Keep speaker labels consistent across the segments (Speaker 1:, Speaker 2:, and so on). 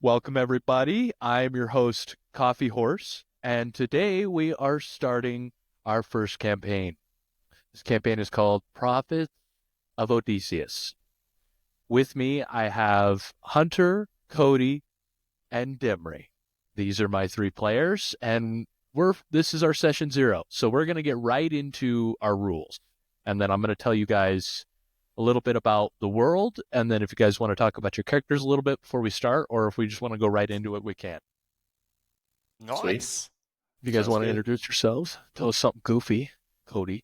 Speaker 1: Welcome, everybody. I'm your host, Coffee Horse, and today we are starting our first campaign. This campaign is called Prophets of Odeecas. With me, I have Hunter, Cody, and Demry. These are my three players, and this is our session 0. So we're going to get right into our rules, and then I'm going to tell you guys a little bit about the world, and then if you guys want to talk about your characters a little bit before we start, or if we just want to go right into it, we can.
Speaker 2: Sweet.
Speaker 3: Nice.
Speaker 1: If you guys
Speaker 2: Sounds
Speaker 1: want to
Speaker 2: good.
Speaker 1: introduce yourselves, tell us something goofy. Cody.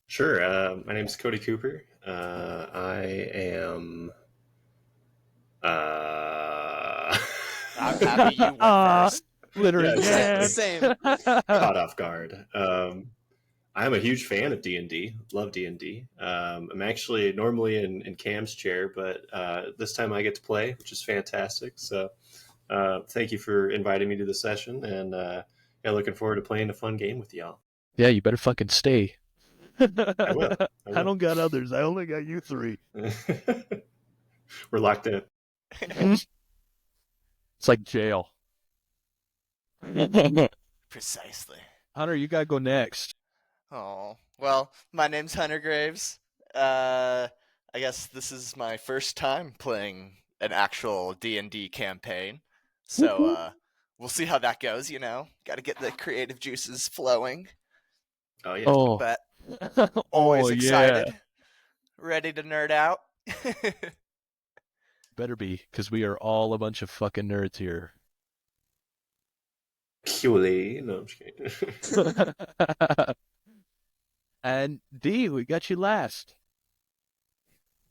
Speaker 2: Sure. My name's Cody Cooper. I am.
Speaker 3: I'm happy you went first.
Speaker 1: Literally,
Speaker 2: Yeah,
Speaker 1: yeah.
Speaker 3: Same.
Speaker 2: caught off guard. I'm a huge fan of D&D. Love D&D. I'm actually normally in Cam's chair, but this time I get to play, which is fantastic. So thank you for inviting me to the session, and yeah, looking forward to playing a fun game with y'all.
Speaker 1: Yeah, you better fucking stay.
Speaker 2: I will.
Speaker 1: I don't got others. I only got you three.
Speaker 2: We're locked in.
Speaker 1: It's like jail.
Speaker 3: Precisely.
Speaker 1: Hunter, you gotta go next.
Speaker 3: Oh, well, my name's Hunter Graves. I guess this is my first time playing an actual D&D campaign. So, we'll see how that goes, Got to get the creative juices flowing.
Speaker 2: Oh yeah.
Speaker 1: Oh,
Speaker 3: But always
Speaker 1: oh
Speaker 3: excited.
Speaker 1: yeah.
Speaker 3: Ready to nerd out.
Speaker 1: Better be, because we are all a bunch of fucking nerds here.
Speaker 2: Purely. No, I'm just kidding.
Speaker 1: And D, we got you last.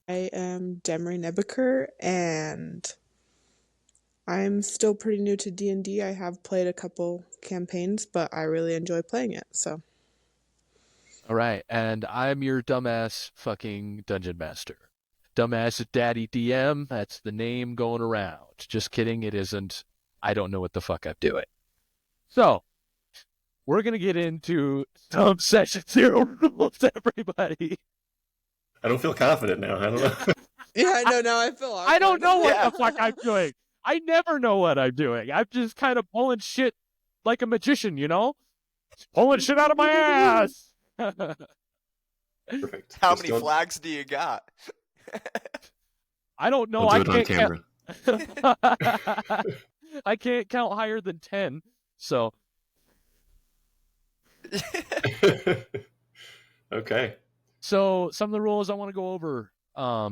Speaker 4: I am Demry Nebeker, and I'm still pretty new to D&D. I have played a couple campaigns, but I really enjoy playing it, so.
Speaker 1: All right, and I'm your dumbass fucking dungeon master. Dumbass Daddy DM, that's the name going around. Just kidding, it isn't. I don't know what the fuck I'm doing. So, we're going to get into some session 0 rules, everybody.
Speaker 2: I don't feel confident now. I don't know.
Speaker 4: Yeah, I know, now I feel awkward.
Speaker 1: I don't know what
Speaker 3: Yeah.
Speaker 1: the fuck I'm doing. I never know what I'm doing. I'm just kind of pulling shit like a magician, Just pulling shit out of my ass.
Speaker 2: Perfect.
Speaker 3: How
Speaker 2: Just
Speaker 3: many
Speaker 2: don't-
Speaker 3: flags do you got?
Speaker 1: I don't know.
Speaker 2: Don't do
Speaker 1: I
Speaker 2: it on
Speaker 1: can't
Speaker 2: camera.
Speaker 1: count. I can't count higher than 10. So,
Speaker 2: Okay.
Speaker 1: so some of the rules I want to go over. I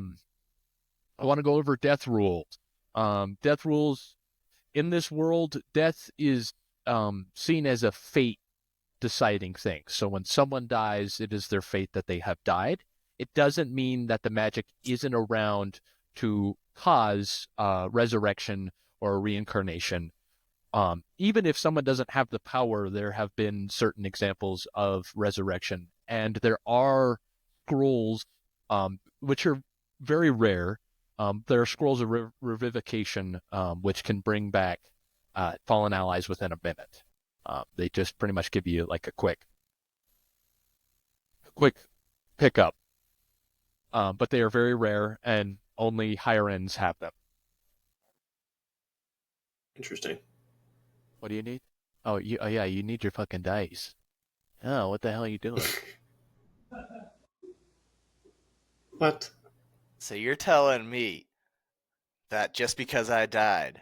Speaker 1: want to go over death rules. Death rules in this world. Death is seen as a fate deciding thing. So when someone dies, it is their fate that they have died. It doesn't mean that the magic isn't around to cause resurrection or reincarnation. Even if someone doesn't have the power, there have been certain examples of resurrection, and there are scrolls, which are very rare. There are scrolls of revivification, which can bring back fallen allies within a minute. They just pretty much give you like a quick pickup. But they are very rare, and only higher ends have them.
Speaker 2: Interesting.
Speaker 1: What do you need? Oh, yeah, you need your fucking dice. Oh, what the hell are you doing?
Speaker 2: What?
Speaker 3: So you're telling me that just because I died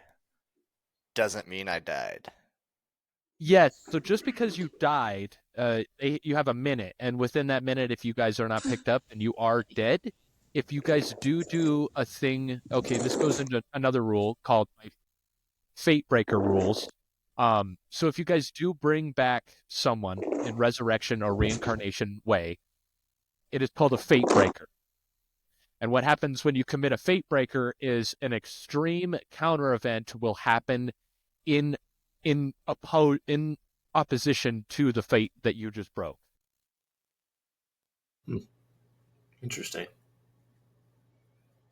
Speaker 3: doesn't mean I died?
Speaker 1: Yes, so just because you died, you have a minute, and within that minute, if you guys are not picked up and you are dead, if you guys do a thing, okay, this goes into another rule called Fate Breaker rules. So if you guys do bring back someone in resurrection or reincarnation way, it is called a Fate Breaker. And what happens when you commit a Fate Breaker is an extreme counter event will happen in opposition to the fate that you just broke.
Speaker 2: Interesting.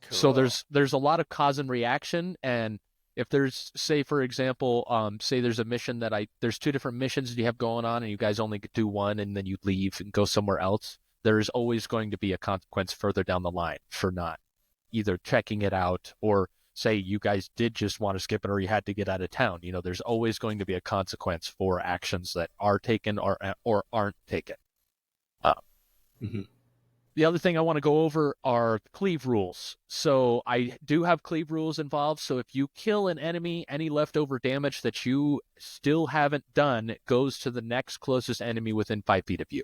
Speaker 3: Cool.
Speaker 1: So there's a lot of cause and reaction, and if there's, say for example, say there's a mission there's two different missions you have going on, and you guys only do one, and then you leave and go somewhere else. There is always going to be a consequence further down the line for not either checking it out, or say you guys did just want to skip it or you had to get out of town. There's always going to be a consequence for actions that are taken or aren't taken.
Speaker 2: Mhm.
Speaker 1: The other thing I want to go over are cleave rules. So I do have cleave rules involved. So if you kill an enemy, any leftover damage that you still haven't done goes to the next closest enemy within 5 feet of you.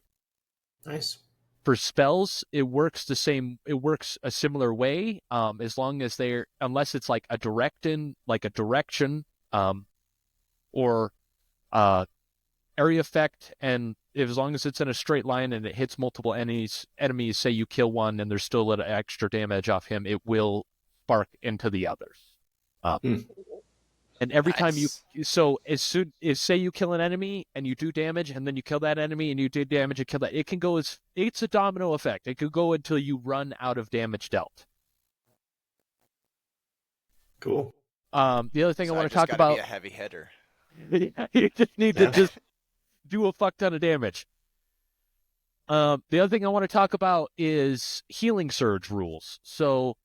Speaker 2: Nice.
Speaker 1: For spells, it works the same. It works a similar way, as long as unless it's like a direction, or area effect, and as long as it's in a straight line and it hits multiple enemies, say you kill one and there's still a little extra damage off him, it will spark into the others. And every time say you kill an enemy and you do damage, and then you kill that enemy and you do damage and kill that, it can go it's a domino effect. It could go until you run out of damage dealt.
Speaker 2: Cool.
Speaker 1: The other thing I want to talk
Speaker 3: gotta
Speaker 1: about,
Speaker 3: be a heavy hitter.
Speaker 1: you just need to just do a fuck ton of damage. The other thing I want to talk about is healing surge rules. So,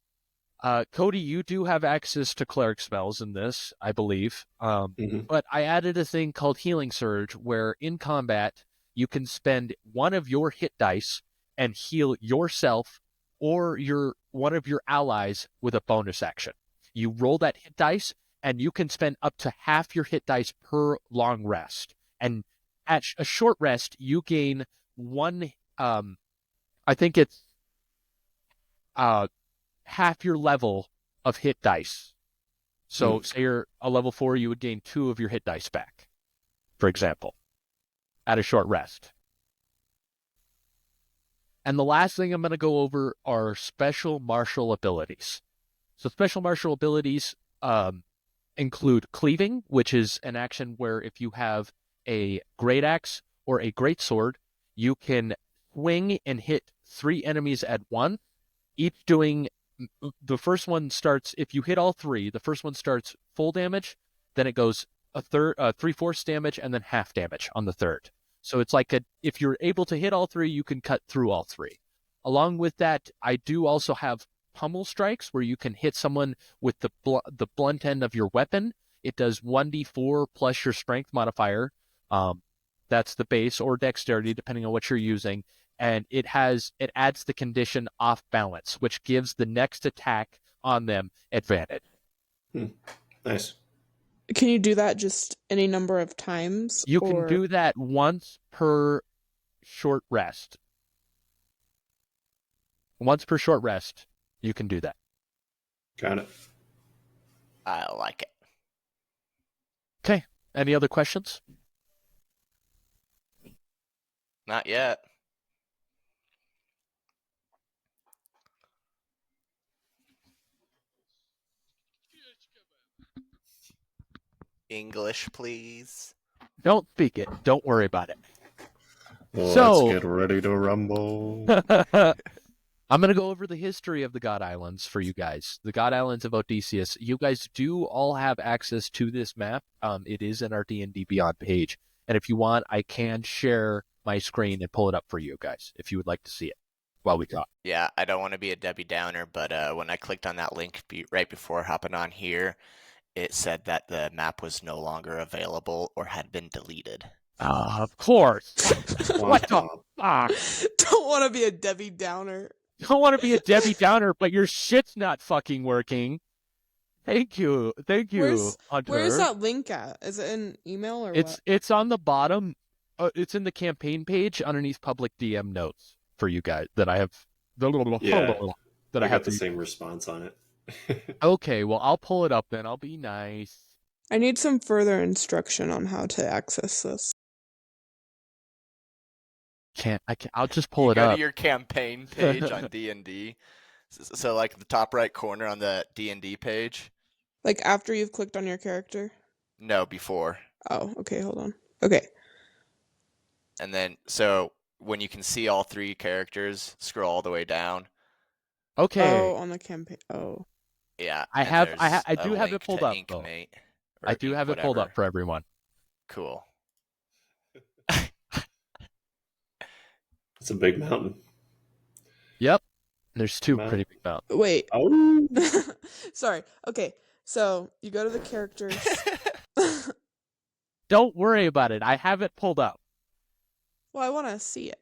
Speaker 1: Cody, you do have access to cleric spells in this, I believe. But I added a thing called healing surge, where in combat you can spend one of your hit dice and heal yourself or one of your allies with a bonus action. You roll that hit dice, and you can spend up to half your hit dice per long rest. And at a short rest, you gain one. I think it's half your level of hit dice. So say you're a level 4, you would gain 2 of your hit dice back, for example, at a short rest. And the last thing I'm going to go over are special martial abilities. So special martial abilities include cleaving, which is an action where if you have a great axe or a great sword, you can swing and hit 3 enemies at once, each doing. The first one starts, if you hit all 3, the first one starts full damage, then it goes a 3/4 damage, and then half damage on the third. So it's like if you're able to hit all 3, you can cut through all 3. Along with that, I do also have pummel strikes, where you can hit someone with the blunt end of your weapon. It does 1d4 plus your strength modifier. That's the base, or dexterity, depending on what you're using. And it adds the condition off balance, which gives the next attack on them advantage.
Speaker 2: Nice.
Speaker 4: Can you do that just any number of times?
Speaker 1: You can do that once per short rest. Once per short rest, you can do that.
Speaker 2: Got it.
Speaker 3: I like it.
Speaker 1: Okay. Any other questions?
Speaker 3: Not yet. English, please.
Speaker 1: Don't speak it. Don't worry about it.
Speaker 2: Let's get ready to rumble.
Speaker 1: I'm going to go over the history of the God Islands for you guys. The God Islands of Odeecas. You guys do all have access to this map. It is in our D&D Beyond page. And if you want, I can share my screen and pull it up for you guys if you would like to see it while we talk.
Speaker 3: Yeah, I don't want to be a Debbie Downer, but when I clicked on that link right before hopping on here, it said that the map was no longer available or had been deleted.
Speaker 1: Of course. What the fuck?
Speaker 4: Don't want to be a Debbie Downer.
Speaker 1: Don't want to be a Debbie Downer, but your shit's not fucking working. Thank you, Hunter.
Speaker 4: Where's that link at? Is it in email or what?
Speaker 1: It's on the bottom. It's in the campaign page underneath public DM notes for you guys that I have.
Speaker 2: I have the same response on it.
Speaker 1: Okay, well, I'll pull it up then. I'll be nice.
Speaker 4: I need some further instruction on how to access this.
Speaker 1: I'll just pull it
Speaker 3: Go
Speaker 1: up.
Speaker 3: to your campaign page on D&D. So like the top right corner on the D&D page.
Speaker 4: Like after you've clicked on your character?
Speaker 3: No, before.
Speaker 4: Oh, okay, hold on. Okay.
Speaker 3: And then, so when you can see all 3 characters, scroll all the way down.
Speaker 1: Okay.
Speaker 4: Oh, on the campaign. Oh.
Speaker 3: Yeah.
Speaker 1: I do have it pulled up, though. I do have it pulled up for everyone.
Speaker 3: Cool.
Speaker 2: It's a big mountain.
Speaker 1: Yep. There's two
Speaker 2: Mount.
Speaker 1: pretty big mountains.
Speaker 4: Wait.
Speaker 2: Oh,
Speaker 4: Sorry. Okay. So you go to the characters.
Speaker 1: Don't worry about it. I have it pulled up.
Speaker 4: Well, I want to see it.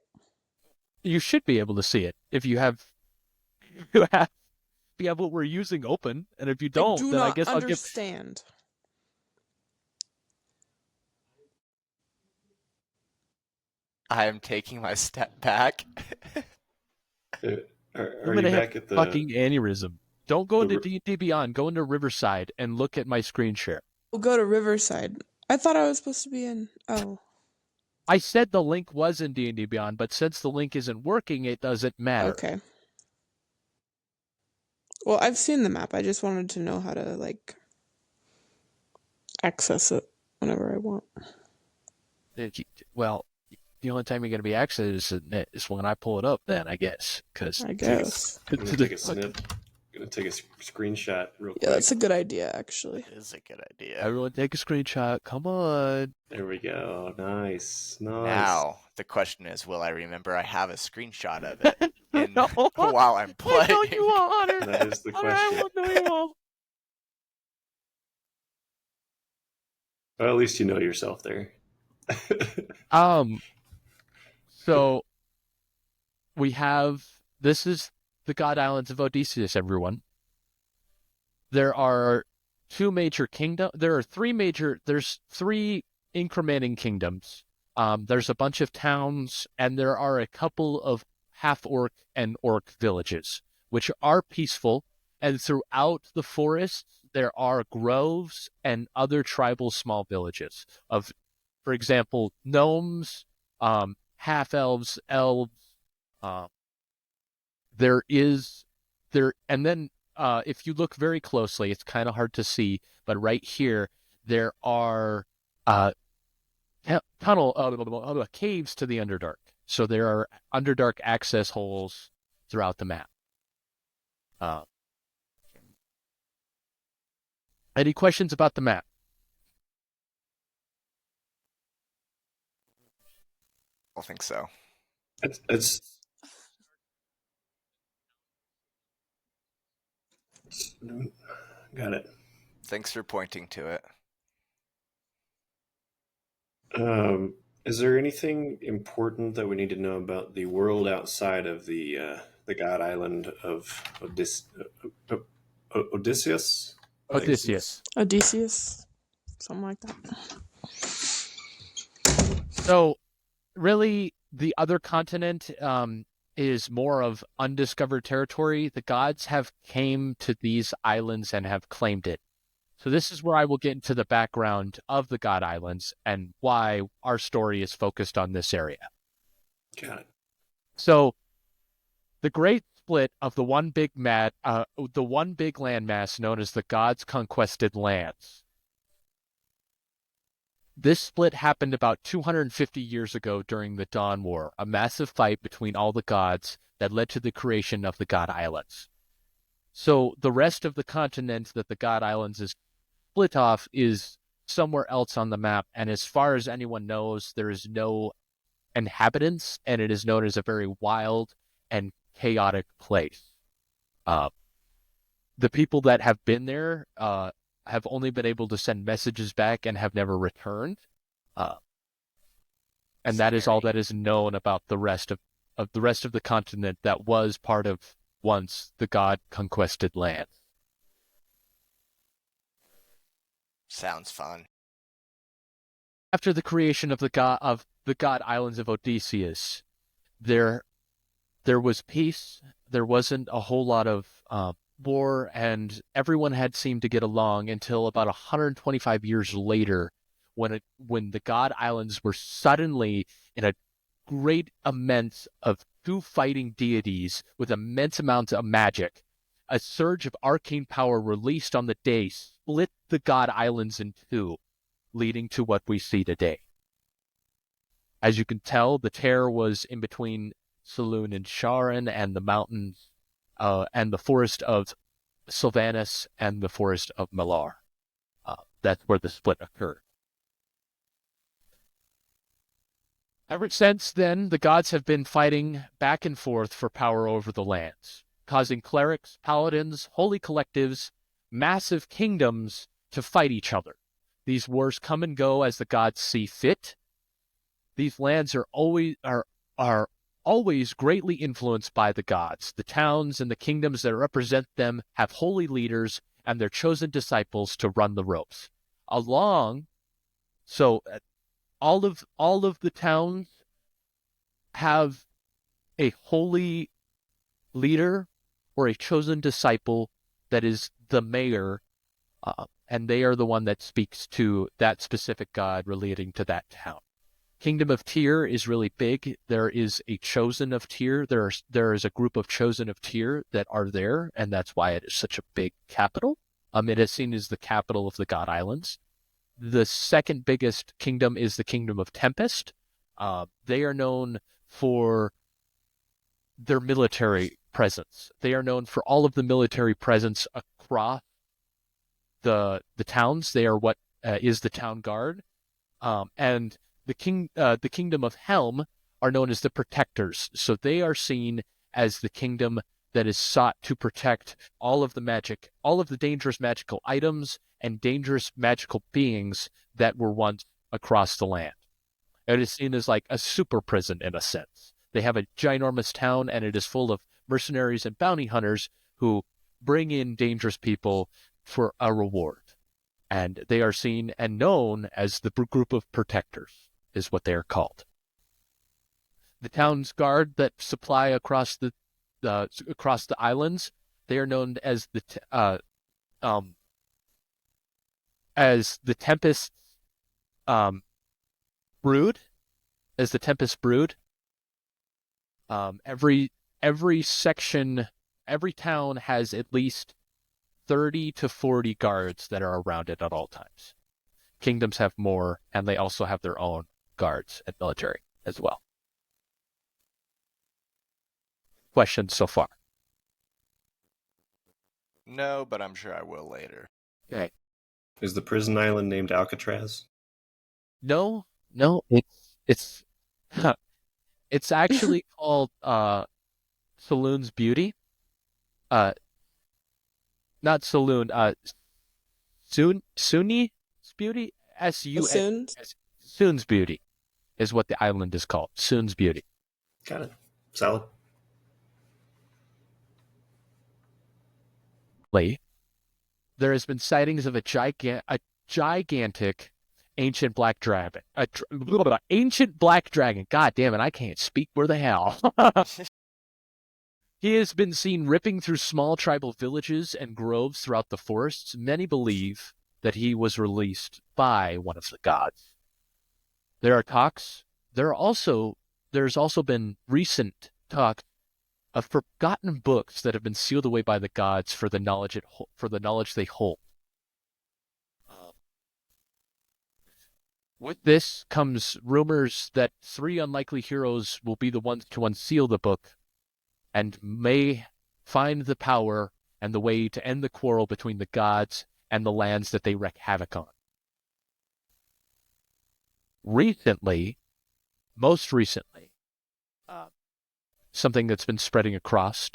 Speaker 1: You should be able to see it if you have what we're using open, and if you
Speaker 4: I
Speaker 1: don't,
Speaker 4: do
Speaker 1: then I
Speaker 4: not
Speaker 1: guess I'll give.
Speaker 4: understand.
Speaker 3: I am taking my step back.
Speaker 2: are
Speaker 1: I'm
Speaker 2: you
Speaker 1: gonna have
Speaker 2: back at the?
Speaker 1: fucking aneurysm. Don't go
Speaker 2: the
Speaker 1: into
Speaker 2: r-
Speaker 1: D&D Beyond. Go into Riverside and look at my screen share.
Speaker 4: We'll go to Riverside. I thought I was supposed to be in. Oh,
Speaker 1: I said the link was in D&D Beyond, but since the link isn't working, it doesn't matter.
Speaker 4: okay. Well, I've seen the map. I just wanted to know how to like access it whenever I want.
Speaker 1: Well, the only time you're going to be accessing it is when I pull it up, then, I guess. Because
Speaker 4: I guess.
Speaker 2: I'm gonna take a snip. Gonna take a screenshot real quick.
Speaker 4: Yeah, that's a good idea, actually.
Speaker 3: It is a good idea.
Speaker 1: everyone take a screenshot. Come on.
Speaker 2: There we go. Nice.
Speaker 3: Now, the question is, will I remember I have a screenshot of it
Speaker 1: No.
Speaker 3: while I'm
Speaker 1: I
Speaker 3: playing?
Speaker 1: know you won't, Hunter.
Speaker 2: That is the
Speaker 1: Hunter, I
Speaker 2: question.
Speaker 1: won't know you won't.
Speaker 2: Well, at least you know yourself there.
Speaker 1: So we have, this is the God Islands of Odysseus, everyone. There are there's three incrementing kingdoms. There's a bunch of towns, and there are a couple of half-orc and orc villages, which are peaceful, and throughout the forests, there are groves and other tribal small villages of, for example, gnomes, half-elves, elves. And then if you look very closely, it's kind of hard to see, but right here there are caves to the Underdark. So there are Underdark access holes throughout the map. Any questions about the map?
Speaker 3: I don't think so.
Speaker 2: It's got it.
Speaker 3: Thanks for pointing to it.
Speaker 2: Is there anything important that we need to know about the world outside of the God Island of Odysseus?
Speaker 1: Odysseus.
Speaker 4: Odysseus, something like that.
Speaker 1: So, really, the other continent is more of undiscovered territory. The gods have came to these islands and have claimed it. So this is where I will get into the background of the God Islands and why our story is focused on this area.
Speaker 2: Got it.
Speaker 1: So, the great split of the one big landmass known as the Gods' Conquested Lands. This split happened about 250 years ago during the Dawn War, a massive fight between all the gods that led to the creation of the God Islands. So the rest of the continent that the God Islands is split off is somewhere else on the map, and as far as anyone knows, there is no inhabitants, and it is known as a very wild and chaotic place. The people that have been there have only been able to send messages back and have never returned. And that is all that is known about the rest of the continent that was part of once the God conquested land.
Speaker 3: Sounds fun.
Speaker 1: After the creation of the God Islands of Odysseus, there was peace. There wasn't a whole lot of war, and everyone had seemed to get along until about 125 years later, when the God Islands were suddenly in a great immense of two fighting deities with immense amounts of magic. A surge of arcane power released on the day split the God Islands in two, leading to what we see today. As you can tell, the tear was in between Saloon and Sharon, and the mountains, and the forest of Sylvanus and the forest of Malar. That's where the split occurred. Ever since then, the gods have been fighting back and forth for power over the lands. causing clerics, paladins, holy collectives, massive kingdoms to fight each other. These wars come and go as the gods see fit. These lands are always greatly influenced by the gods. The towns and the kingdoms that represent them have holy leaders and their chosen disciples to run the ropes. So all of the towns have a holy leader or a chosen disciple that is the mayor, and they are the one that speaks to that specific god relating to that town. Kingdom of Tyr is really big. There is a chosen of Tyr. There is a group of chosen of Tyr that are there, and that's why it is such a big capital. It is seen as the capital of the God Islands. The second biggest kingdom is the Kingdom of Tempest. They are known for their military presence. They are known for all of the military presence across the towns. They are what is the town guard, and the Kingdom of Helm are known as the Protectors. So they are seen as the kingdom that is sought to protect all of the dangerous magical items and dangerous magical beings that were once across the land. It is seen as like a super prison in a sense. They have a ginormous town, and it is full of mercenaries and bounty hunters who bring in dangerous people for a reward. And they are seen and known as the group of protectors, is what they are called. The town's guard that supply across the islands, they are known as the Tempest Brood, as the Tempest Brood. Every section, every town has at least 30 to 40 guards that are around it at all times. Kingdoms have more, and they also have their own guards and military as well. Questions so far?
Speaker 3: No, but I'm sure I will later.
Speaker 1: Okay.
Speaker 2: Is the prison island named Alcatraz?
Speaker 1: No, it's it's actually called Saloon's Beauty. Not Saloon, Sunni's Beauty?
Speaker 4: Soon?
Speaker 1: Soon's Beauty is what the island is called. Soon's Beauty.
Speaker 2: Got it. Solid.
Speaker 1: There has been sightings of a gigantic ancient black dragon. Ancient black dragon. God damn it, I can't speak. Where the hell? He has been seen ripping through small tribal villages and groves throughout the forests. Many believe that he was released by one of the gods. There are talks. There's also been recent talk of forgotten books that have been sealed away by the gods for the knowledge they hold. With this comes rumors that 3 unlikely heroes will be the ones to unseal the book and may find the power and the way to end the quarrel between the gods and the lands that they wreak havoc on. Most recently, something that's been spreading across,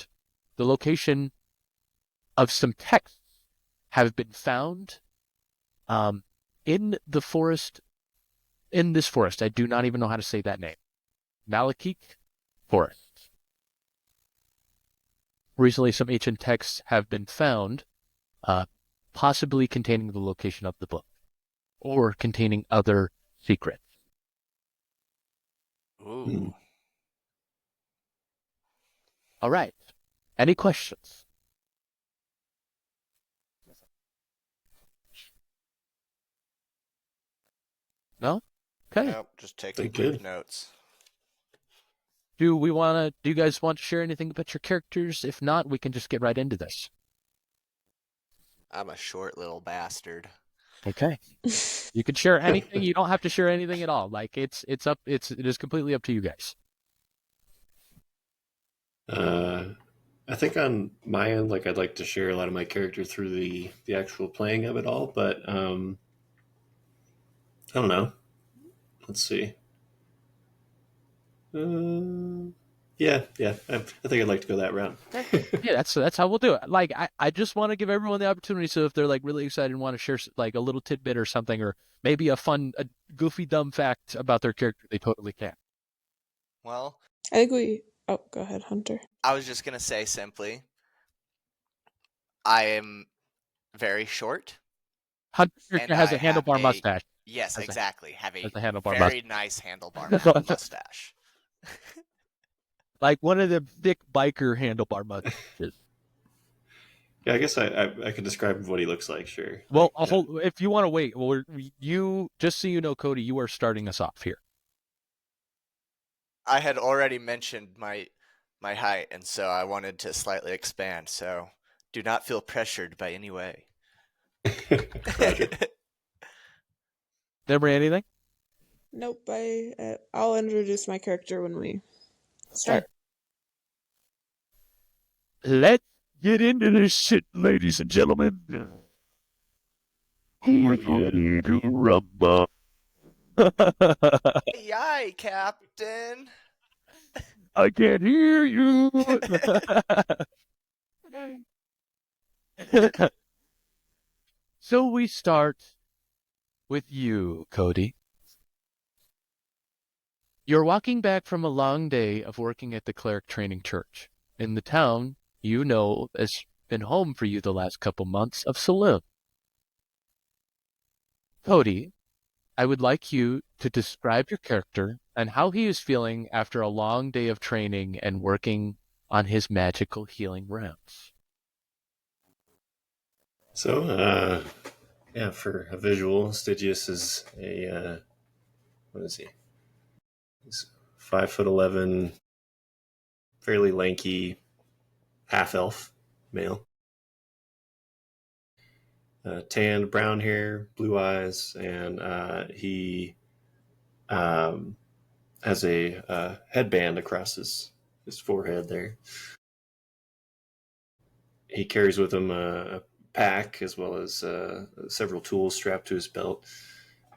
Speaker 1: the location of some texts have been found in the forest. In this forest, I do not even know how to say that name. Malekith Forest. Recently, some ancient texts have been found, possibly containing the location of the book, or containing other secrets.
Speaker 3: Ooh.
Speaker 1: All right. Any questions? No? Okay.
Speaker 3: Nope, just taking
Speaker 2: Think
Speaker 3: quick
Speaker 2: good.
Speaker 3: notes.
Speaker 1: Do you guys want to share anything about your characters? If not, we can just get right into this.
Speaker 3: I'm a short little bastard.
Speaker 1: Okay. You can share anything. You don't have to share anything at all. Like it is completely up to you guys.
Speaker 2: I think on my end, like I'd like to share a lot of my character through the actual playing of it all, but I don't know. Let's see. Yeah, yeah. I think I'd like to go that route.
Speaker 1: Yeah, that's how we'll do it. Like I just want to give everyone the opportunity. So if they're like really excited and want to share like a little tidbit or something, or maybe a goofy, dumb fact about their character, they totally can.
Speaker 3: Well,
Speaker 4: I think we. Oh, go ahead, Hunter.
Speaker 3: I was just gonna say simply, I am very short,
Speaker 1: Hunter
Speaker 3: and
Speaker 1: has
Speaker 3: I
Speaker 1: a
Speaker 3: have
Speaker 1: handlebar
Speaker 3: a
Speaker 1: mustache.
Speaker 3: yes,
Speaker 1: Has a
Speaker 3: exactly, have
Speaker 1: has
Speaker 3: a
Speaker 1: a handlebar
Speaker 3: very
Speaker 1: mustache.
Speaker 3: nice handlebar mustache.
Speaker 1: Like one of the thick biker handlebar mustaches.
Speaker 2: Yeah, I guess I could describe what he looks like. Sure.
Speaker 1: Well,
Speaker 2: Like,
Speaker 1: if you want to wait, well, you just so you know, Cody, you are starting us off here.
Speaker 3: I had already mentioned my height, and so I wanted to slightly expand. So do not feel pressured by any way.
Speaker 2: Roger.
Speaker 1: Deborah, anything?
Speaker 4: Nope. I'll introduce my character when we start.
Speaker 1: Let's get into this shit, ladies and gentlemen. We're ready to rumble.
Speaker 3: Yay, Captain!
Speaker 1: I can't hear you. So we start with you, Cody. You're walking back from a long day of working at the cleric training church in the town you know has been home for you the last couple months of Saloon. Cody, I would like you to describe your character and how he is feeling after a long day of training and working on his magical healing rounds.
Speaker 2: So, yeah, for a visual, Stygius is what is he? He's 5'11", fairly lanky, half elf male. Tanned brown hair, blue eyes, and he um, has a headband across his forehead there. He carries with him a pack as well as several tools strapped to his belt.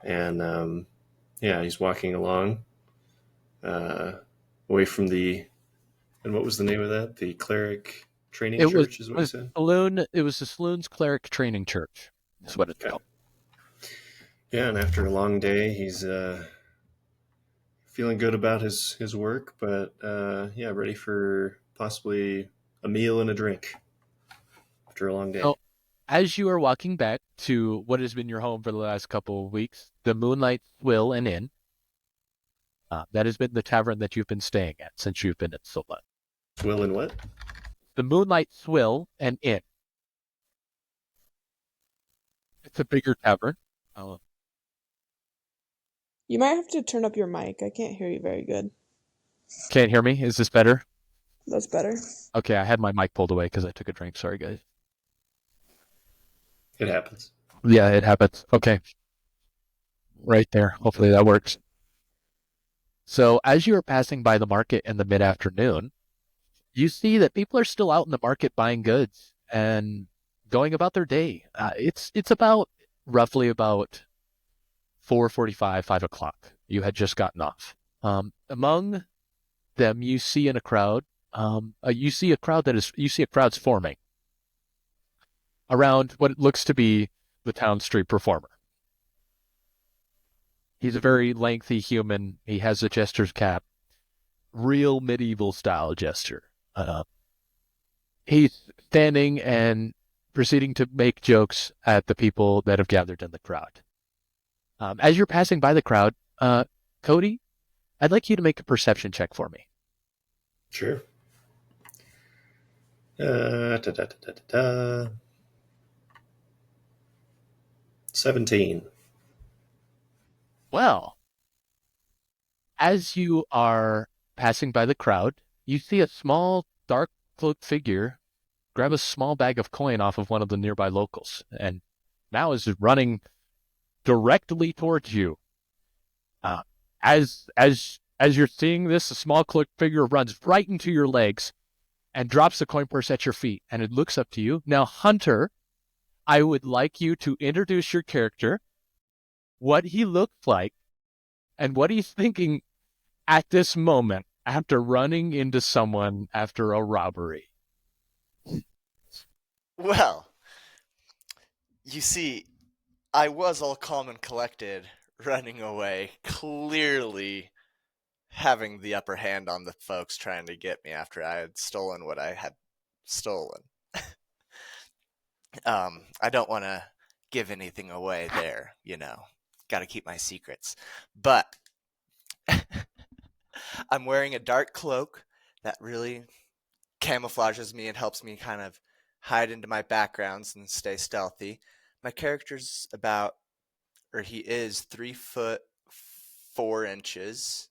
Speaker 2: And yeah, he's walking along uh, away from and what was the name of that? The cleric training
Speaker 1: It was
Speaker 2: church is what you said?
Speaker 1: It was the Saloon's cleric training church. That's what it's
Speaker 2: Okay.
Speaker 1: called.
Speaker 2: Yeah, and after a long day, he's feeling good about his work, but yeah, ready for possibly a meal and a drink after a long day.
Speaker 1: So, as you are walking back to what has been your home for the last couple of weeks, the Moonlight Swill and Inn, that has been the tavern that you've been staying at since you've been at Sola.
Speaker 2: Will and what?
Speaker 1: The Moonlight Swill and Inn. It's a bigger tavern. Oh,
Speaker 4: You might have to turn up your mic. I can't hear you very good.
Speaker 1: can't hear me? Is this better?
Speaker 4: That's better.
Speaker 1: Okay, I had my mic pulled away because I took a drink. Sorry, guys.
Speaker 2: It happens.
Speaker 1: Yeah, it happens. Okay. Right there. Hopefully that works. So, as you are passing by the market in the mid-afternoon, you see that people are still out in the market buying goods and going about their day. It's about roughly about 4:45, 5 o'clock. You had just gotten off. Among them, you see in a crowd, you see a crowd's forming around what it looks to be the town street performer. He's a very lengthy human. He has a jester's cap, real medieval style gesture. He's standing and proceeding to make jokes at the people that have gathered in the crowd. As you're passing by the crowd, Cody, I'd like you to make a perception check for me.
Speaker 2: Sure. Da, da, da, da, da, da. 17.
Speaker 1: Well, as you are passing by the crowd, you see a small, dark cloaked figure grab a small bag of coin off of one of the nearby locals, and now is running directly towards you. Uh, as you're seeing this, a small cloaked figure runs right into your legs and drops the coin purse at your feet, and it looks up to you. Now, Hunter, I would like you to introduce your character, what he looks like, and what he's thinking at this moment after running into someone after a robbery?
Speaker 3: Well, you see, I was all calm and collected, running away, clearly having the upper hand on the folks trying to get me after I had stolen what I had stolen. I don't want to give anything away there, Got to keep my secrets. But I'm wearing a dark cloak that really camouflages me and helps me kind of hide into my backgrounds and stay stealthy. My character's he is 3 foot 4 inches,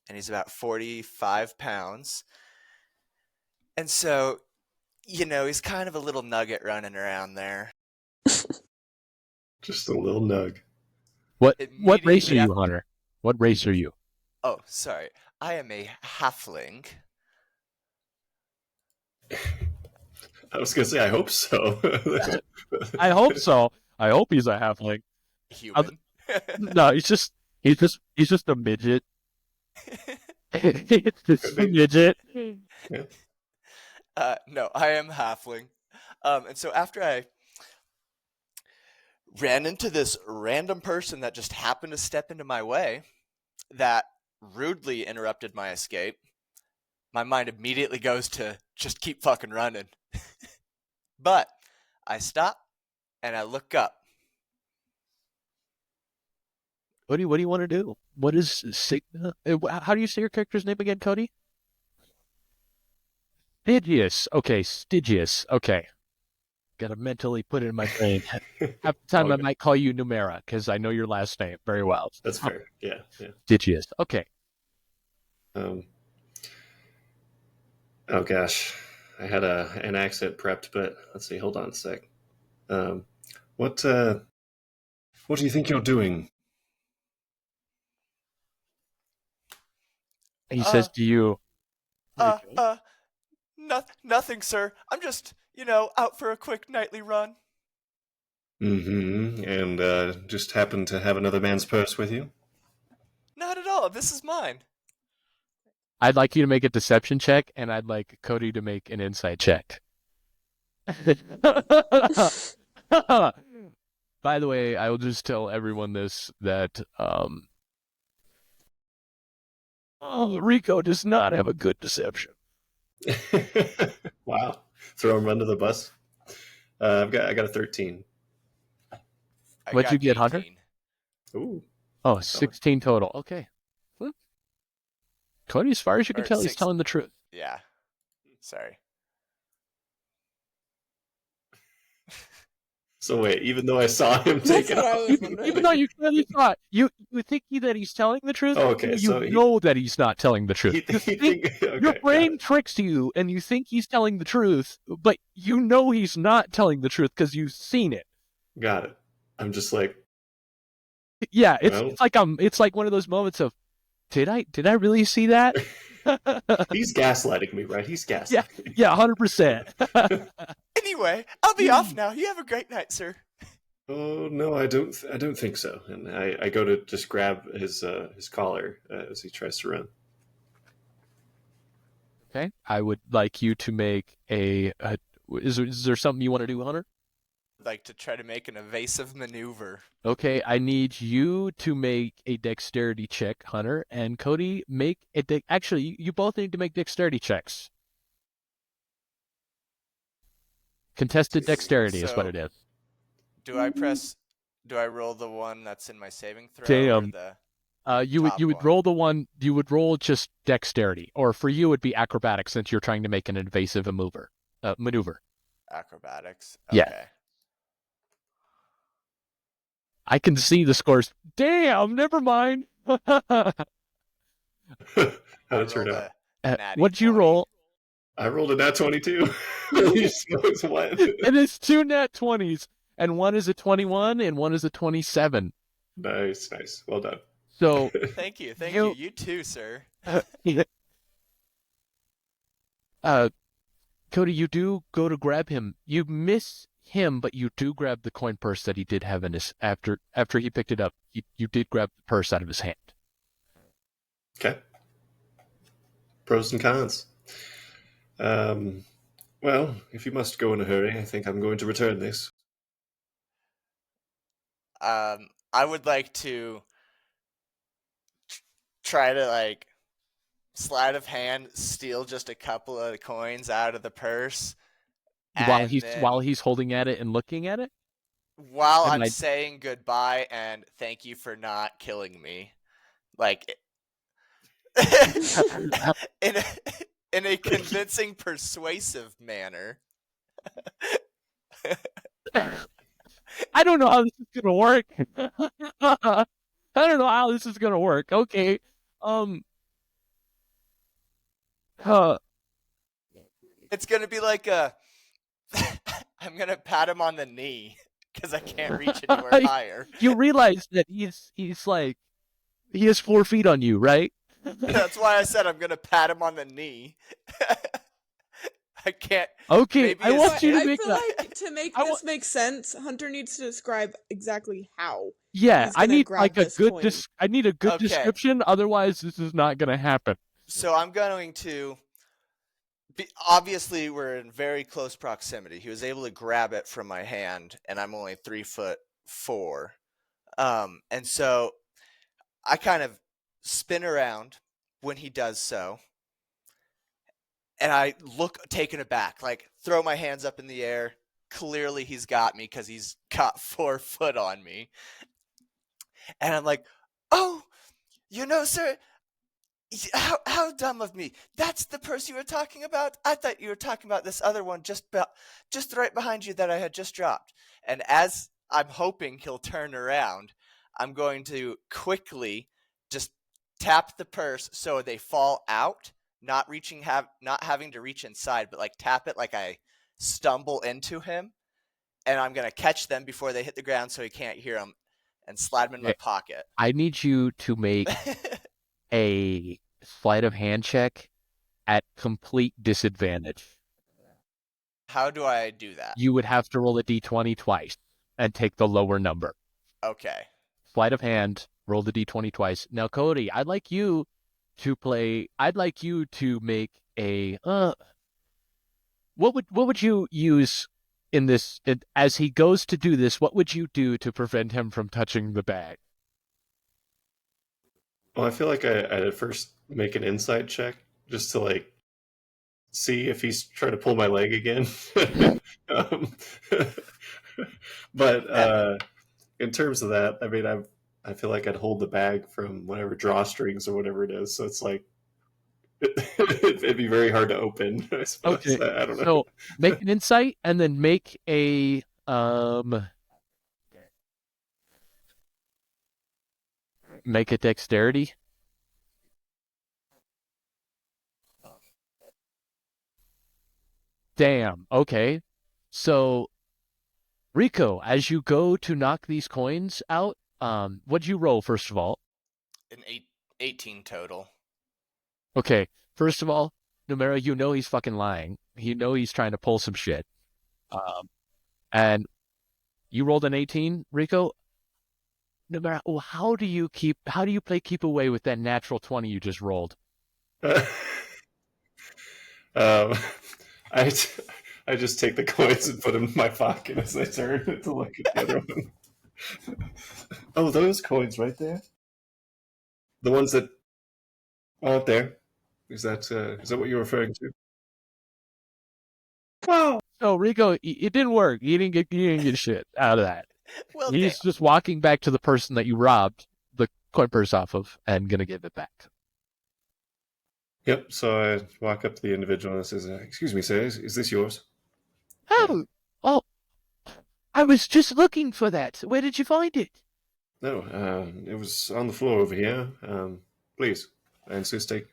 Speaker 3: and he's about 45 pounds. And so, he's kind of a little nugget running around there.
Speaker 2: Just a little nug.
Speaker 1: What race are
Speaker 3: Immediately
Speaker 1: you, Hunter? What race are you?
Speaker 3: Oh, sorry. I am a halfling.
Speaker 2: I was gonna say, I hope so.
Speaker 1: I hope so. I hope he's a halfling.
Speaker 3: Human.
Speaker 1: No, he's just a midget. It's just a midget.
Speaker 3: No, I am halfling. And so after I ran into this random person that just happened to step into my way, that rudely interrupted my escape, my mind immediately goes to just keep fucking running. But I stop and I look up.
Speaker 1: What do you want to do? What is Signa? How do you say your character's name again, Cody? Stygius. Okay, Stygius. Okay. Gotta mentally put it in my brain. Half the time I might call you Numera, because I know your last name very well.
Speaker 2: That's fair. Yeah.
Speaker 1: Stygius. Okay.
Speaker 2: Oh gosh, I had an accent prepped, but let's see. Hold on a sec. What do you think you're doing?
Speaker 1: He says to you,
Speaker 3: Nothing, sir. I'm just, out for a quick nightly run.
Speaker 2: Mm-hmm. And just happened to have another man's purse with you?
Speaker 3: Not at all. This is mine.
Speaker 1: I'd like you to make a deception check, and I'd like Cody to make an insight check. By the way, I will just tell everyone this, that Rico does not have a good deception.
Speaker 2: Wow. Throw him under the bus. I got a 13.
Speaker 1: What'd you get,
Speaker 3: 18.
Speaker 1: Hunter?
Speaker 2: Ooh.
Speaker 1: Oh, 16 total. Okay. Well, Cody, as far as you can tell, he's telling the truth.
Speaker 3: Yeah. Sorry.
Speaker 2: So wait, even though I saw him take it off,
Speaker 1: even though you clearly thought you think that he's telling the truth,
Speaker 2: okay,
Speaker 1: you know that he's not telling the truth. Your brain tricks you, and you think he's telling the truth, but you know he's not telling the truth because you've seen it.
Speaker 2: Got it. I'm just like,
Speaker 1: yeah, it's like one of those moments of, did I really see that?
Speaker 2: He's gaslighting me, right? He's gaslighting me.
Speaker 1: Yeah, 100%.
Speaker 3: Anyway, I'll be off now. You have a great night, sir.
Speaker 2: Oh no, I don't think so. And I go to just grab his collar as he tries to run.
Speaker 1: Okay, I would like you to make is there something you want to do, Hunter?
Speaker 3: I'd like to try to make an evasive maneuver.
Speaker 1: Okay, I need you to make a dexterity check, Hunter, and Cody make actually, you both need to make dexterity checks. Contested dexterity is what it is.
Speaker 3: Do I roll the one that's in my saving throw?
Speaker 1: Damn.
Speaker 3: Or
Speaker 1: you would roll the one, you would roll just dexterity, or for you it'd be acrobatics since you're trying to make an invasive maneuver.
Speaker 3: Acrobatics. Okay.
Speaker 1: Yeah. I can see the scores. Damn, never mind.
Speaker 2: How'd it turn out?
Speaker 1: What'd you roll?
Speaker 2: I rolled a nat 22. Holy smokes, what?
Speaker 1: And it's 2 nat 20s, and one is a 21 and one is a 27.
Speaker 2: Nice. Well done.
Speaker 1: So
Speaker 3: thank you. You too, sir.
Speaker 1: Cody, you do go to grab him. You miss him, but you do grab the coin purse that he did have in his after he picked it up. You did grab the purse out of his hand.
Speaker 2: Okay. pros and cons. Well, if you must go in a hurry, I think I'm going to return this.
Speaker 3: I would like to try to like sleight of hand steal just a couple of the coins out of the purse,
Speaker 1: While
Speaker 3: and
Speaker 1: he's
Speaker 3: then
Speaker 1: while he's holding at it and looking at it.
Speaker 3: while
Speaker 1: And
Speaker 3: I'm saying goodbye and thank you for not killing me, like in a, in a convincing, persuasive manner.
Speaker 1: I don't know how this is gonna work. I don't know how this is gonna work. Okay. Um.
Speaker 3: It's gonna be like a. I'm gonna pat him on the knee because I can't reach anywhere higher.
Speaker 1: You realize that he's like he has 4 feet on you, right?
Speaker 3: That's why I said I'm gonna pat him on the knee. I can't.
Speaker 1: Okay,
Speaker 3: Maybe
Speaker 1: I want you to
Speaker 4: I
Speaker 1: make
Speaker 4: feel
Speaker 1: that.
Speaker 4: like to make this make sense, Hunter needs to describe exactly how.
Speaker 1: Yeah,
Speaker 4: he's
Speaker 1: I
Speaker 4: gonna
Speaker 1: need
Speaker 4: grab
Speaker 1: like a
Speaker 4: this
Speaker 1: good
Speaker 4: coin.
Speaker 1: I need a good
Speaker 3: Okay.
Speaker 1: description. Otherwise, this is not gonna happen.
Speaker 3: So I'm going to. Obviously, we're in very close proximity. He was able to grab it from my hand, and I'm only 3'4". And so I kind of spin around when he does so, and I look taken aback, like throw my hands up in the air. Clearly, he's got me because he's got 4 foot on me, and I'm like, "Oh, sir, how dumb of me! That's the purse you were talking about. I thought you were talking about this other one just right behind you that I had just dropped." And as I'm hoping he'll turn around, I'm going to quickly just tap the purse so they fall out, not having to reach inside, but like tap it like I stumble into him, and I'm gonna catch them before they hit the ground so he can't hear them, and slide them in my pocket.
Speaker 1: I need you to make a sleight of hand check at complete disadvantage.
Speaker 3: How do I do that?
Speaker 1: You would have to roll a d20 twice and take the lower number.
Speaker 3: Okay.
Speaker 1: Sleight of hand, roll the d20 twice. Now, Cody, I'd like you to make a what would you use in this as he goes to do this? What would you do to prevent him from touching the bag?
Speaker 2: Well, I feel like I'd at first make an insight check just to like see if he's trying to pull my leg again. um, but in terms of that, I mean, I feel like I'd hold the bag from whatever drawstrings or whatever it is. So it's like it'd be very hard to open. I suppose.
Speaker 1: Okay,
Speaker 2: I don't know.
Speaker 1: So make an insight and then make a make a dexterity. Damn. Okay. So Rico, as you go to knock these coins out, what'd you roll first of all?
Speaker 3: An 18 total.
Speaker 1: Okay. First of all, Numero, you know he's fucking lying. You know he's trying to pull some shit. And you rolled an 18, Rico. Numero, how do you play keep away with that natural 20 you just rolled?
Speaker 2: um, I just take the coins and put them in my pocket as I turn to look at the other one. Oh, those coins right there. The ones that out there. Is that what you're referring to? Wow.
Speaker 1: No, Rico, it didn't work. You didn't get shit out of that.
Speaker 3: Well,
Speaker 1: He's just walking back to the person that you robbed the coin purse off of and gonna give it back.
Speaker 2: Yep. So I walk up to the individual and says, "Excuse me, sir, is this yours?"
Speaker 1: Oh, I was just looking for that. Where did you find it?
Speaker 2: No, it was on the floor over here. Please, I insist take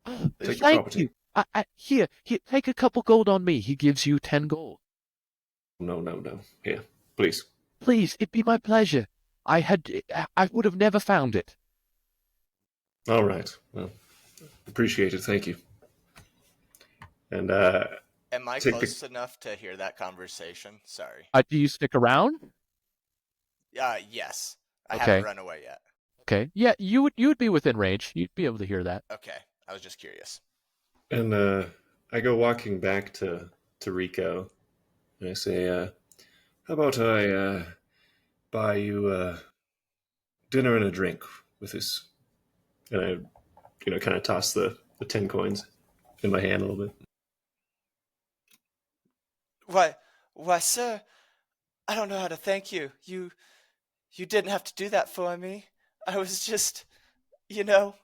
Speaker 2: your
Speaker 1: Thank
Speaker 2: property.
Speaker 1: you. Here, take a couple gold on me. He gives you 10 gold.
Speaker 2: No. Here, please.
Speaker 1: Please, it'd be my pleasure. I would have never found it.
Speaker 2: All right. Well, appreciate it. Thank you. And
Speaker 3: am I close enough to hear that conversation? Sorry.
Speaker 1: Do you stick around?
Speaker 3: Yes. I
Speaker 1: Okay.
Speaker 3: haven't run away yet.
Speaker 1: Okay. Yeah, you would be within range. You'd be able to hear that.
Speaker 3: Okay. I was just curious.
Speaker 2: And I go walking back to Rico, and I say, "How about I buy you dinner and a drink with this?" And I, kind of toss the 10 coins in my hand a little bit.
Speaker 3: Why, why, sir, I don't know how to thank you. You didn't have to do that for me. I was just, you know,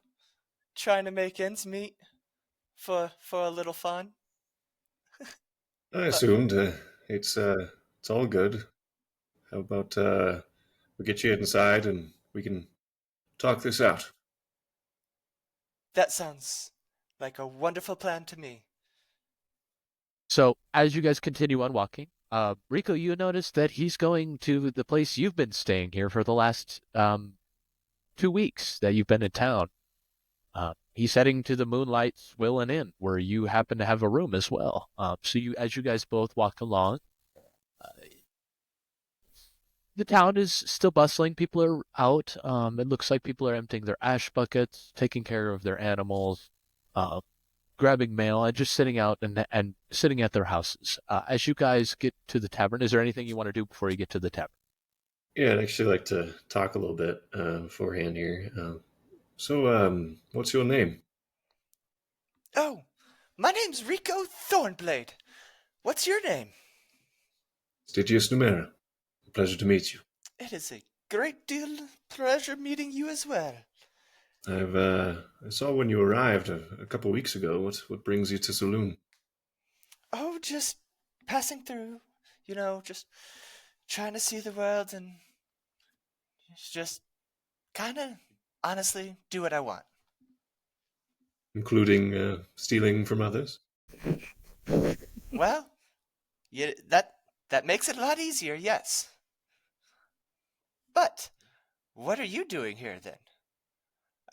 Speaker 3: trying to make ends meet for a little fun.
Speaker 2: I
Speaker 3: But
Speaker 2: assumed it's all good. How about we get you inside and we can talk this out?
Speaker 3: that sounds like a wonderful plan to me.
Speaker 1: So as you guys continue on walking, Rico, you notice that he's going to the place you've been staying here for the last 2 weeks that you've been in town. He's heading to the Moonlight's Willin' Inn, where you happen to have a room as well. So as you guys both walk along, uh, the town is still bustling. People are out. It looks like people are emptying their ash buckets, taking care of their animals, uh, grabbing mail, and just sitting out and sitting at their houses. As you guys get to the tavern, is there anything you want to do before you get to the tavern?
Speaker 2: Yeah, I'd actually like to talk a little bit beforehand here. What's your name?
Speaker 3: Oh, my name's Rico Thornblade. What's your name?
Speaker 2: Stygius Numera. Pleasure to meet you.
Speaker 3: It is a great deal of pleasure meeting you as well.
Speaker 2: I saw when you arrived a couple weeks ago. What brings you to Saloon?
Speaker 3: Oh, just passing through, just trying to see the world and just kind of honestly do what I want.
Speaker 2: Including stealing from others?
Speaker 3: Well, that makes it a lot easier, yes. But what are you doing here then?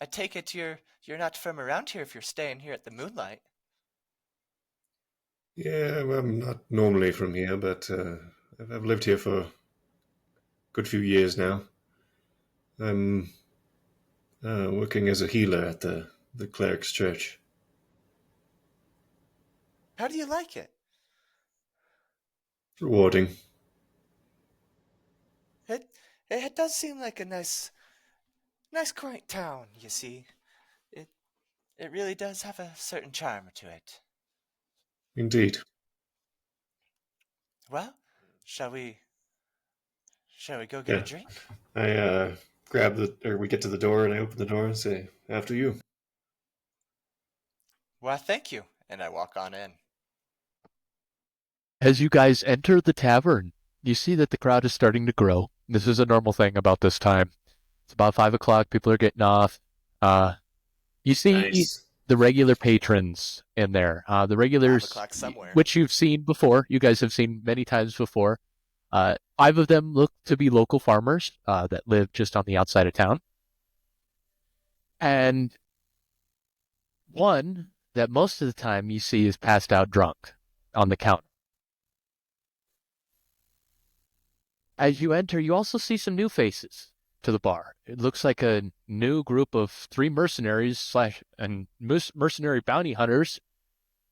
Speaker 3: I take it you're not from around here if you're staying here at the Moonlight.
Speaker 2: Yeah, well, I'm not normally from here, but I've lived here for a good few years now. I'm working as a healer at the cleric's church.
Speaker 3: How do you like it?
Speaker 2: Rewarding.
Speaker 3: It it does seem like a nice quaint town, you see. It it really does have a certain charm to it.
Speaker 2: Indeed.
Speaker 3: Well, shall we shall we go get a
Speaker 2: Yeah.
Speaker 3: drink?
Speaker 2: I we get to the door and I open the door and say, after you.
Speaker 3: Why, thank you. And I walk on in.
Speaker 1: As you guys enter the tavern, you see that the crowd is starting to grow. This is a normal thing about this time. It's about 5 o'clock. People are getting off. You see
Speaker 2: Nice.
Speaker 1: the regular patrons in there. The
Speaker 3: 5
Speaker 1: regulars,
Speaker 3: o'clock somewhere.
Speaker 1: which you've seen before. You guys have seen many times before. 5 of them look to be local farmers that live just on the outside of town. And one that most of the time you see is passed out drunk on the counter. As you enter, you also see some new faces to the bar. It looks like a new group of 3 mercenaries slash and mercenary bounty hunters,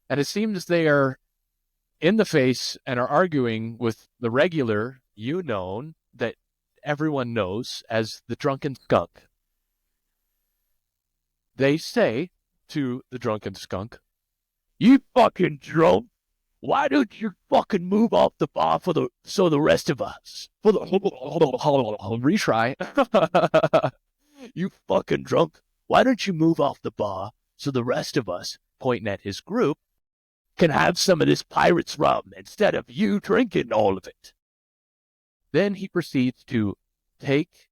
Speaker 1: and it seems they are in the face and are arguing with the regular you known that everyone knows as the drunken skunk. They say to the drunken skunk, "You fucking drunk. Why don't you fucking move off the bar so the rest of us for the retry? You fucking drunk. Why don't you move off the bar so the rest of us, pointing at his group, can have some of this pirate's rum instead of you drinking all of it?" Then he proceeds to take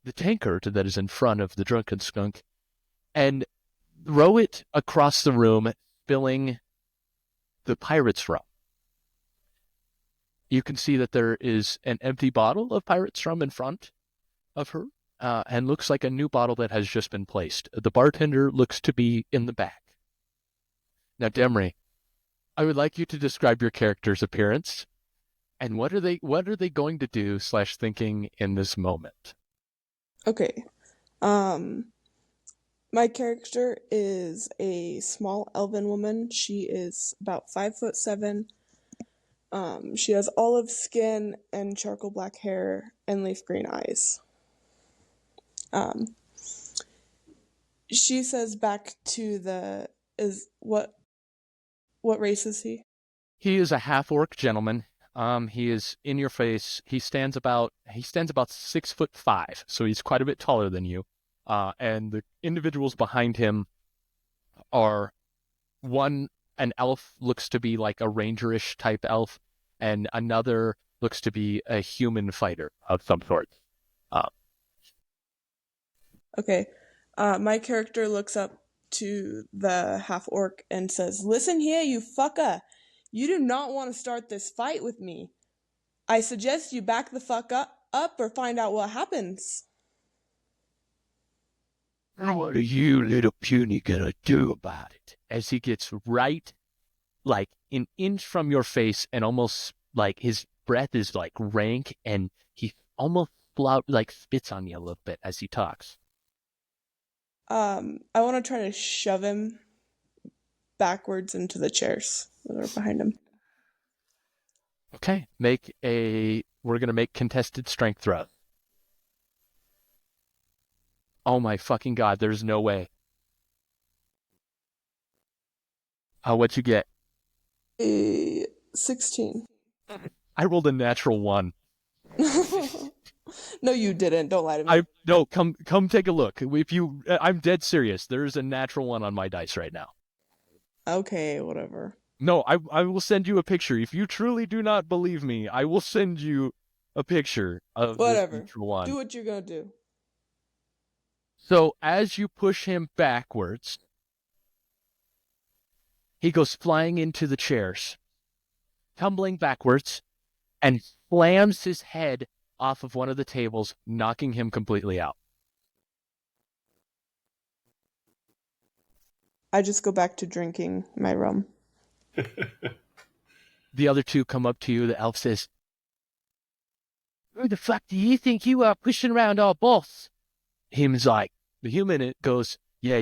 Speaker 1: the tankard that is in front of the drunken skunk and throw it across the room, spilling the pirate's rum. You can see that there is an empty bottle of pirate's rum in front of her, and looks like a new bottle that has just been placed. The bartender looks to be in the back. Now, Demry, I would like you to describe your character's appearance and what are they going to do slash thinking in this moment?
Speaker 4: Okay. Um, My character is a small elven woman. She is about 5'7". She has olive skin and charcoal black hair and leaf green eyes. Um, she says back to the is what race is he?
Speaker 1: He is a half-orc gentleman. He is in your face. He stands about 6'5", so he's quite a bit taller than you. And the individuals behind him are an elf looks to be like a rangerish type elf, and another looks to be a human fighter of some sort.
Speaker 4: Okay. My character looks up to the half orc and says, "Listen here, you fucker. You do not want to start this fight with me. I suggest you back the fuck up or find out what happens."
Speaker 1: What are you little puny gonna do about it? As he gets right, like, an inch from your face, and almost like his breath is like rank, and he almost spits on you a little bit as he talks.
Speaker 4: I want to try to shove him backwards into the chairs that are behind him.
Speaker 1: Okay, we're gonna make contested strength throw. Oh my fucking god, there's no way. What'd you get?
Speaker 4: A 16.
Speaker 1: I rolled a natural 1.
Speaker 4: No, you didn't. Don't lie to me.
Speaker 1: No, come take a look. I'm dead serious. There's a natural 1 on my dice right now.
Speaker 4: Okay, whatever.
Speaker 1: No, I will send you a picture. If you truly do not believe me, I will send you a picture of
Speaker 4: Whatever.
Speaker 1: this natural 1.
Speaker 4: Do what you're gonna do.
Speaker 1: So as you push him backwards, he goes flying into the chairs, tumbling backwards, and slams his head off of one of the tables, knocking him completely out.
Speaker 4: I just go back to drinking my rum.
Speaker 1: The other two come up to you. The elf says, "Who the fuck do you think you are pushing around our boss?" The human goes, "Yeah,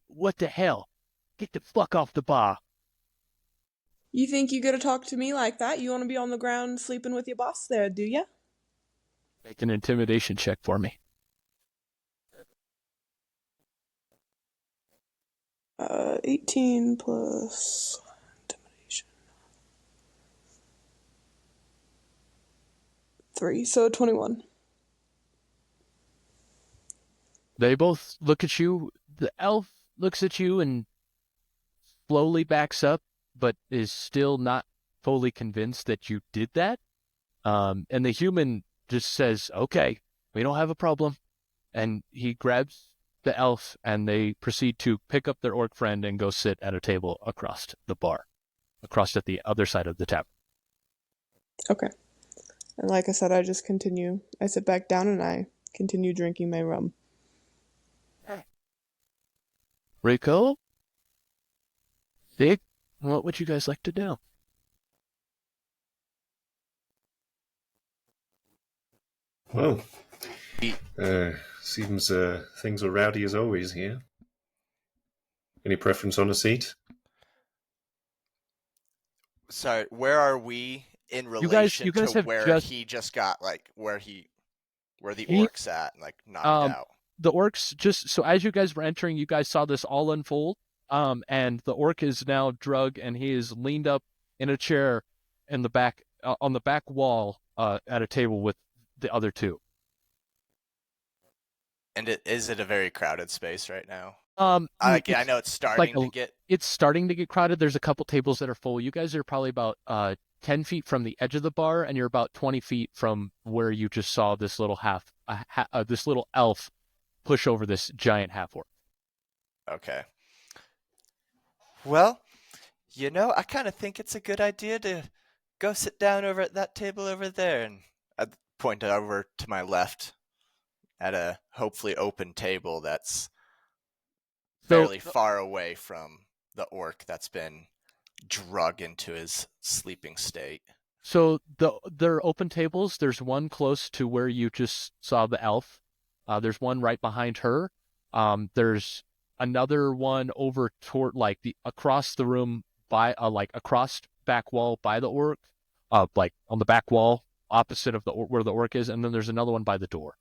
Speaker 1: what the hell? Get the fuck off the bar."
Speaker 4: You think you gotta talk to me like that? You want to be on the ground sleeping with your boss there, do ya?
Speaker 1: Make an intimidation check for me.
Speaker 4: 18 plus intimidation. 3, so 21.
Speaker 1: They both look at you. The elf looks at you and slowly backs up, but is still not fully convinced that you did that. And the human just says, "Okay, we don't have a problem." And he grabs the elf, and they proceed to pick up their orc friend and go sit at a table across the bar, across at the other side of the tavern.
Speaker 4: Okay. And like I said, I just continue. I sit back down and I continue drinking my rum.
Speaker 1: Rico? Dick? What would you guys like to do?
Speaker 2: Well, seems things are rowdy as always here. Any preference on a seat?
Speaker 3: Sorry, where are we in relation
Speaker 1: you guys
Speaker 3: to
Speaker 1: have
Speaker 3: where he just got, like, where the orcs at and, like, knocked out?
Speaker 1: The orcs, just so as you guys were entering, you guys saw this all unfold. And the orc is now drug, and he is leaned up in a chair in the back, on the back wall, at a table with the other two.
Speaker 3: And is it a very crowded space right now?
Speaker 1: I
Speaker 3: know it's starting to get.
Speaker 1: It's starting to get crowded. There's a couple tables that are full. You guys are probably about 10 feet from the edge of the bar, and you're about 20 feet from where you just saw this little this little elf push over this giant half orc.
Speaker 3: Okay. Well, I kind of think it's a good idea to go sit down over at that table over there, and I point over to my left at a hopefully open table that's fairly far away from the orc that's been drug into his sleeping state.
Speaker 1: So there are open tables. There's one close to where you just saw the elf. There's one right behind her. There's another one over toward like the across the room by like across back wall by the orc, like on the back wall opposite of the where the orc is, and then there's another one by the door.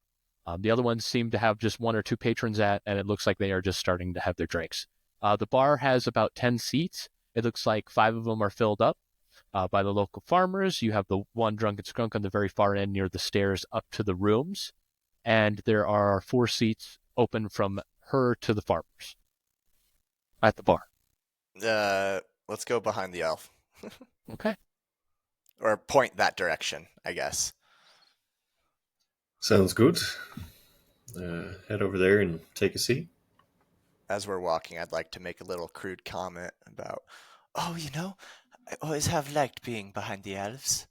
Speaker 1: The other ones seem to have just one or two patrons at, and it looks like they are just starting to have their drinks. The bar has about 10 seats. It looks like 5 of them are filled up by the local farmers. You have the one drunken skunk on the very far end near the stairs up to the rooms, and there are 4 seats open from her to the farmers at the bar.
Speaker 3: Let's go behind the elf.
Speaker 1: Okay.
Speaker 3: Or point that direction, I guess.
Speaker 2: Sounds good. Head over there and take a seat.
Speaker 3: As we're walking, I'd like to make a little crude comment about, oh, I always have liked being behind the elves.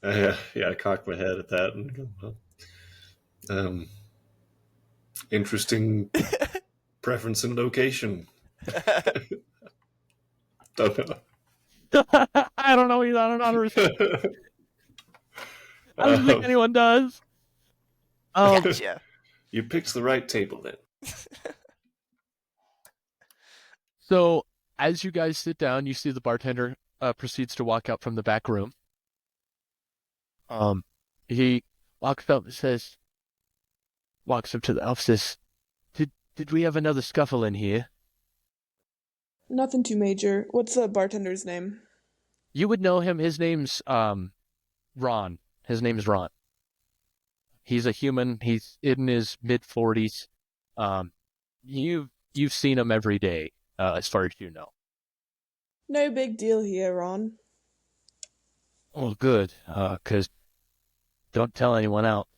Speaker 2: I cocked my head at that and go, well, interesting preference and location. Don't know.
Speaker 1: I don't know either. I don't think anyone does.
Speaker 3: Gotcha.
Speaker 2: You picked the right table then.
Speaker 1: So as you guys sit down, you see the bartender proceeds to walk out from the back room. He walks up to the elf, says, Did we have another scuffle in here?
Speaker 4: Nothing too major. What's the bartender's name?
Speaker 1: You would know him. His name's Ron. His name is Ron. He's a human. He's in his mid-40s. You've seen him every day, as far as you know.
Speaker 4: No big deal here, Ron.
Speaker 1: Oh, good. 'Cause don't tell anyone else.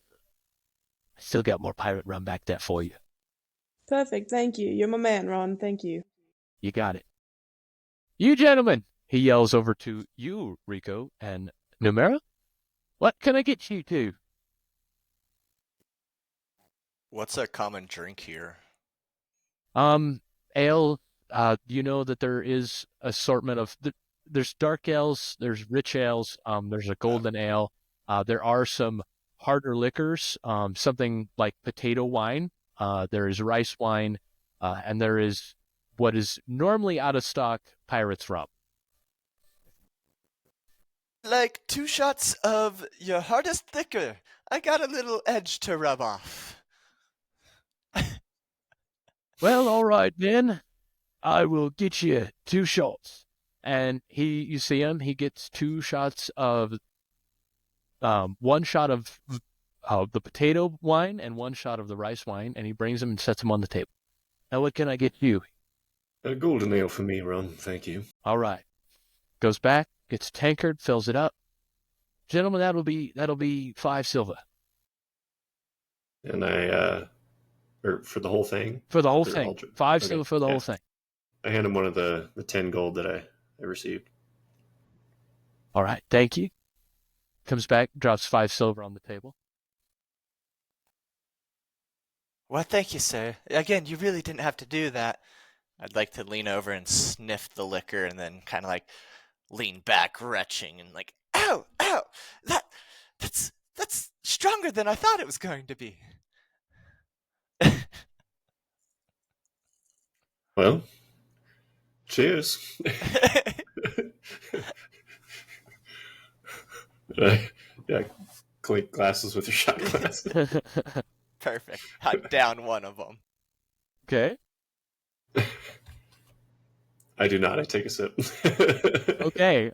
Speaker 1: I still got more pirate rum back there for you.
Speaker 4: Perfect, thank you. You're my man, Ron. Thank you.
Speaker 1: You got it. You gentlemen, he yells over to you, Rico and Numera. What can I get you to?
Speaker 3: What's a common drink here?
Speaker 1: Ale. You know that there is assortment of there's dark ales, there's rich ales, there's a golden ale. There are some harder liquors, something like potato wine. There is rice wine, and there is what is normally out of stock pirate's rum.
Speaker 3: Like 2 shots of your hardest liquor. I got a little edge to rub off.
Speaker 1: Well, all right then. I will get you 2 shots. And you see him, he gets 2 shots of, 1 shot of the potato wine and 1 shot of the rice wine, and he brings them and sets them on the table. Now, what can I get you?
Speaker 2: A golden ale for me, Ron. Thank you.
Speaker 1: All right. Goes back, gets a tankard, fills it up. Gentlemen, that'll be 5 silver.
Speaker 2: And or for the whole thing?
Speaker 1: For the whole
Speaker 2: For
Speaker 1: thing.
Speaker 2: all-
Speaker 1: 5
Speaker 2: okay,
Speaker 1: silver for the
Speaker 2: yeah.
Speaker 1: whole thing.
Speaker 2: I hand him one of the 10 gold that I received.
Speaker 1: All right, thank you. Comes back, drops 5 silver on the table.
Speaker 3: Well, thank you, sir. Again, you really didn't have to do that. I'd like to lean over and sniff the liquor and then kind of like lean back, retching, and like, ow, ow, that's stronger than I thought it was going to be.
Speaker 2: Well, cheers. Yeah, clink glasses with your shot glass.
Speaker 3: Perfect. I down one of them.
Speaker 1: Okay.
Speaker 2: I do not. I take a sip.
Speaker 1: Okay.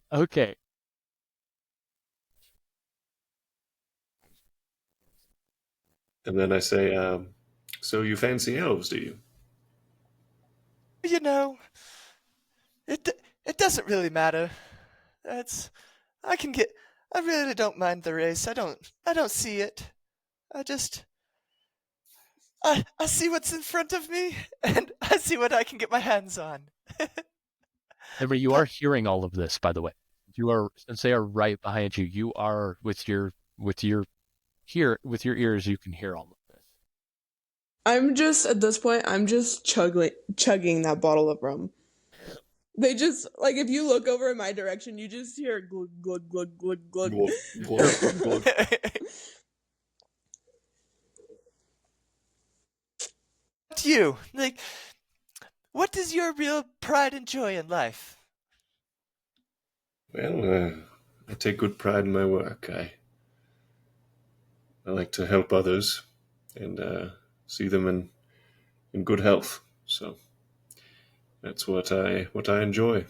Speaker 2: And then I say, so you fancy elves, do you?
Speaker 3: You know, it doesn't really matter. I really don't mind the race. I don't see it. I see what's in front of me, and I see what I can get my hands on.
Speaker 1: Henry, you are hearing all of this, by the way. Since they are right behind you, you are with your ears, you can hear all of this.
Speaker 4: At this point, I'm just chugging that bottle of rum. They just, like, if you look over in my direction, you just hear glug, glug, glug, glug, glug.
Speaker 2: Glug, glug, glug.
Speaker 3: you? Like, what is your real pride and joy in life?
Speaker 2: Well, I take good pride in my work. I like to help others and see them in good health. So that's what I enjoy.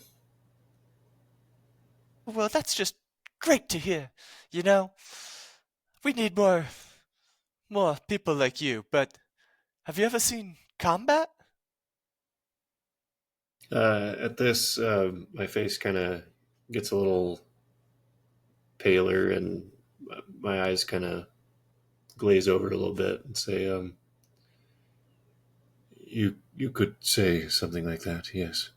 Speaker 3: Well, that's just great to hear. You know, we need more people like you. But have you ever seen combat?
Speaker 2: At this, my face kind of gets a little paler, and my eyes kind of glaze over a little bit, and say, "You could say something like that, yes,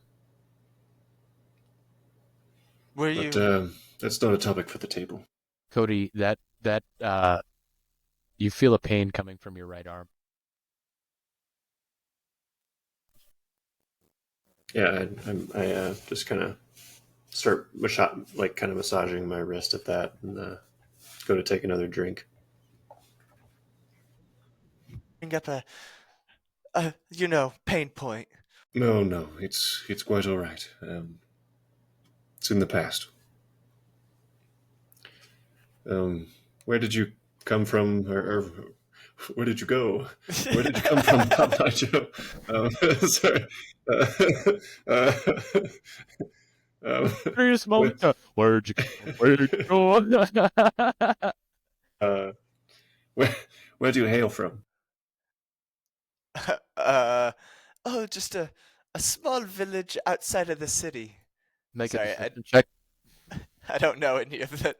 Speaker 3: Were
Speaker 2: but
Speaker 3: you?
Speaker 2: that's not a topic for the table."
Speaker 1: Cody, that you feel a pain coming from your right arm.
Speaker 2: Yeah, I just kind of start kind of massaging my wrist at that, and go to take another drink.
Speaker 3: Bring up a pain point.
Speaker 2: No, no, it's quite all right. It's in the past. Where did you come from, or where did you go? Where did you come from, Papa Joe? Sorry. Uh, um,
Speaker 1: Serious
Speaker 2: where,
Speaker 1: moment. Where'd you go? Where'd you go?
Speaker 2: uh, where, where do you hail from?
Speaker 3: uh, oh, just a small village outside of the city.
Speaker 1: Make a
Speaker 3: Sorry,
Speaker 1: deception check.
Speaker 3: I don't know any of the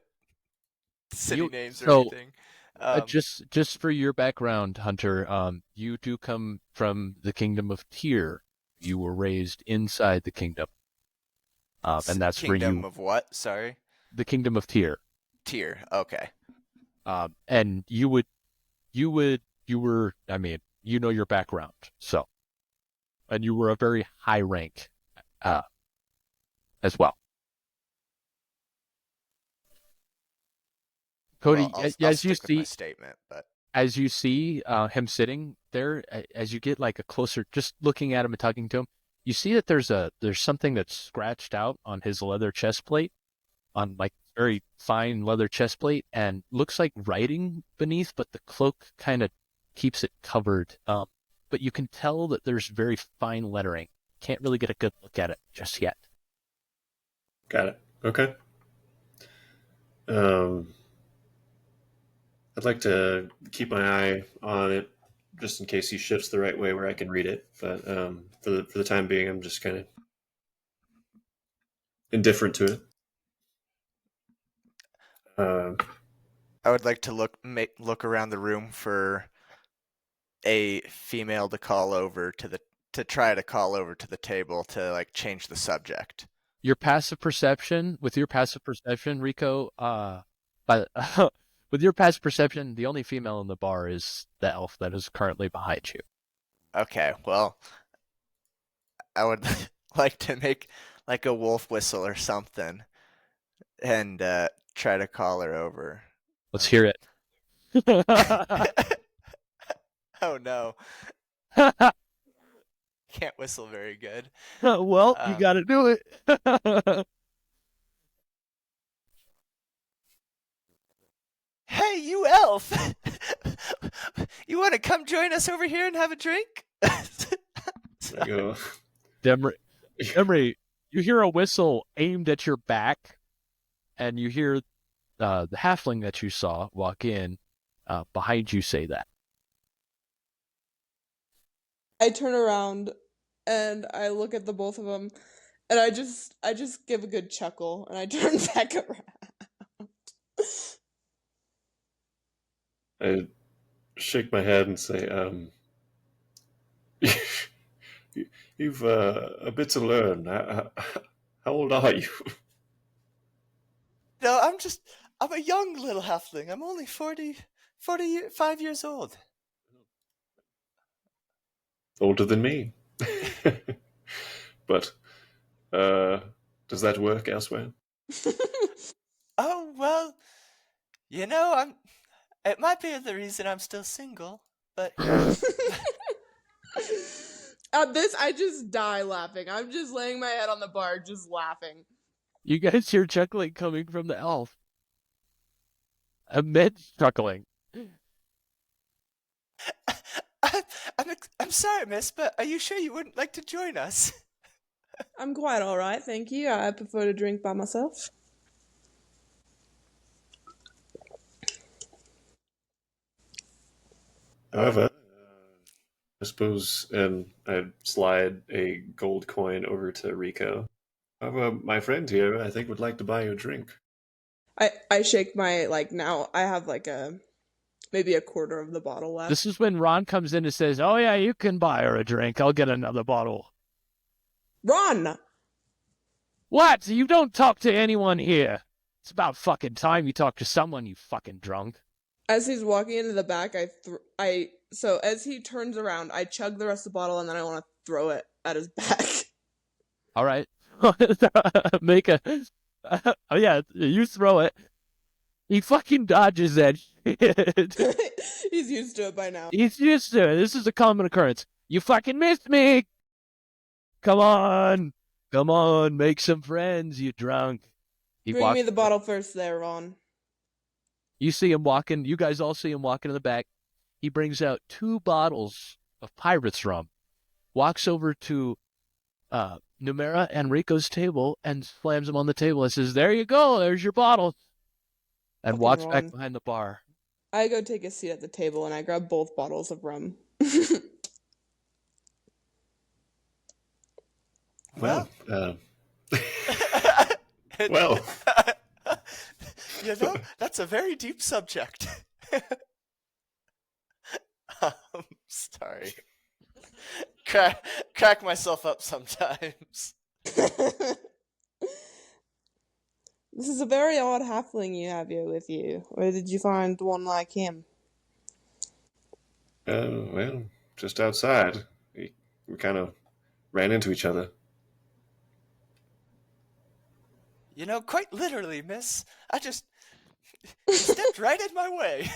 Speaker 3: city
Speaker 1: You
Speaker 3: names or
Speaker 1: so
Speaker 3: anything. Um,
Speaker 1: just for your background, Hunter, you do come from the kingdom of Tyr. You were raised inside the kingdom, and that's where
Speaker 3: Kingdom
Speaker 1: you
Speaker 3: of what? Sorry,
Speaker 1: the kingdom of Tyr.
Speaker 3: Tier. Okay.
Speaker 1: And you were, I mean, you know your background, so, and you were a very high rank, uh, as well.
Speaker 3: Well,
Speaker 1: Cody,
Speaker 3: I'll stick with my statement, but
Speaker 1: as you see him sitting there, as you get like a closer, just looking at him and talking to him, you see that there's something that's scratched out on his leather chest plate, on like very fine leather chest plate, and looks like writing beneath, but the cloak kind of keeps it covered. But you can tell that there's very fine lettering. Can't really get a good look at it just yet.
Speaker 2: Got it. Okay. Um, I'd like to keep my eye on it just in case he shifts the right way where I can read it. But for the time being, I'm just kind of indifferent to it. Uh,
Speaker 3: I would like to look around the room for a female to call over to try to call over to the table to like change the subject.
Speaker 1: With your passive perception, Rico, but with your passive perception, the only female in the bar is the elf that is currently behind you.
Speaker 3: Okay, well, I would like to make like a wolf whistle or something and try to call her over.
Speaker 1: Let's hear it.
Speaker 3: Oh no, can't whistle very good.
Speaker 1: Well, you
Speaker 3: Um,
Speaker 1: got to do it.
Speaker 3: hey, you elf! You want to come join us over here and have a drink?
Speaker 2: I go,
Speaker 1: Demry, Demry, you hear a whistle aimed at your back, and you hear the halfling that you saw walk in behind you say that.
Speaker 4: I turn around and I look at the both of them and I just give a good chuckle and I turn back around.
Speaker 2: I shake my head and say, "You've a bit to learn. How old are you?"
Speaker 3: No, I'm a young little halfling. I'm only 45 years old.
Speaker 2: Older than me. But does that work elsewhere?
Speaker 3: Oh, well, you know, it might be the reason I'm still single, but
Speaker 4: At this, I just die laughing. I'm just laying my head on the bar, just laughing.
Speaker 1: You guys hear chuckling coming from the elf. Immense chuckling.
Speaker 3: I'm sorry, miss, but are you sure you wouldn't like to join us?
Speaker 4: I'm quite alright, thank you. I prefer to drink by myself.
Speaker 2: However, I suppose, and I slide a gold coin over to Rico. However, my friend here, I think, would like to buy you a drink.
Speaker 4: I shake my, now I have maybe a quarter of the bottle left.
Speaker 1: This is when Ron comes in and says, "Oh yeah, you can buy her a drink. I'll get another bottle."
Speaker 4: Ron!
Speaker 1: What? You don't talk to anyone here. It's about fucking time you talk to someone, you fucking drunk.
Speaker 4: As he's walking into the back, so as he turns around, I chug the rest of the bottle and then I want to throw it at his back.
Speaker 1: All right. Make a... oh yeah, you throw it. He fucking dodges that shit.
Speaker 4: He's used to it by now.
Speaker 1: He's used to it. This is a common occurrence. You fucking missed me. Come on. Come on, make some friends, you drunk.
Speaker 4: Bring me the bottle first there, Ron.
Speaker 1: You see him walking. You guys all see him walking in the back. He brings out 2 bottles of Pirate's rum, walks over to Numera and Rico's table and slams them on the table and says, "There you go. There's your bottle." And
Speaker 4: Fucking
Speaker 1: walks
Speaker 4: Ron.
Speaker 1: back behind the bar.
Speaker 4: I go take a seat at the table and I grab both bottles of rum.
Speaker 2: Well,
Speaker 3: Well, that's a very deep subject. Sorry. Crack myself up sometimes.
Speaker 4: This is a very odd halfling you have here with you. Where did you find one like him?
Speaker 2: well, just outside. We kind of ran into each other.
Speaker 3: Quite literally, miss. He stepped right in my way.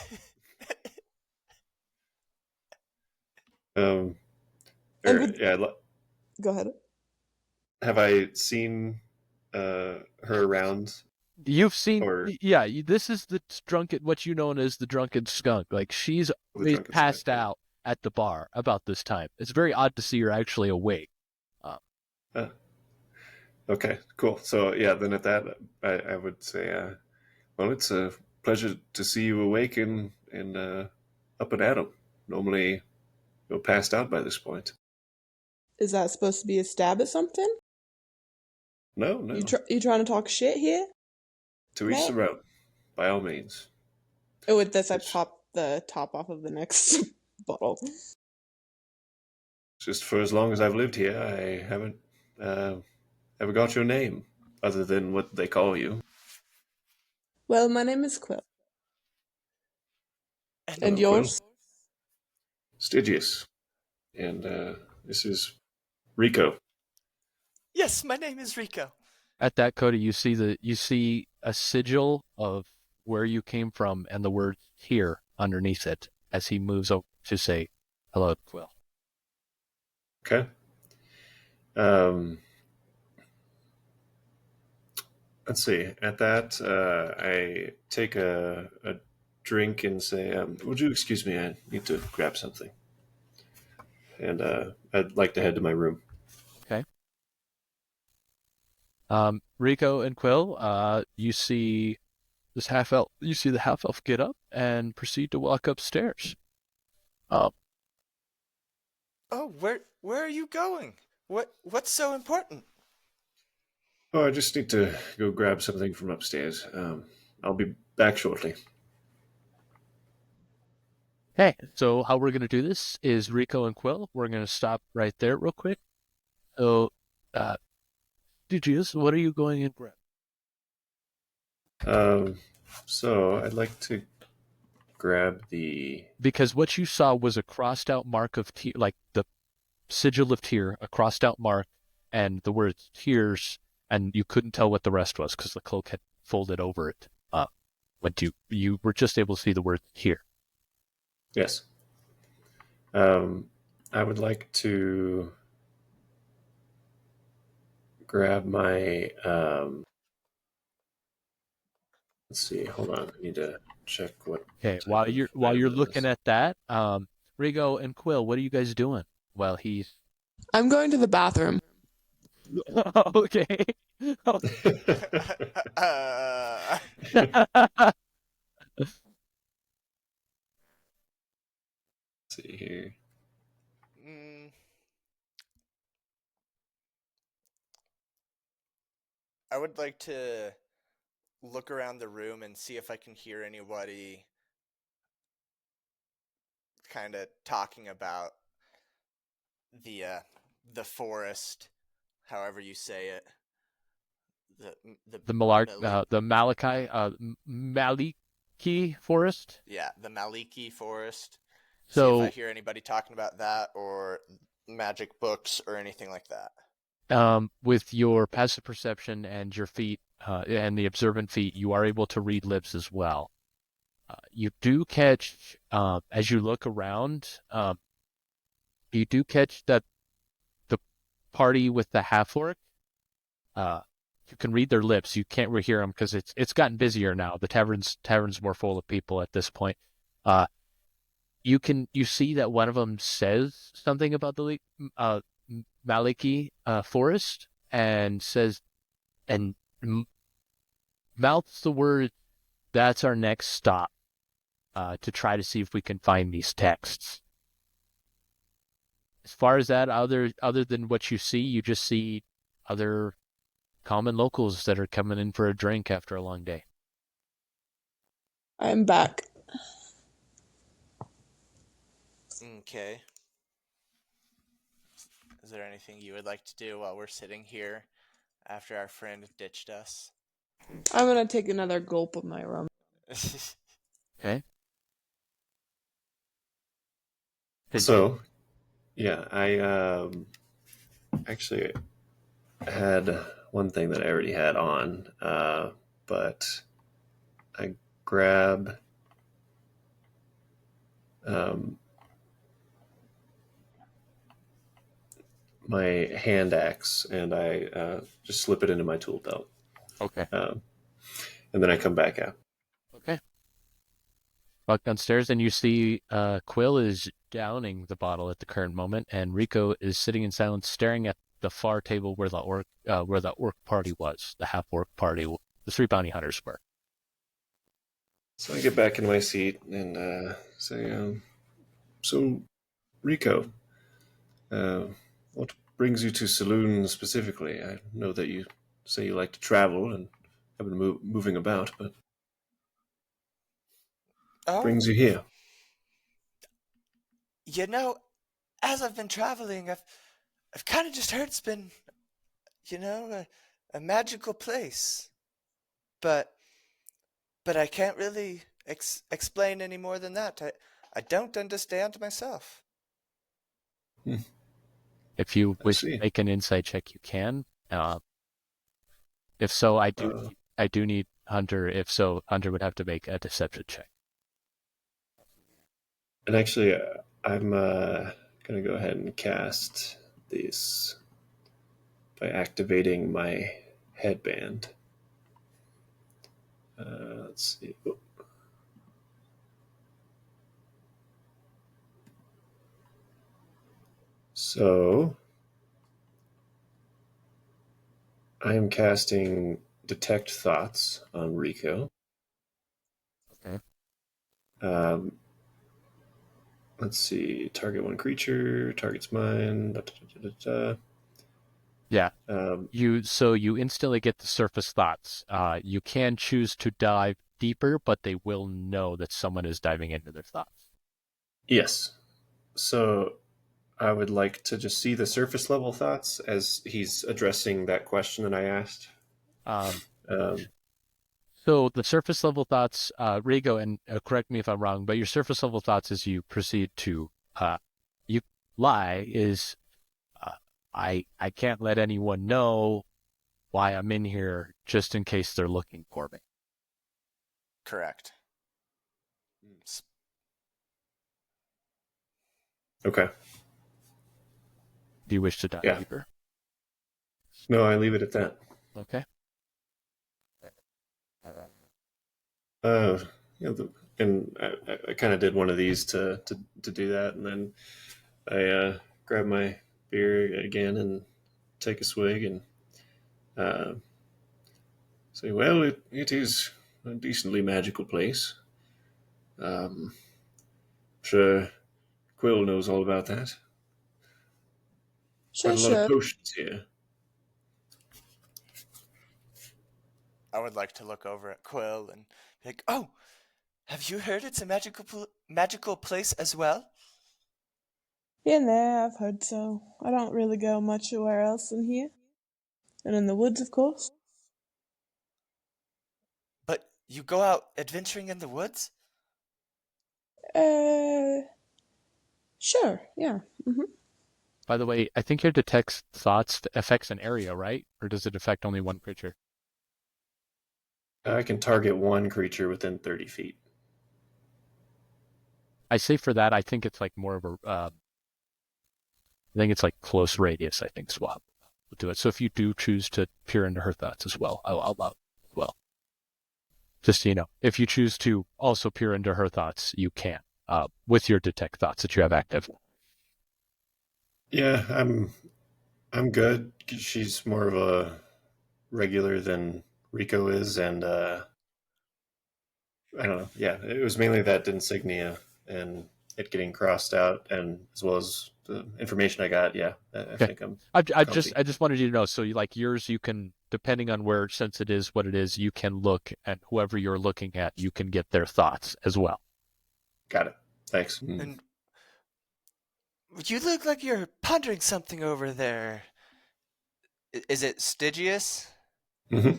Speaker 4: And
Speaker 2: Yeah,
Speaker 4: Go ahead.
Speaker 2: have I seen her around?
Speaker 1: You've seen,
Speaker 2: Or-
Speaker 1: yeah, this is the drunken, what you know as the drunken skunk. Like, she's always
Speaker 2: drunken
Speaker 1: passed
Speaker 2: skunk, yeah.
Speaker 1: out at the bar about this time. It's very odd to see her actually awake.
Speaker 2: Okay, cool. So yeah, then at that, I would say, well, it's a pleasure to see you awake and up and at 'em. Normally, you're passed out by this point.
Speaker 4: Is that supposed to be a stab at something?
Speaker 2: No.
Speaker 4: You trying to talk shit here?
Speaker 2: To each
Speaker 4: No.
Speaker 2: their own, by all means.
Speaker 4: Oh, with this, I
Speaker 2: It's-
Speaker 4: pop the top off of the next bottle.
Speaker 2: Just for as long as I've lived here, I haven't ever got your name, other than what they call you.
Speaker 4: Well, my name is Quill. And
Speaker 2: Quill.
Speaker 4: yours?
Speaker 2: Stygius. And this is Rico.
Speaker 3: Yes, my name is Rico.
Speaker 1: At that, Cody, you see a sigil of where you came from and the word "here" underneath it as he moves over to say hello, Quill.
Speaker 2: Okay. Let's see. At that, I take a drink and say, "Would you excuse me? I need to grab something." And I'd like to head to my room.
Speaker 1: Okay. Rico and Quill, you see this half elf. You see the half elf get up and proceed to walk upstairs.
Speaker 3: Oh, where are you going? What's so important?
Speaker 2: Oh, I just need to go grab something from upstairs. I'll be back shortly.
Speaker 1: Okay, so how we're gonna do this is Rico and Quill. We're gonna stop right there real quick. So, Stygius, what are you going and grab?
Speaker 2: So I'd like to grab the.
Speaker 1: Because what you saw was a crossed out mark of like the sigil of tear, a crossed out mark, and the word tears, and you couldn't tell what the rest was because the cloak had folded over it. But you were just able to see the word here.
Speaker 2: Yes. I would like to grab my. Let's see. Hold on. I need to check what.
Speaker 1: Okay,
Speaker 2: Type of
Speaker 1: while
Speaker 2: item
Speaker 1: you're
Speaker 2: it
Speaker 1: looking
Speaker 2: was.
Speaker 1: at that, Rigo and Quill, what are you guys doing? While he's
Speaker 4: I'm going to the bathroom.
Speaker 1: okay.
Speaker 3: uh,
Speaker 2: see here.
Speaker 3: mm, I would like to look around the room and see if I can hear anybody kind of talking about the uh, the forest, however you say it. The the Mali-
Speaker 1: The Malachi Maliki Forest.
Speaker 3: yeah, the Maliki forest. See if I
Speaker 1: So
Speaker 3: hear anybody talking about that or magic books or anything like that.
Speaker 1: with your passive perception and your feet and the observant feet, you are able to read lips as well. You do catch as you look around. You do catch that the party with the half orc. Uh, you can read their lips. You can't really hear them because it's gotten busier now. The tavern's more full of people at this point. Uh, you see that one of them says something about the uh, Maliki forest and says and mouths the word, "That's our next stop," to try to see if we can find these texts. As far as that, other than what you see, you just see other common locals that are coming in for a drink after a long day.
Speaker 4: I'm back.
Speaker 3: Okay. Is there anything you would like to do while we're sitting here after our friend ditched us?
Speaker 4: I'm gonna take another gulp of my rum.
Speaker 1: Okay.
Speaker 2: So, yeah, I actually had one thing that I already had on, but I grab um, my hand axe and I just slip it into my tool belt.
Speaker 1: Okay.
Speaker 2: And then I come back out.
Speaker 1: Okay. Walk downstairs and you see Quill is downing the bottle at the current moment, and Rico is sitting in silence, staring at the far table where the orc party was, the half orc party, the three bounty hunters were.
Speaker 2: So I get back in my seat and say, so Rico, uh, what brings you to Saloon specifically? I know that you say you like to travel and have been moving about, but what brings
Speaker 3: Oh,
Speaker 2: you here?
Speaker 3: you know, as I've been traveling, I've kind of just heard it's been, a magical place. But I can't really explain any more than that. I don't understand myself.
Speaker 2: Hmm,
Speaker 1: If you
Speaker 2: I
Speaker 1: wish to
Speaker 2: see.
Speaker 1: make an insight check, you can. If so,
Speaker 2: Uh,
Speaker 1: I do need Hunter. If so, Hunter would have to make a deception check.
Speaker 2: and actually, I'm going to go ahead and cast these by activating my headband. Let's see. Oh. So I am casting Detect Thoughts on Rico.
Speaker 1: Okay.
Speaker 2: Um, let's see. Target one creature. Targets mine. Da, da, da, da, da.
Speaker 1: Yeah.
Speaker 2: Um,
Speaker 1: You instantly get the surface thoughts. You can choose to dive deeper, but they will know that someone is diving into their thoughts.
Speaker 2: yes. So I would like to just see the surface level thoughts as he's addressing that question that I asked.
Speaker 1: Um,
Speaker 2: Um,
Speaker 1: so the surface level thoughts, Rigo, and correct me if I'm wrong, but your surface level thoughts as you proceed to you lie is uh, I can't let anyone know why I'm in here just in case they're looking for me.
Speaker 3: Correct.
Speaker 2: okay.
Speaker 1: Do you wish to dive
Speaker 2: Yeah.
Speaker 1: deeper?
Speaker 2: No, I leave it at that.
Speaker 1: Okay.
Speaker 2: Uh, and I kind of did one of these to do that, and then I grab my beer again and take a swig and uh, say, "Well, it is a decently magical place. I'm sure Quill knows all about that. Quite
Speaker 4: Sure,
Speaker 2: a lot of
Speaker 4: sure.
Speaker 2: potions here."
Speaker 3: I would like to look over at Quill and be like, "Oh, have you heard it's a magical place as well?"
Speaker 4: Here and there, I've heard so. I don't really go much anywhere else than here. And in the woods, of course.
Speaker 3: But you go out adventuring in the woods?
Speaker 4: Uh, sure, yeah.
Speaker 1: By the way, I think your detect thoughts affects an area, right? Or does it affect only one creature?
Speaker 2: I can target one creature within 30 feet.
Speaker 1: I say for that, I think it's like more of a, I think it's like close radius, I think, swap will do it. So if you do choose to peer into her thoughts as well, I'll allow it as well. Just so you know, if you choose to also peer into her thoughts, you can, with your detect thoughts that you have active.
Speaker 2: Yeah, I'm good. She's more of a regular than Rico is, and I don't know. Yeah, it was mainly that insignia and it getting crossed out, and as well as the information I got. Yeah, I
Speaker 1: Okay.
Speaker 2: think I'm
Speaker 1: I
Speaker 2: comfy.
Speaker 1: just wanted you to know. So you like yours, you can, depending on where, since it is what it is, you can look at whoever you're looking at. You can get their thoughts as well.
Speaker 2: Got it. Thanks.
Speaker 3: And you look like you're pondering something over there. Is it Stygius?
Speaker 2: Mm-hmm.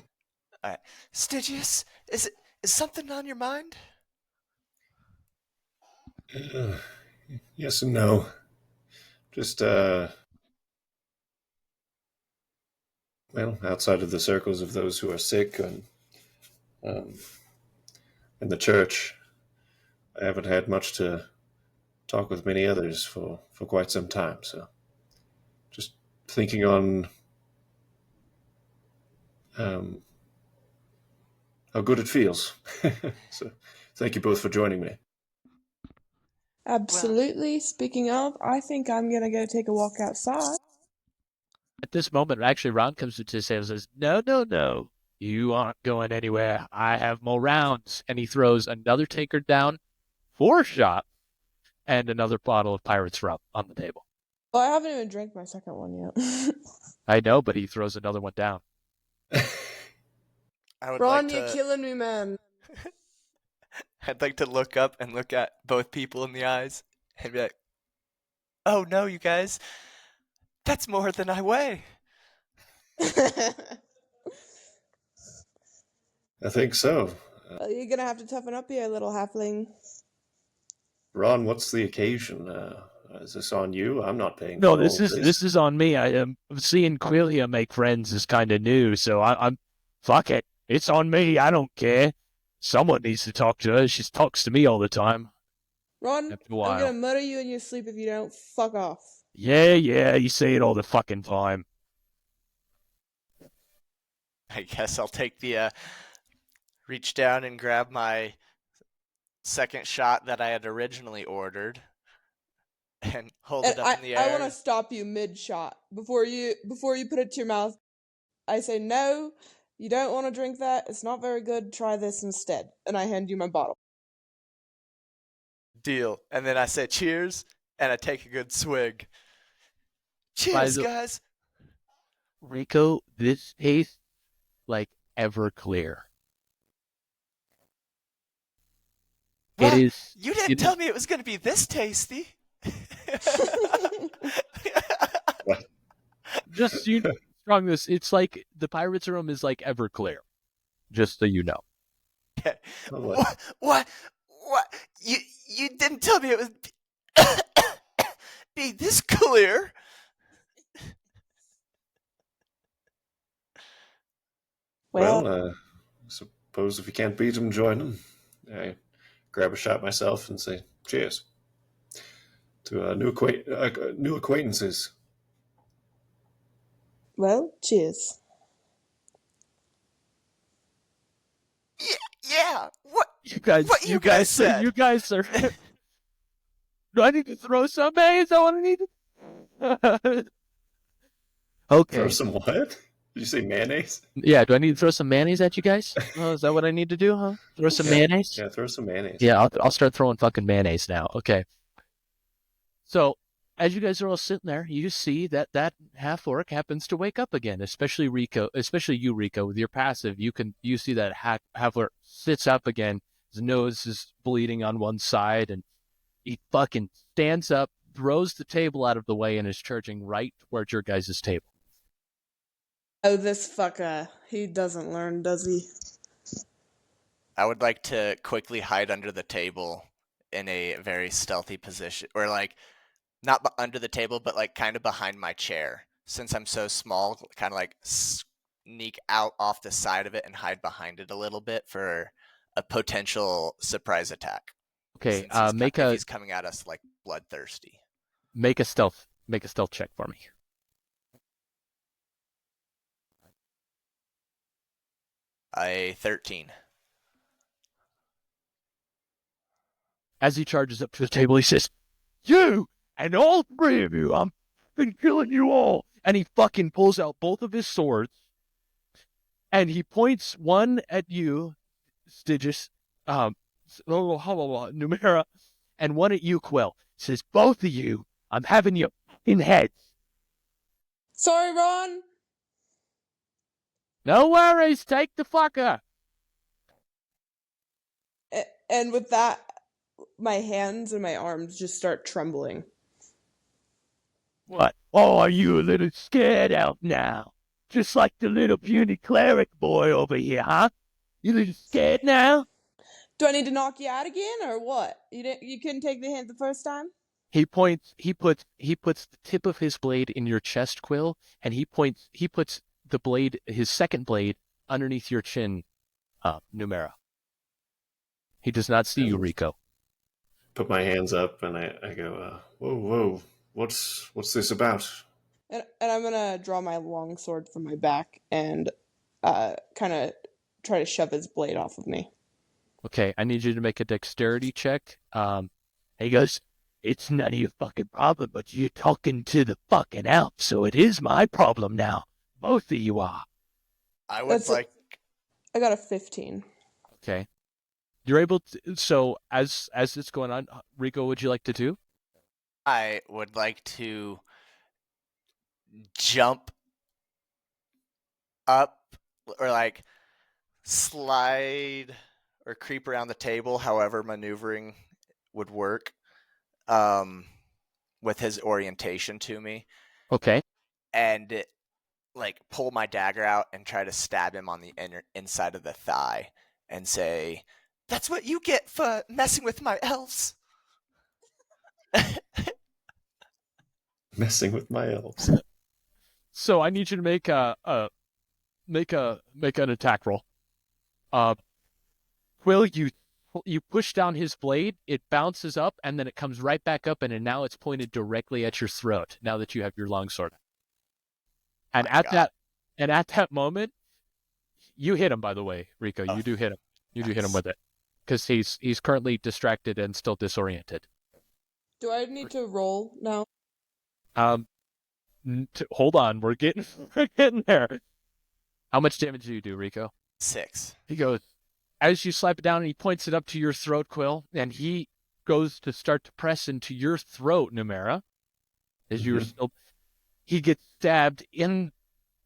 Speaker 3: All right. Stygius, is something on your mind?
Speaker 2: Uh, yes and no. Just well, outside of the circles of those who are sick and um, in the church, I haven't had much to talk with many others for quite some time. So just thinking on um, how good it feels. So thank you both for joining me.
Speaker 3: Well,
Speaker 4: Absolutely. Speaking of, I think I'm gonna go take a walk outside.
Speaker 1: At this moment, actually, Ron comes to say and says, "No, no, no, you aren't going anywhere. I have more rounds." And he throws another tankard down, 4 shot, and another bottle of Pirate's Rum on the table.
Speaker 4: Well, I haven't even drank my second one yet.
Speaker 1: I know, but he throws another one down.
Speaker 3: I would
Speaker 4: Ron,
Speaker 3: like
Speaker 4: you're
Speaker 3: to.
Speaker 4: killing me, man.
Speaker 3: I'd like to look up and look at both people in the eyes and be like, "Oh no, you guys, that's more than I weigh."
Speaker 2: I think so.
Speaker 4: Well, you're gonna have to toughen up here, little halfling.
Speaker 2: Ron, what's the occasion? Is this on you? I'm not paying
Speaker 1: No,
Speaker 2: for all of this.
Speaker 1: this is on me. I am seeing Quillia make friends is kind of new, so I'm fuck it. It's on me. I don't care. Someone needs to talk to her. She talks to me all the time.
Speaker 4: Ron,
Speaker 1: After a
Speaker 4: I'm gonna
Speaker 1: while.
Speaker 4: mutter you in your sleep if you don't fuck off.
Speaker 1: Yeah, yeah, you say it all the fucking time.
Speaker 3: I guess I'll take the reach down and grab my second shot that I had originally ordered and hold
Speaker 4: And
Speaker 3: it up in the
Speaker 4: I want to
Speaker 3: air.
Speaker 4: stop you mid shot before you put it to your mouth. I say no. You don't want to drink that. It's not very good. Try this instead. And I hand you my bottle.
Speaker 3: Deal. And then I say cheers and I take a good swig.
Speaker 1: By
Speaker 3: Cheers,
Speaker 1: the
Speaker 3: guys.
Speaker 1: Rico, this tastes like Everclear. It
Speaker 3: What?
Speaker 1: is.
Speaker 3: You didn't
Speaker 1: It
Speaker 3: tell
Speaker 1: is
Speaker 3: me it was going to be this tasty.
Speaker 2: What?
Speaker 1: just you strong. This. It's like the Pirates Room is like Everclear. Just so you know.
Speaker 3: What? What? What? You didn't tell me it was be this clear.
Speaker 4: Well,
Speaker 2: Well, suppose if you can't beat them, join them. I grab a shot myself and say cheers to new acquaintances.
Speaker 4: Well, cheers.
Speaker 3: Yeah. What?
Speaker 1: You guys,
Speaker 3: What you guys said.
Speaker 1: you guys are. Do I need to throw some maize? I want to need to.
Speaker 2: Throw
Speaker 1: Okay.
Speaker 2: some what? Did you say mayonnaise?
Speaker 1: Yeah. Do I need to throw some mayonnaise at you guys? Oh, is that what I need to do? Huh? Throw some mayonnaise?
Speaker 2: Yeah, throw some mayonnaise.
Speaker 1: Yeah. I'll start throwing fucking mayonnaise now. Okay. So as you guys are all sitting there, you see that half orc happens to wake up again. Especially Rico, especially you, Rico, with your passive. You see that half orc sits up again. His nose is bleeding on one side, and he fucking stands up, throws the table out of the way, and is charging right towards your guys' table.
Speaker 4: Oh, this fucker. He doesn't learn, does he?
Speaker 3: I would like to quickly hide under the table in a very stealthy position, or like not under the table, but like kind of behind my chair. Since I'm so small, kind of like sneak out off the side of it and hide behind it a little bit for a potential surprise attack.
Speaker 1: Okay,
Speaker 3: Since he's
Speaker 1: make
Speaker 3: if
Speaker 1: a
Speaker 3: he's coming at us like bloodthirsty.
Speaker 1: make a stealth check for me.
Speaker 3: A 13.
Speaker 1: As he charges up to the table, he says, "You and all three of you, I'm fucking killing you all." And he fucking pulls out both of his swords, and he points one at you, Stygius, Numera, and one at you, Quill. Says, "Both of you, I'm having your fucking heads."
Speaker 4: Sorry, Ron.
Speaker 1: No worries, take the fucker.
Speaker 4: And with that, my hands and my arms just start trembling.
Speaker 1: What? Oh, are you a little scared out now? Just like the little puny cleric boy over here, huh? You a little scared now?
Speaker 4: Do I need to knock you out again, or what? You couldn't take the hint the first time?
Speaker 1: He puts the tip of his blade in your chest, Quill, and he puts the blade, his second blade, underneath your chin, Numera. He does not see you, Rico.
Speaker 2: Put my hands up and I go, whoa, what's this about?
Speaker 4: And I'm gonna draw my long sword from my back and kind of try to shove his blade off of me.
Speaker 1: Okay, I need you to make a dexterity check. He goes, "It's none of your fucking problem, but you're talking to the fucking elf, so it is my problem now. Both of you are."
Speaker 3: I would
Speaker 4: I got a 15.
Speaker 1: Okay. You're able to, so as it's going on, Rico, what would you like to do?
Speaker 3: I would like to jump up or like slide or creep around the table, however maneuvering would work, with his orientation to me,
Speaker 1: Okay.
Speaker 3: and like pull my dagger out and try to stab him on the inside of the thigh and say, "That's what you get for messing with my elves."
Speaker 2: Messing with my elves.
Speaker 1: So I need you to make an attack roll. Quill, you push down his blade, it bounces up, and then it comes right back up, and now it's pointed directly at your throat. Now that you have your longsword, and
Speaker 3: My God.
Speaker 1: at that moment, you hit him. By the way, Rico,
Speaker 3: Oh,
Speaker 1: you do hit him. You do hit him
Speaker 3: nice.
Speaker 1: with it, because he's currently distracted and still disoriented.
Speaker 4: Do I need to roll now?
Speaker 1: Hold on, we're getting there. How much damage do you do, Rico?
Speaker 3: 6.
Speaker 1: He goes, as you slap it down, and he points it up to your throat, Quill, and he goes to start to press into your throat, Numera. As you're still, he gets stabbed in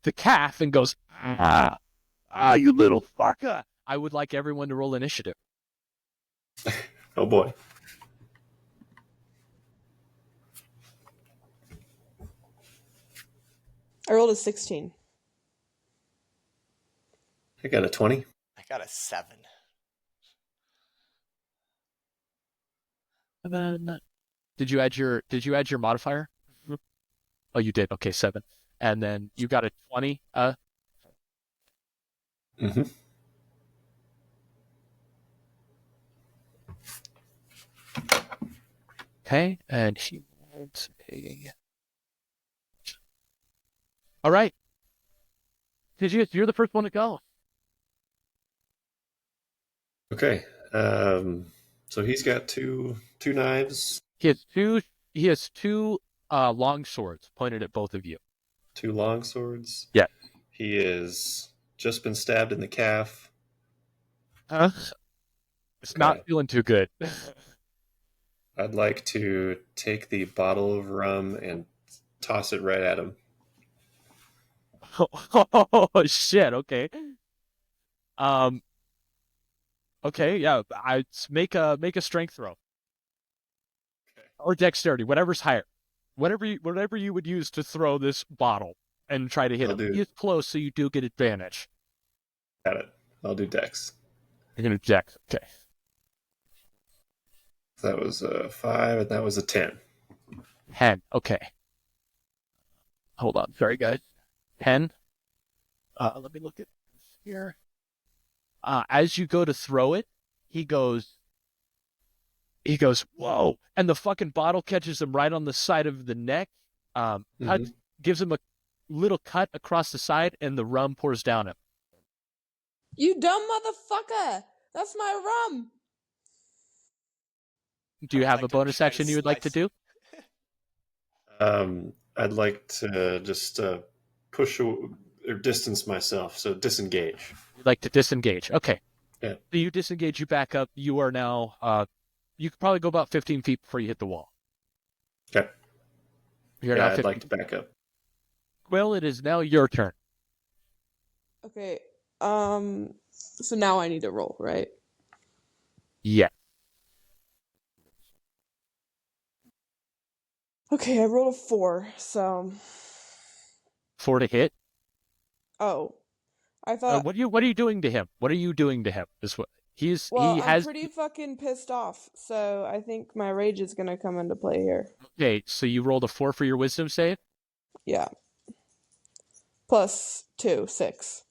Speaker 1: the calf and goes, you little fucker. I would like everyone to roll initiative.
Speaker 2: Oh boy.
Speaker 4: I rolled a 16.
Speaker 2: I got a 20.
Speaker 3: I got a 7.
Speaker 1: Did you add your modifier? Oh, you did. Okay, 7. And then you got a 20.
Speaker 2: Mm-hmm.
Speaker 1: Okay, and he wants a. All right. You're the first one to go.
Speaker 2: Okay. So he's got two knives,
Speaker 1: He has two. He has two long swords pointed at both of you.
Speaker 2: two long swords.
Speaker 1: Yeah.
Speaker 2: He is just been stabbed in the calf.
Speaker 1: It's not
Speaker 2: Okay.
Speaker 1: feeling too good.
Speaker 2: I'd like to take the bottle of rum and toss it right at him.
Speaker 1: Oh shit. Okay. Um. Okay. Yeah. I make a strength throw or dexterity, whatever's higher. Whatever you would use to throw this bottle and try to hit
Speaker 2: I'll
Speaker 1: him.
Speaker 2: do
Speaker 1: He is close, so you do get advantage.
Speaker 2: got it. I'll do dex.
Speaker 1: You're gonna dex. Okay.
Speaker 2: That was a 5, and that was a 10.
Speaker 1: 10. Okay. Hold on. Sorry, guys. 10. Let me look at this here. As you go to throw it, he goes, whoa. And the fucking bottle catches him right on the side of the neck.
Speaker 2: Mhm.
Speaker 1: Gives him a little cut across the side, and the rum pours down him.
Speaker 4: You dumb motherfucker! That's my rum!
Speaker 1: Do you
Speaker 3: I'd
Speaker 1: have
Speaker 3: like
Speaker 1: a
Speaker 3: to
Speaker 1: bonus
Speaker 3: try to
Speaker 1: action you would like to
Speaker 3: slice-
Speaker 1: do?
Speaker 2: I'd like to just push or distance myself, so disengage.
Speaker 1: You'd like to disengage. Okay.
Speaker 2: Yeah.
Speaker 1: So you disengage, you back up. You are now, you could probably go about 15 feet before you hit the wall.
Speaker 2: Okay.
Speaker 1: You're now
Speaker 2: Yeah, I'd
Speaker 1: 15.
Speaker 2: like to back up.
Speaker 1: Well, it is now your turn.
Speaker 4: Okay, so now I need to roll, right?
Speaker 1: Yeah.
Speaker 4: Okay, I rolled a 4, so...
Speaker 1: 4 to hit.
Speaker 4: Oh. I thought...
Speaker 1: What are you doing to him? What are you doing to him? This what
Speaker 4: Well,
Speaker 1: he
Speaker 4: I'm
Speaker 1: has.
Speaker 4: pretty fucking pissed off, so I think my rage is gonna come into play here.
Speaker 1: Okay, so you rolled a 4 for your wisdom save.
Speaker 4: Yeah. Plus 2, 6.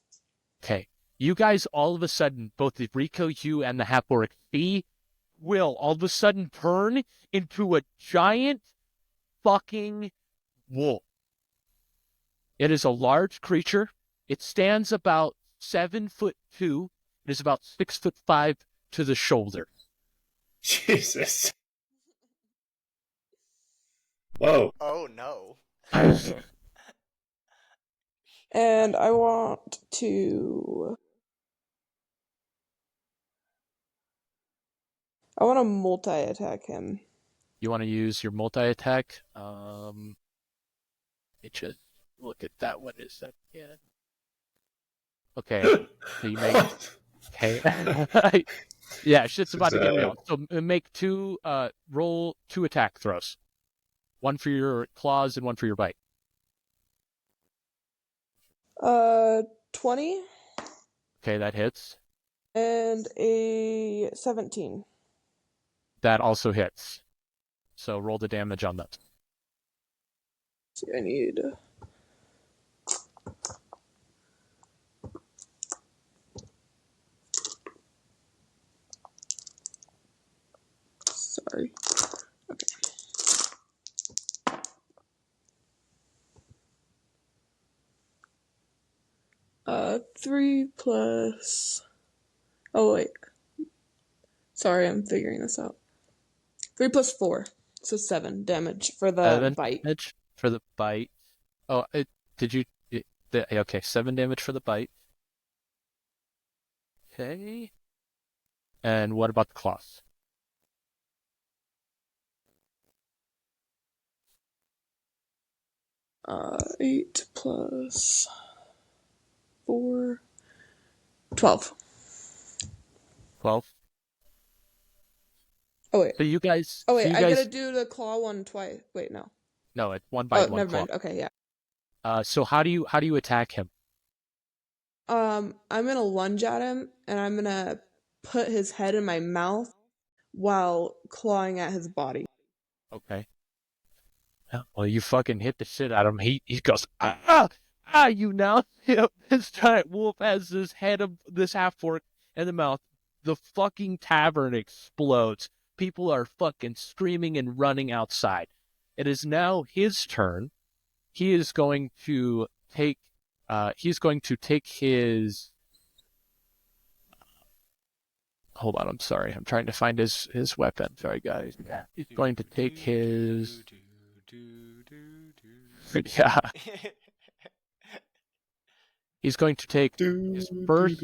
Speaker 1: Okay, you guys all of a sudden, both the Rico, you, and the Half-Orc, see Will all of a sudden turn into a giant fucking wolf. It is a large creature. It stands about 7'2". It is about 6'5" to the shoulder.
Speaker 2: Jesus. Whoa.
Speaker 3: Oh no.
Speaker 4: And I want to... I want to multi-attack him.
Speaker 1: You want to use your multi-attack? It just look at that. What is that again? Okay, so you make okay. Yeah, shit's about to get real. So make roll 2 attack throws. One for your claws and one for your bite.
Speaker 4: 20
Speaker 1: Okay, that hits.
Speaker 4: and a 17.
Speaker 1: That also hits. So roll the damage on that.
Speaker 4: See, I need... Sorry. Okay. Three plus... Oh, wait. Sorry, I'm figuring this out. 3 plus 4. So 7 damage for the
Speaker 1: 7
Speaker 4: bite.
Speaker 1: damage for the bite. Oh, okay, 7 damage for the bite. Okay. And what about the claws?
Speaker 4: 8 plus 4... 12.
Speaker 1: 12.
Speaker 4: Oh, wait.
Speaker 1: So you guys.
Speaker 4: Oh, wait,
Speaker 1: so you
Speaker 4: I
Speaker 1: guys,
Speaker 4: gotta do the claw one twice. Wait, no.
Speaker 1: No, it's one
Speaker 4: Oh,
Speaker 1: bite, one
Speaker 4: never
Speaker 1: claw.
Speaker 4: mind. Okay, yeah.
Speaker 1: So how do you attack him?
Speaker 4: I'm gonna lunge at him, and I'm gonna put his head in my mouth while clawing at his body.
Speaker 1: Okay. Yeah, well, you fucking hit the shit out of him. He goes, ah, you now. This giant wolf has this head of this half-orc in the mouth. The fucking tavern explodes. People are fucking screaming and running outside. It is now his turn. He is going to take He's going to take his. Hold on, I'm sorry. I'm trying to find his weapon. Sorry, guys. He's going to take his. Yeah. He's going to take his first.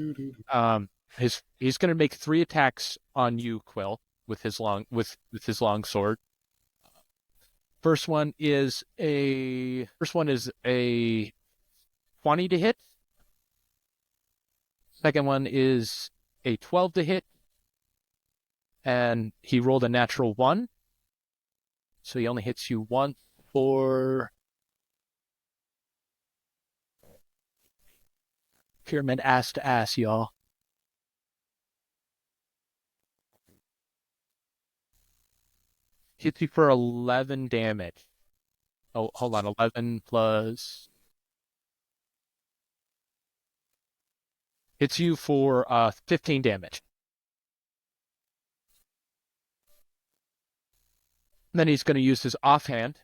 Speaker 1: He's going to make 3 attacks on you, Quill, with his long sword. First one is a 20 to hit. Second one is a 12 to hit. And he rolled a natural 1. So he only hits you once for pyramid ass to ass, y'all. Hits you for 11 damage. Oh, hold on. 11 plus. Hits you for 15 damage. Then he's going to use his offhand,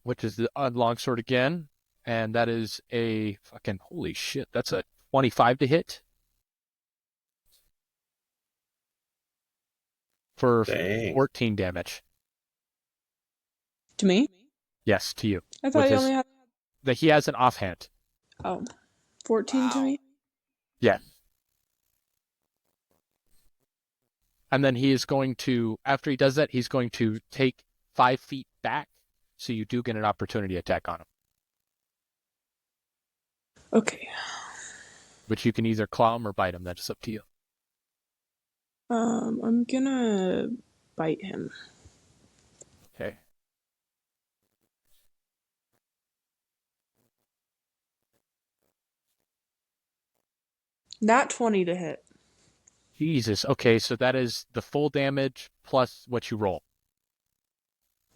Speaker 1: which is the longsword again. And that is a fucking holy shit. That's a 25 to hit. For
Speaker 2: Dang.
Speaker 1: 14 damage.
Speaker 4: To me?
Speaker 1: Yes, to you.
Speaker 4: I thought he only had.
Speaker 1: That he has an offhand.
Speaker 4: Oh, 14 to me?
Speaker 1: Yeah. And then he is going to, after he does that, he's going to take 5 feet back, so you do get an opportunity attack on him.
Speaker 4: Okay.
Speaker 1: Which you can either claw him or bite him. That's up to you.
Speaker 4: I'm gonna bite him.
Speaker 1: Okay.
Speaker 4: Not 20 to hit.
Speaker 1: Jesus. Okay, so that is the full damage plus what you roll.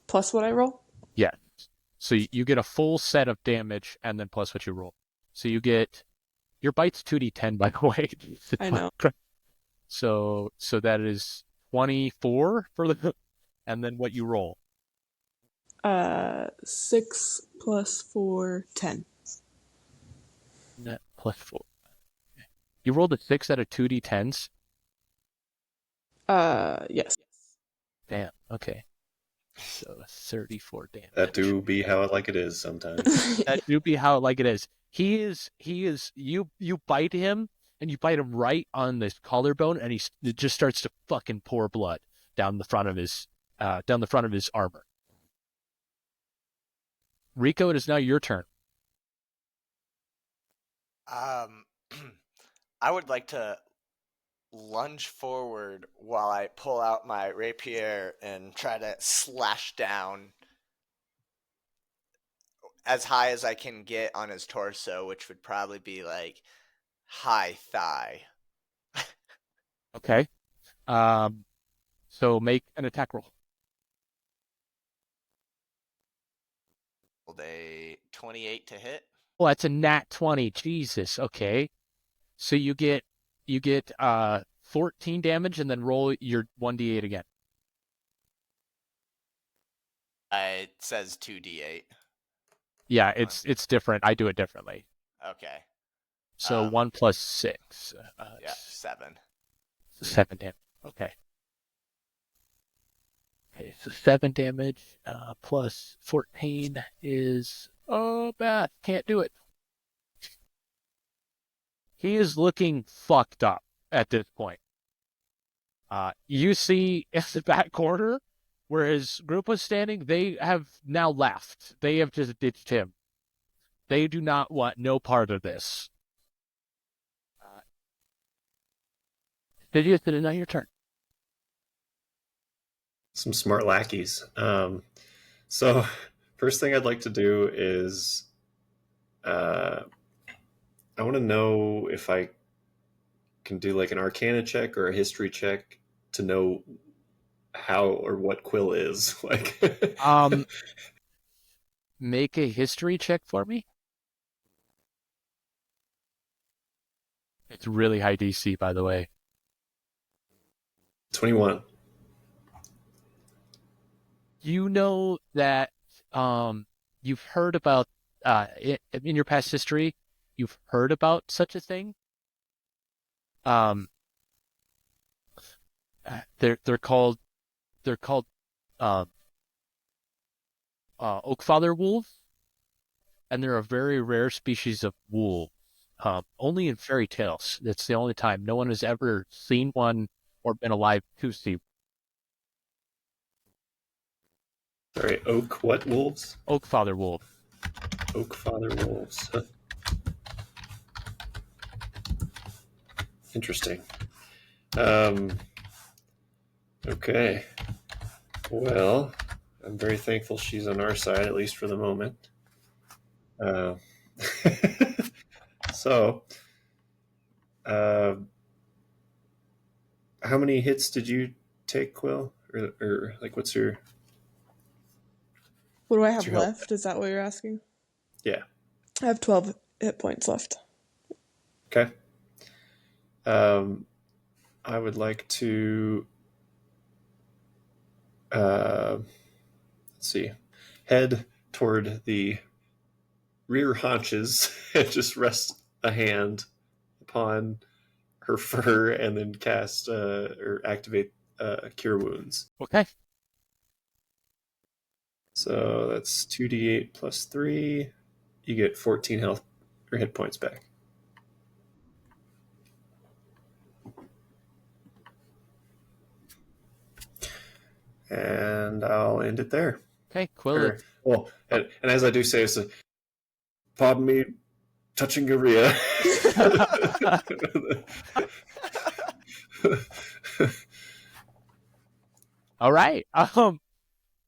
Speaker 4: Plus what I roll?
Speaker 1: Yeah. So you get a full set of damage and then plus what you roll. So you get your bite's 2d10, by the way.
Speaker 4: I know.
Speaker 1: So that is 24 for the, and then what you roll.
Speaker 4: 6 plus 4, 10.
Speaker 1: Net plus 4. You rolled a 6 out of 2d10s?
Speaker 4: Yes.
Speaker 1: Damn, okay. So 34 damage.
Speaker 2: That do be how it like it is sometimes.
Speaker 1: That do be how like it is. He is you bite him and you bite him right on this collarbone and it just starts to fucking pour blood down the front of his armor. Rico, it is now your turn.
Speaker 3: I would like to lunge forward while I pull out my rapier and try to slash down as high as I can get on his torso, which would probably be like high thigh.
Speaker 1: Okay. So make an attack roll.
Speaker 3: Rolled a 28 to hit.
Speaker 1: Well, that's a nat 20. Jesus. Okay. So you get 14 damage and then roll your 1d8 again.
Speaker 3: It says 2d8.
Speaker 1: Yeah, it's different. I do it differently.
Speaker 3: Okay.
Speaker 1: So 1 plus 6.
Speaker 3: Yeah, 7.
Speaker 1: 7 damage. Okay. Okay, so 7 damage plus 14 is bad. Can't do it. He is looking fucked up at this point. You see in the back corner where his group was standing, they have now left. They have just ditched him. They do not want no part of this. Did you sit in on your turn?
Speaker 2: Some smart lackeys. So first thing I'd like to do is I want to know if I can do like an Arcana check or a history check to know how or what Quill is. Like,
Speaker 1: Make a history check for me. It's really high DC, by the way.
Speaker 2: 21.
Speaker 1: You know that you've heard about in your past history, you've heard about such a thing. Um, they're called um, Oakfather wolves, and they're a very rare species of wolf. Only in fairy tales. That's the only time. No one has ever seen one or been alive to see
Speaker 2: Sorry, oak what wolves?
Speaker 1: Oakfather wolf.
Speaker 2: Oak father wolves. Huh. Interesting. Okay. Well, I'm very thankful she's on our side, at least for the moment. Uh, so, uh, how many hits did you take, Quill? Or like,
Speaker 4: What do I
Speaker 2: what's
Speaker 4: have
Speaker 2: your health?
Speaker 4: left? Is that what you're asking?
Speaker 2: Yeah.
Speaker 4: I have 12 hit points left.
Speaker 2: Okay. I would like to let's see, head toward the rear haunches and just rest a hand upon her fur and then cast or activate Cure Wounds.
Speaker 1: Okay.
Speaker 2: So that's 2d8 plus 3. You get 14 health or hit points back. And I'll end it there.
Speaker 1: Okay, Quill.
Speaker 2: And as I do say, it's pardon me touching urea.
Speaker 1: All right.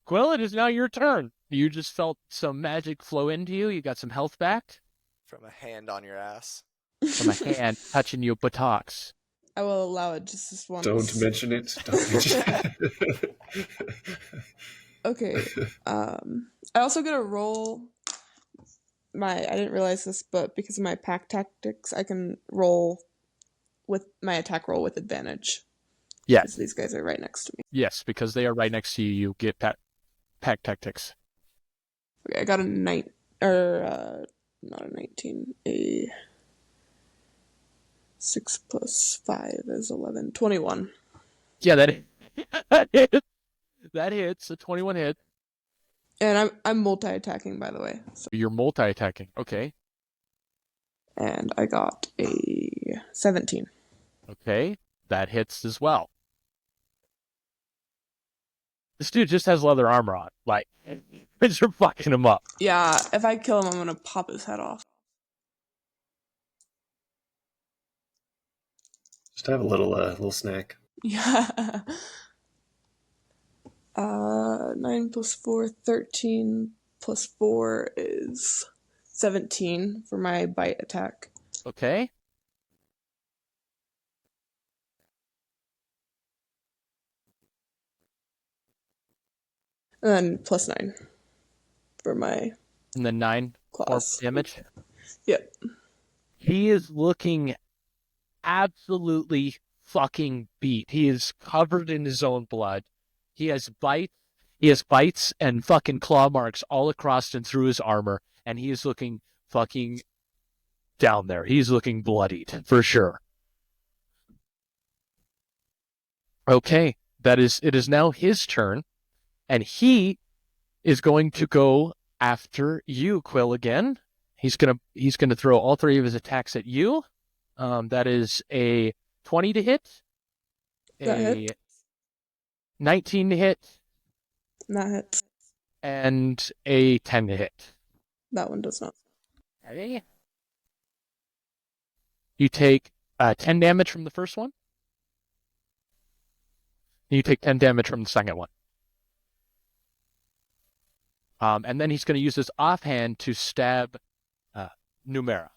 Speaker 1: Quill, it is now your turn. You just felt some magic flow into you. You got some health back
Speaker 3: From a hand on your ass.
Speaker 1: from a hand touching your buttocks.
Speaker 4: I will allow it just this once.
Speaker 2: Don't mention it. Don't mention it.
Speaker 4: Okay. I also get a roll. I didn't realize this, but because of my pack tactics, I can roll with my attack roll with advantage.
Speaker 1: Yes.
Speaker 4: Because these guys are right next to me.
Speaker 1: Yes, because they are right next to you. You get pack tactics.
Speaker 4: Okay, I got a not a 19, a 6 plus 5 is 11, 21.
Speaker 1: Yeah, that hits. That hits a 21 hit.
Speaker 4: And I'm multi-attacking, by the way. So.
Speaker 1: You're multi-attacking. Okay.
Speaker 4: And I got a 17.
Speaker 1: Okay, that hits as well. This dude just has leather armor on. Like, you're fucking him up.
Speaker 4: Yeah, if I kill him, I'm gonna pop his head off.
Speaker 2: Just have a little snack.
Speaker 4: Yeah. 9 plus 4, 13 plus 4 is 17 for my bite attack.
Speaker 1: Okay.
Speaker 4: And then plus 9 for my
Speaker 1: And then 9
Speaker 4: claws.
Speaker 1: damage.
Speaker 4: Yep.
Speaker 1: He is looking absolutely fucking beat. He is covered in his own blood. He has bites and fucking claw marks all across and through his armor, and he is looking fucking down there. He's looking bloodied for sure. Okay, it is now his turn, and he is going to go after you, Quill, again. He's gonna throw all three of his attacks at you. That is a 20 to hit,
Speaker 4: That
Speaker 1: a
Speaker 4: hits.
Speaker 1: 19 to hit,
Speaker 4: That hits.
Speaker 1: and a 10 to hit.
Speaker 4: That one does not.
Speaker 1: Okay. You take 10 damage from the first one. And you take 10 damage from the second one. And then he's going to use his offhand to stab Numera.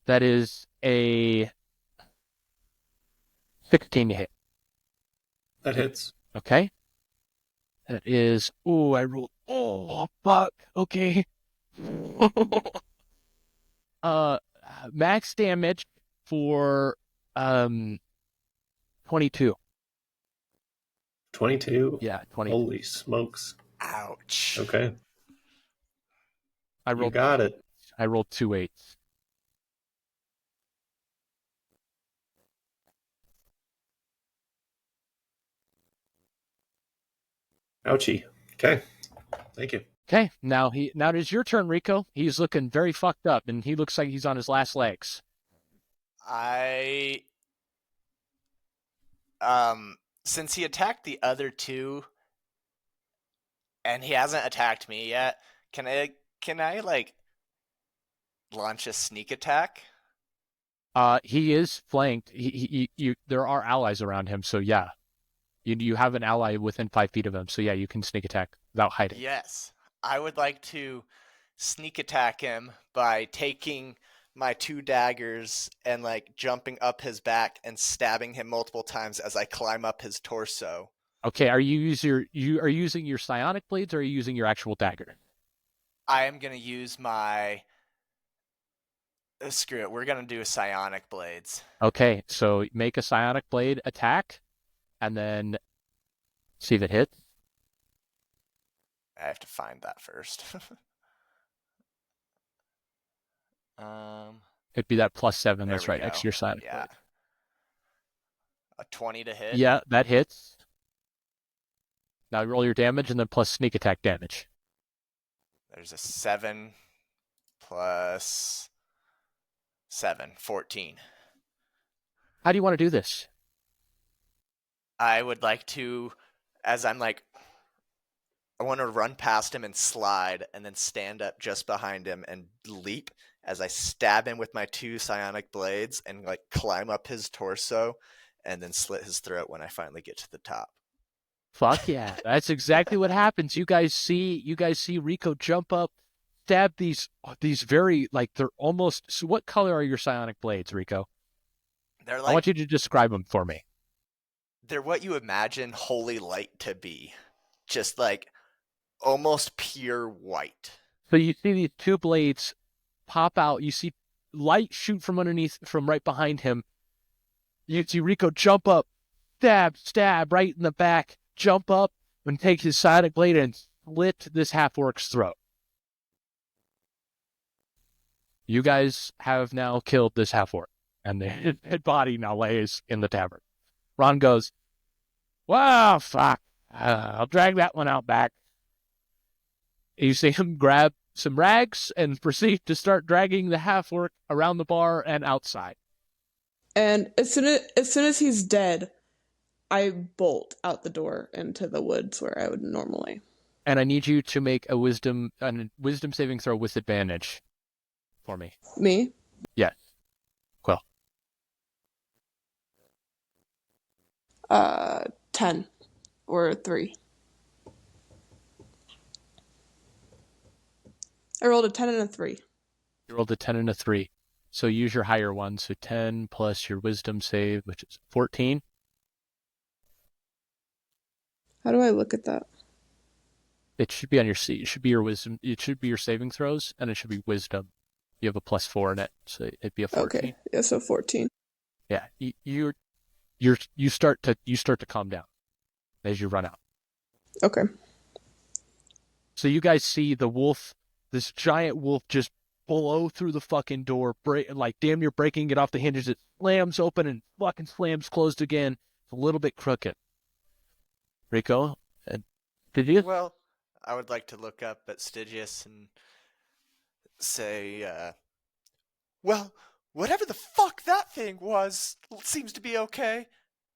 Speaker 1: That is a 16 to hit.
Speaker 2: That hits.
Speaker 1: Okay. That is... Ooh, I rolled... Oh, fuck. Okay. Max damage for 22.
Speaker 2: 22?
Speaker 1: Yeah, 22.
Speaker 2: Holy smokes.
Speaker 3: Ouch.
Speaker 2: Okay.
Speaker 1: I
Speaker 2: You
Speaker 1: rolled
Speaker 2: got it.
Speaker 1: 2 8s.
Speaker 2: Ouchie. Okay. Thank you.
Speaker 1: Okay, now it is your turn, Rico. He's looking very fucked up, and he looks like he's on his last legs.
Speaker 3: Since he attacked the other two and he hasn't attacked me yet, can I like launch a sneak attack?
Speaker 1: He is flanked. There are allies around him, so yeah. You have an ally within 5 feet of him, so yeah, you can sneak attack without hiding.
Speaker 3: Yes. I would like to sneak attack him by taking my 2 daggers and like jumping up his back and stabbing him multiple times as I climb up his torso.
Speaker 1: Okay, are you using your psionic blades or are you using your actual dagger?
Speaker 3: I am going to use my screw it. We're going to do psionic blades.
Speaker 1: Okay, so make a psionic blade attack, and then see if it hits.
Speaker 3: I have to find that first.
Speaker 1: It'd be that +7.
Speaker 3: There
Speaker 1: That's
Speaker 3: we
Speaker 1: right,
Speaker 3: go.
Speaker 1: extra psionic
Speaker 3: Yeah.
Speaker 1: blade.
Speaker 3: A 20 to hit.
Speaker 1: Yeah, that hits. Now roll your damage and then plus sneak attack damage.
Speaker 3: There's a 7 plus 7, 14.
Speaker 1: How do you want to do this?
Speaker 3: I would like to, as I'm like, I want to run past him and slide and then stand up just behind him and leap as I stab him with my 2 psionic blades and like climb up his torso and then slit his throat when I finally get to the top.
Speaker 1: Fuck yeah. That's exactly what happens. You guys see Rico jump up, stab these very, like, they're almost, so what color are your psionic blades, Rico?
Speaker 3: They're
Speaker 1: I
Speaker 3: like,
Speaker 1: want you to describe them for me.
Speaker 3: they're what you imagine holy light to be. Just like almost pure white.
Speaker 1: So you see these 2 blades pop out. You see light shoot from underneath, from right behind him. You see Rico jump up, stab right in the back, jump up and take his psionic blade and slit this half-orc's throat. You guys have now killed this half-orc, and the dead body now lays in the tavern. Ron goes, "Well, fuck. I'll drag that one out back." You see him grab some rags and proceed to start dragging the half-orc around the bar and outside.
Speaker 4: And as soon as he's dead, I bolt out the door into the woods where I would normally.
Speaker 1: And I need you to make a wisdom saving throw with advantage for me.
Speaker 4: Me?
Speaker 1: Yes. Well.
Speaker 4: 10 or 3. I rolled a 10 and a 3.
Speaker 1: You rolled a 10 and a 3. So use your higher one. So 10 plus your wisdom save, which is 14.
Speaker 4: How do I look at that?
Speaker 1: It should be on your seat. It should be your wisdom. It should be your saving throws, and it should be wisdom. You have a +4 in it, so it'd be a 14.
Speaker 4: Okay, yeah, so 14.
Speaker 1: Yeah, you start to calm down as you run out.
Speaker 4: Okay.
Speaker 1: So you guys see the wolf, this giant wolf, just blow through the fucking door, like damn near breaking it off the hinges. It slams open and fucking slams closed again. It's a little bit crooked. Rico, did you?
Speaker 3: Well, I would like to look up at Stygius and say, well, whatever the fuck that thing was seems to be okay.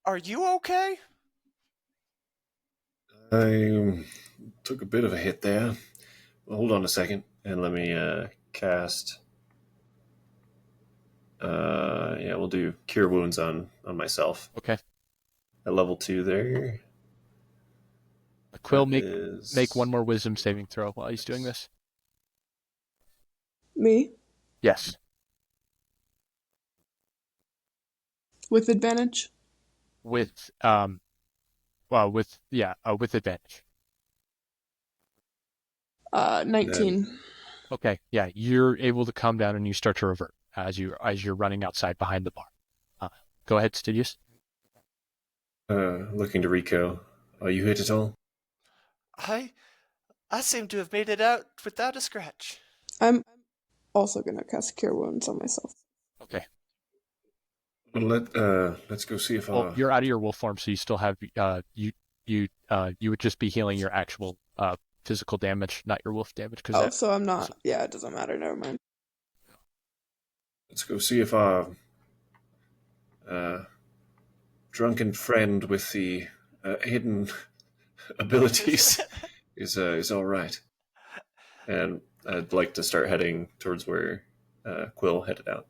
Speaker 3: Are you okay?
Speaker 2: I took a bit of a hit there. Well, hold on a second, and let me cast. Yeah, we'll do Cure Wounds on myself.
Speaker 1: Okay.
Speaker 2: At level 2 there.
Speaker 1: Quill, make one more wisdom saving throw while he's doing this.
Speaker 4: Me?
Speaker 1: Yes.
Speaker 4: With advantage?
Speaker 1: With with advantage.
Speaker 4: 19.
Speaker 1: Okay, yeah, you're able to calm down and you start to revert as you're running outside behind the bar. Go ahead, Stygius.
Speaker 2: Looking to Rico. Are you hit at all?
Speaker 3: I seem to have made it out without a scratch.
Speaker 4: I'm also gonna cast Cure Wounds on myself.
Speaker 1: Okay.
Speaker 2: Well, let's go see if
Speaker 1: Well, you're out of your wolf form, so you still have you would just be healing your actual physical damage, not your wolf damage, because
Speaker 4: Oh,
Speaker 1: that.
Speaker 4: so I'm not. Yeah, it doesn't matter. Never mind.
Speaker 2: let's go see if our drunken friend with the hidden abilities is all right. And I'd like to start heading towards where Quill headed out.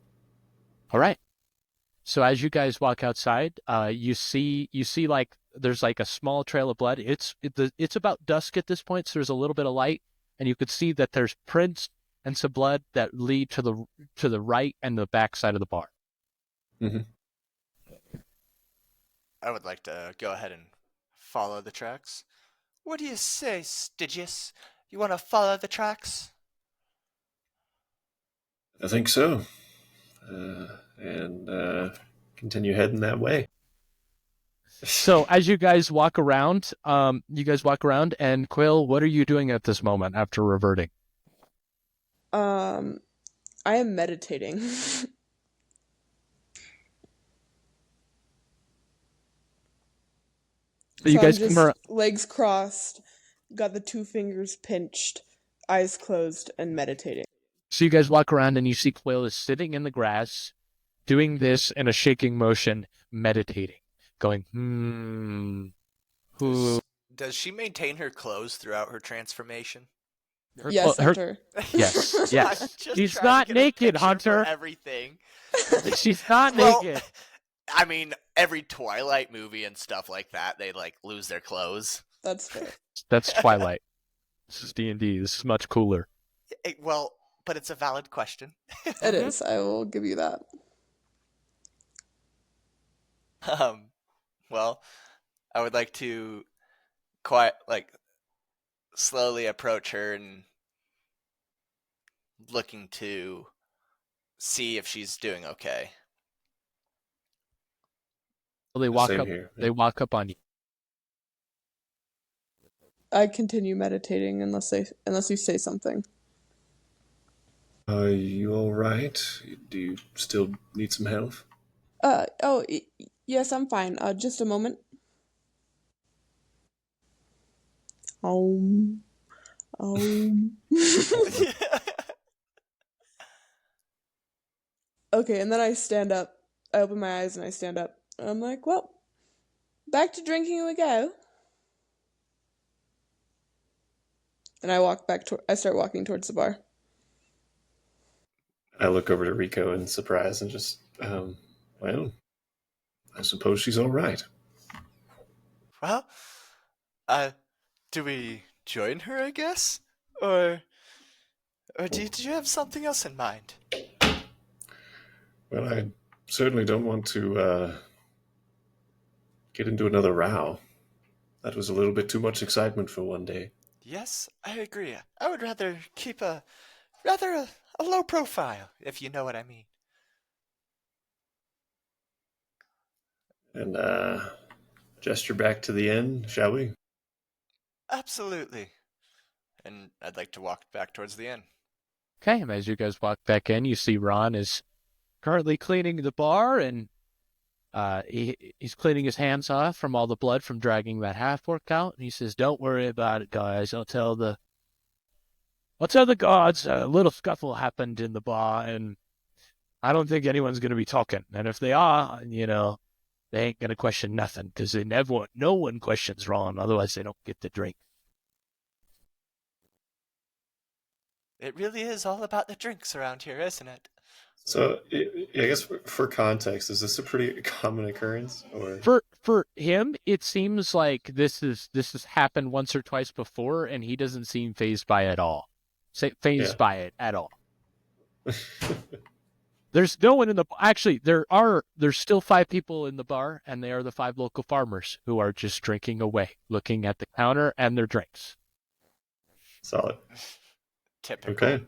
Speaker 1: All right. So as you guys walk outside, you see like there's like a small trail of blood. It's about dusk at this point, so there's a little bit of light, and you could see that there's prints and some blood that lead to the right and the back side of the bar.
Speaker 2: Mm-hmm.
Speaker 3: I would like to go ahead and follow the tracks. What do you say, Stygius? You want to follow the tracks?
Speaker 2: I think so. And continue heading that way.
Speaker 1: So as you guys walk around, and Quill, what are you doing at this moment after reverting?
Speaker 4: I am meditating.
Speaker 1: So you
Speaker 4: So
Speaker 1: guys
Speaker 4: I'm
Speaker 1: come
Speaker 4: just
Speaker 1: around.
Speaker 4: legs crossed, got the 2 fingers pinched, eyes closed, and meditating.
Speaker 1: So you guys walk around and you see Quill is sitting in the grass, doing this in a shaking motion, meditating, going, who,
Speaker 3: Does she maintain her clothes throughout her transformation?
Speaker 4: Yes,
Speaker 1: her,
Speaker 4: Hunter.
Speaker 1: yes,
Speaker 3: I'm
Speaker 1: yes.
Speaker 3: just
Speaker 1: She's
Speaker 3: trying
Speaker 1: not
Speaker 3: to get a
Speaker 1: naked,
Speaker 3: picture for
Speaker 1: Hunter.
Speaker 3: everything.
Speaker 1: She's not
Speaker 3: Well,
Speaker 1: naked.
Speaker 3: I mean, every Twilight movie and stuff like that, they like lose their clothes.
Speaker 4: That's fair.
Speaker 1: That's Twilight. This is D&D. This is much cooler.
Speaker 3: Well, but it's a valid question.
Speaker 4: It is. I will give you that.
Speaker 3: Well, I would like to quite like slowly approach her and looking to see if she's doing okay.
Speaker 1: They walk
Speaker 2: Same
Speaker 1: up.
Speaker 2: here.
Speaker 1: They walk up on you.
Speaker 4: I continue meditating unless you say something.
Speaker 2: Are you all right? Do you still need some help?
Speaker 4: Yes, I'm fine. Just a moment. Um, Okay, and then I stand up. I open my eyes and I stand up. And I'm like, well, back to drinking we go. And I start walking towards the bar.
Speaker 2: I look over to Rico in surprise and just, well, I suppose she's all right.
Speaker 3: Well, do we join her, I guess? Or did you have something else in mind?
Speaker 2: Well, I certainly don't want to get into another row. That was a little bit too much excitement for one day.
Speaker 3: Yes, I agree. I would rather keep a low profile, if you know what I mean.
Speaker 2: And gesture back to the inn, shall we?
Speaker 3: Absolutely. And I'd like to walk back towards the inn.
Speaker 1: Okay, and as you guys walk back in, you see Ron is currently cleaning the bar, and he's cleaning his hands off from all the blood from dragging that half orc out. And he says, "Don't worry about it, guys. I'll tell the gods a little scuffle happened in the bar, and I don't think anyone's gonna be talking. And if they are, they ain't gonna question nothing, because no one questions Ron. Otherwise, they don't get the drink."
Speaker 3: It really is all about the drinks around here, isn't it?
Speaker 2: So, I guess for context, is this a pretty common occurrence, or
Speaker 1: For him, it seems like this has happened once or twice before, and he doesn't seem phased by it at all. By it at all. There's no one in the actually there's still 5 people in the bar, and they are the 5 local farmers who are just drinking away, looking at the counter and their drinks.
Speaker 2: Solid?
Speaker 3: Typical.
Speaker 2: Okay.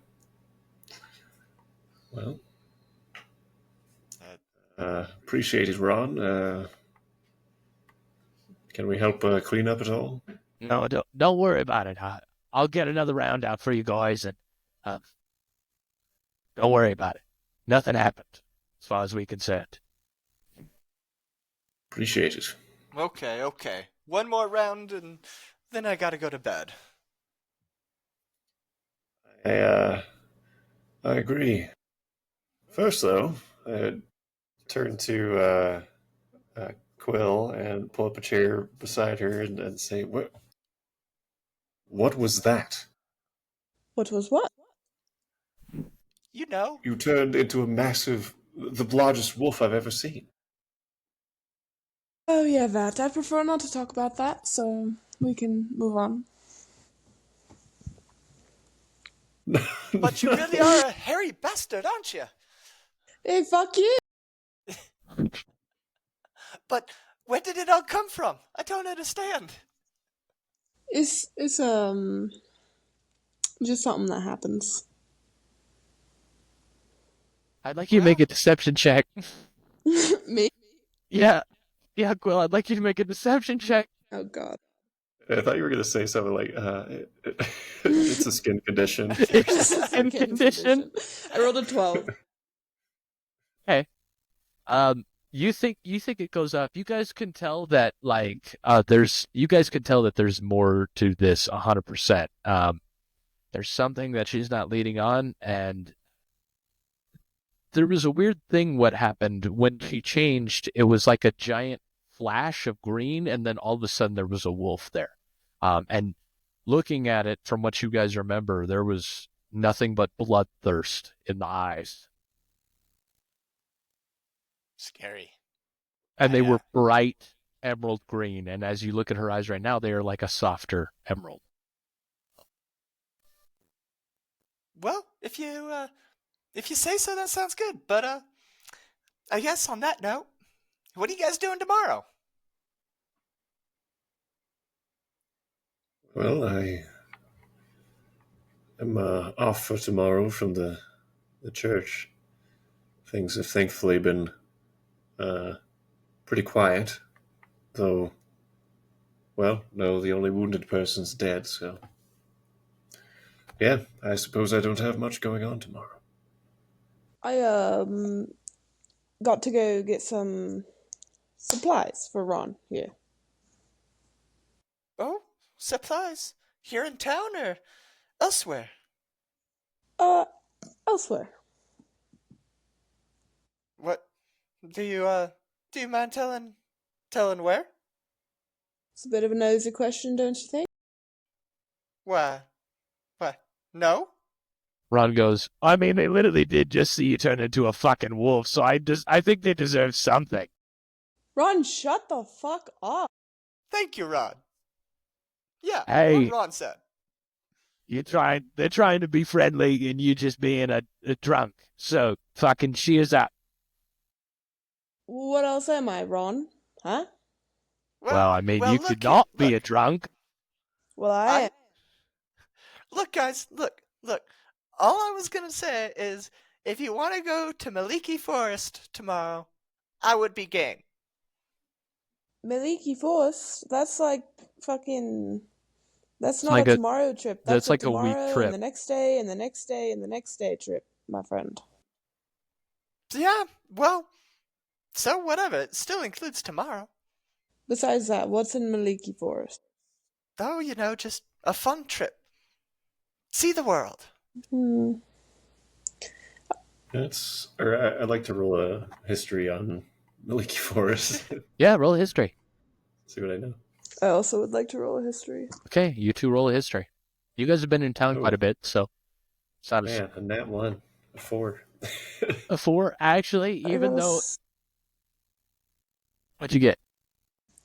Speaker 2: Well, appreciate it, Ron. Can we help clean up at all?
Speaker 1: No, don't worry about it. I'll get another round out for you guys, and Don't worry about it. Nothing happened, as far as we concerned.
Speaker 2: Appreciate it.
Speaker 3: Okay. One more round and then I gotta go to bed.
Speaker 2: I agree. First, though, I turn to Quill and pull up a chair beside her and say, What was that?
Speaker 4: What was what?
Speaker 3: You know.
Speaker 2: You turned into the largest wolf I've ever seen.
Speaker 4: Oh yeah, that. I prefer not to talk about that, so we can move on.
Speaker 3: But you really are a hairy bastard, aren't you?
Speaker 4: Hey, fuck you!
Speaker 3: But where did it all come from? I don't understand.
Speaker 4: It's just something that happens.
Speaker 1: I'd like you to make a deception check.
Speaker 4: Me?
Speaker 1: Yeah, Quill, I'd like you to make a deception check.
Speaker 4: Oh god.
Speaker 2: I thought you were going to say something like, it's a skin condition.
Speaker 4: It's a
Speaker 1: Skin condition.
Speaker 4: I rolled a 12.
Speaker 1: Okay. You think it goes up. You guys can tell that there's more to this 100%. There's something that she's not leading on, and there was a weird thing what happened when she changed. It was like a giant flash of green, and then all of a sudden there was a wolf there. And looking at it from what you guys remember, there was nothing but bloodthirst in the eyes.
Speaker 3: Scary.
Speaker 1: And they were bright emerald green, and as you look at her eyes right now, they are like a softer emerald.
Speaker 3: Well, if you say so, that sounds good. But I guess on that note, what are you guys doing tomorrow?
Speaker 2: Well, I am off for tomorrow from the church. Things have thankfully been pretty quiet, though, well, no, the only wounded person's dead, so yeah, I suppose I don't have much going on tomorrow.
Speaker 4: I got to go get some supplies for Ron here.
Speaker 3: Oh, supplies here in town or elsewhere?
Speaker 4: Elsewhere.
Speaker 3: What do you mind telling where?
Speaker 4: It's a bit of a nosy question, don't you think?
Speaker 3: Why? No?
Speaker 1: Ron goes, I mean, they literally did just see you turn into a fucking wolf, so I think they deserve something.
Speaker 4: Ron, shut the fuck up.
Speaker 3: Thank you, Ron. Yeah,
Speaker 1: Hey.
Speaker 3: what Ron said.
Speaker 1: They're trying to be friendly, and you just being a drunk. So, fucking cheers up.
Speaker 4: What else am I, Ron? Huh?
Speaker 1: Well, I mean, you could
Speaker 3: look
Speaker 1: not
Speaker 3: here,
Speaker 1: be a drunk.
Speaker 4: Well, I am.
Speaker 3: Look, guys, look. All I was gonna say is, if you want to go to Maliki Forest tomorrow, I would be game.
Speaker 4: Maliki Forest? That's like fucking... That's
Speaker 1: It's
Speaker 4: not
Speaker 1: like
Speaker 4: a tomorrow trip.
Speaker 1: that's like a
Speaker 4: tomorrow
Speaker 1: week trip.
Speaker 4: and the next day and the next day and the next day trip, my friend.
Speaker 3: Yeah, well, so whatever. It still includes tomorrow.
Speaker 4: Besides that, what's in Maliki Forest?
Speaker 3: Oh, just a fun trip. See the world.
Speaker 2: I'd like to roll a history on Maliki Forest.
Speaker 1: Yeah, roll a history.
Speaker 2: See what I know.
Speaker 4: I also would like to roll a history.
Speaker 1: Okay, you two roll a history. You guys have been in town quite a bit, so it's not
Speaker 2: Man, a nat 1, a 4.
Speaker 1: a 4. Actually, even though... What'd you get?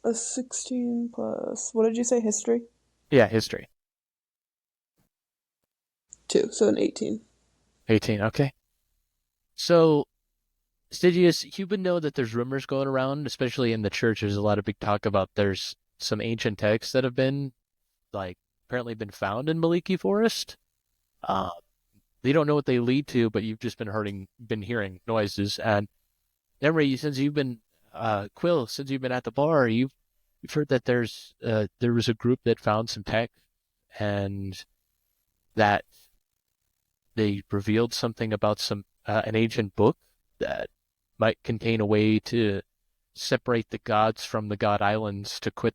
Speaker 4: A 16 plus... What did you say, history?
Speaker 1: Yeah, history.
Speaker 4: 2, so an 18.
Speaker 1: 18, okay. So, Stygius, you would know that there's rumors going around, especially in the church. There's a lot of big talk about there's some ancient texts that have been, apparently been found in Maliki Forest. They don't know what they lead to, but you've just been hearing noises. And Emery, since you've been, Quill, since you've been at the bar, you've heard that there was a group that found some tech, and that they revealed something about an ancient book that might contain a way to separate the gods from the god islands to quit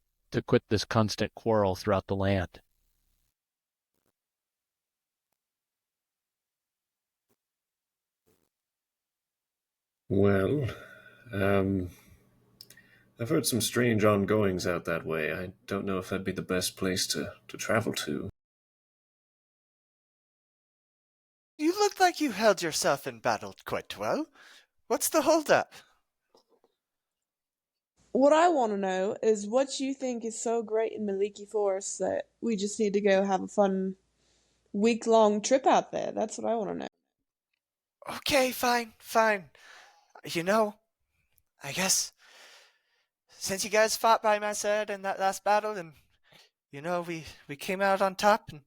Speaker 1: this constant quarrel throughout the land.
Speaker 2: Well, um, I've heard some strange ongoings out that way. I don't know if that'd be the best place to travel to.
Speaker 3: You look like you held yourself in battle quite well. What's the holdup?
Speaker 4: What I want to know is what you think is so great in Maliki Forest that we just need to go have a fun week-long trip out there. That's what I want to know.
Speaker 3: Okay, fine, fine. You know, I guess since you guys fought by my side in that last battle, and we came out on top, and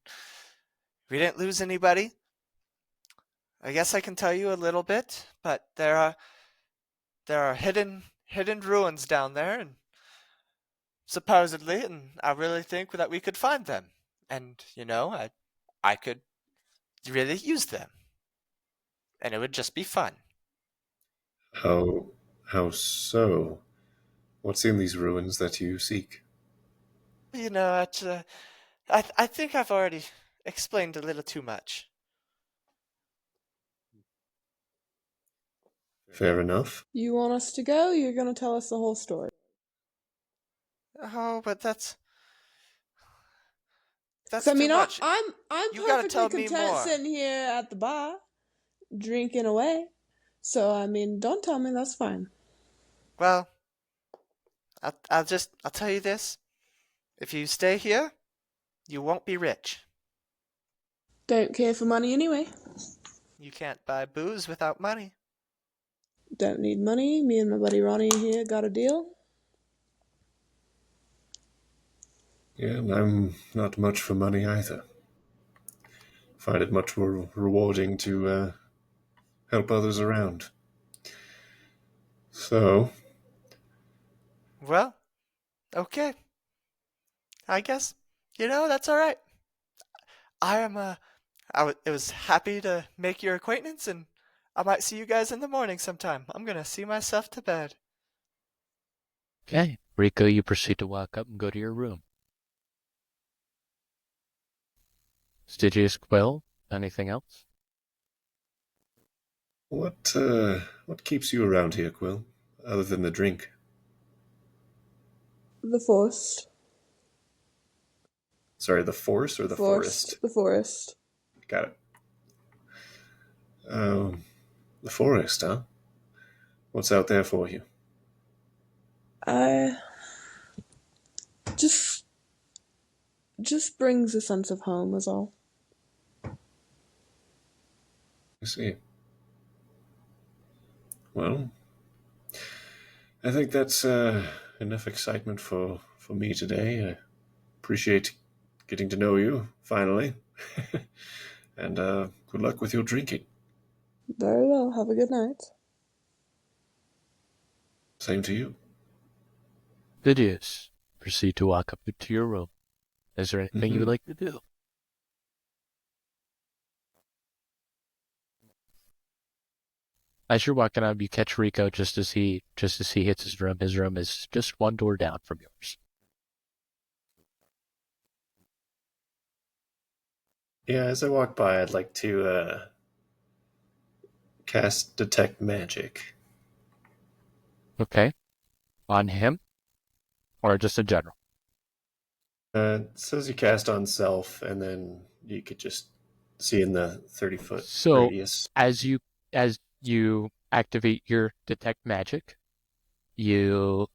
Speaker 3: we didn't lose anybody. I guess I can tell you a little bit, but there are hidden ruins down there, and supposedly, and I really think that we could find them, and I could really use them, and it would just be fun.
Speaker 2: How so? What's in these ruins that you seek?
Speaker 3: I think I've already explained a little too much.
Speaker 2: Fair enough.
Speaker 4: You want us to go? You're going to tell us the whole story.
Speaker 3: Oh, but that's
Speaker 4: I
Speaker 3: too
Speaker 4: mean,
Speaker 3: much.
Speaker 4: I'm
Speaker 3: You gotta
Speaker 4: perfectly
Speaker 3: tell me
Speaker 4: content
Speaker 3: more.
Speaker 4: sitting here at the bar, drinking away. So, I mean, don't tell me, that's fine.
Speaker 3: Well, I'll tell you this. If you stay here, you won't be rich.
Speaker 4: Don't care for money anyway.
Speaker 3: You can't buy booze without money.
Speaker 4: Don't need money. Me and my buddy Ronnie here got a deal.
Speaker 2: Yeah, and I'm not much for money either. Find it much more rewarding to help others around. So,
Speaker 3: Well, okay. I guess that's all right. I am it was happy to make your acquaintance, and I might see you guys in the morning sometime. I'm gonna see myself to bed.
Speaker 1: Okay, Rico, you proceed to walk up and go to your room. Stygius, Quill, anything else?
Speaker 2: what keeps you around here, Quill, other than the drink?
Speaker 4: The forest.
Speaker 2: Sorry, the force or the forest?
Speaker 4: The forest.
Speaker 2: Got it. The forest, huh? What's out there for you?
Speaker 4: I just brings a sense of home is all.
Speaker 2: I see. Well, I think that's enough excitement for me today. I appreciate getting to know you, finally. And good luck with your drinking.
Speaker 4: Very well. Have a good night.
Speaker 2: Same to you.
Speaker 1: Stygius, proceed to walk up to your room. Is there anything you would like to do? As you're walking up, you catch Rico just as he hits his room. His room is just one door down from yours.
Speaker 2: Yeah, as I walk by, I'd like to cast Detect Magic.
Speaker 1: Okay. On him? Or just in general?
Speaker 2: It says you cast on self, and then you could just see in the 30-foot
Speaker 1: So
Speaker 2: radius.
Speaker 1: as you activate your detect magic, you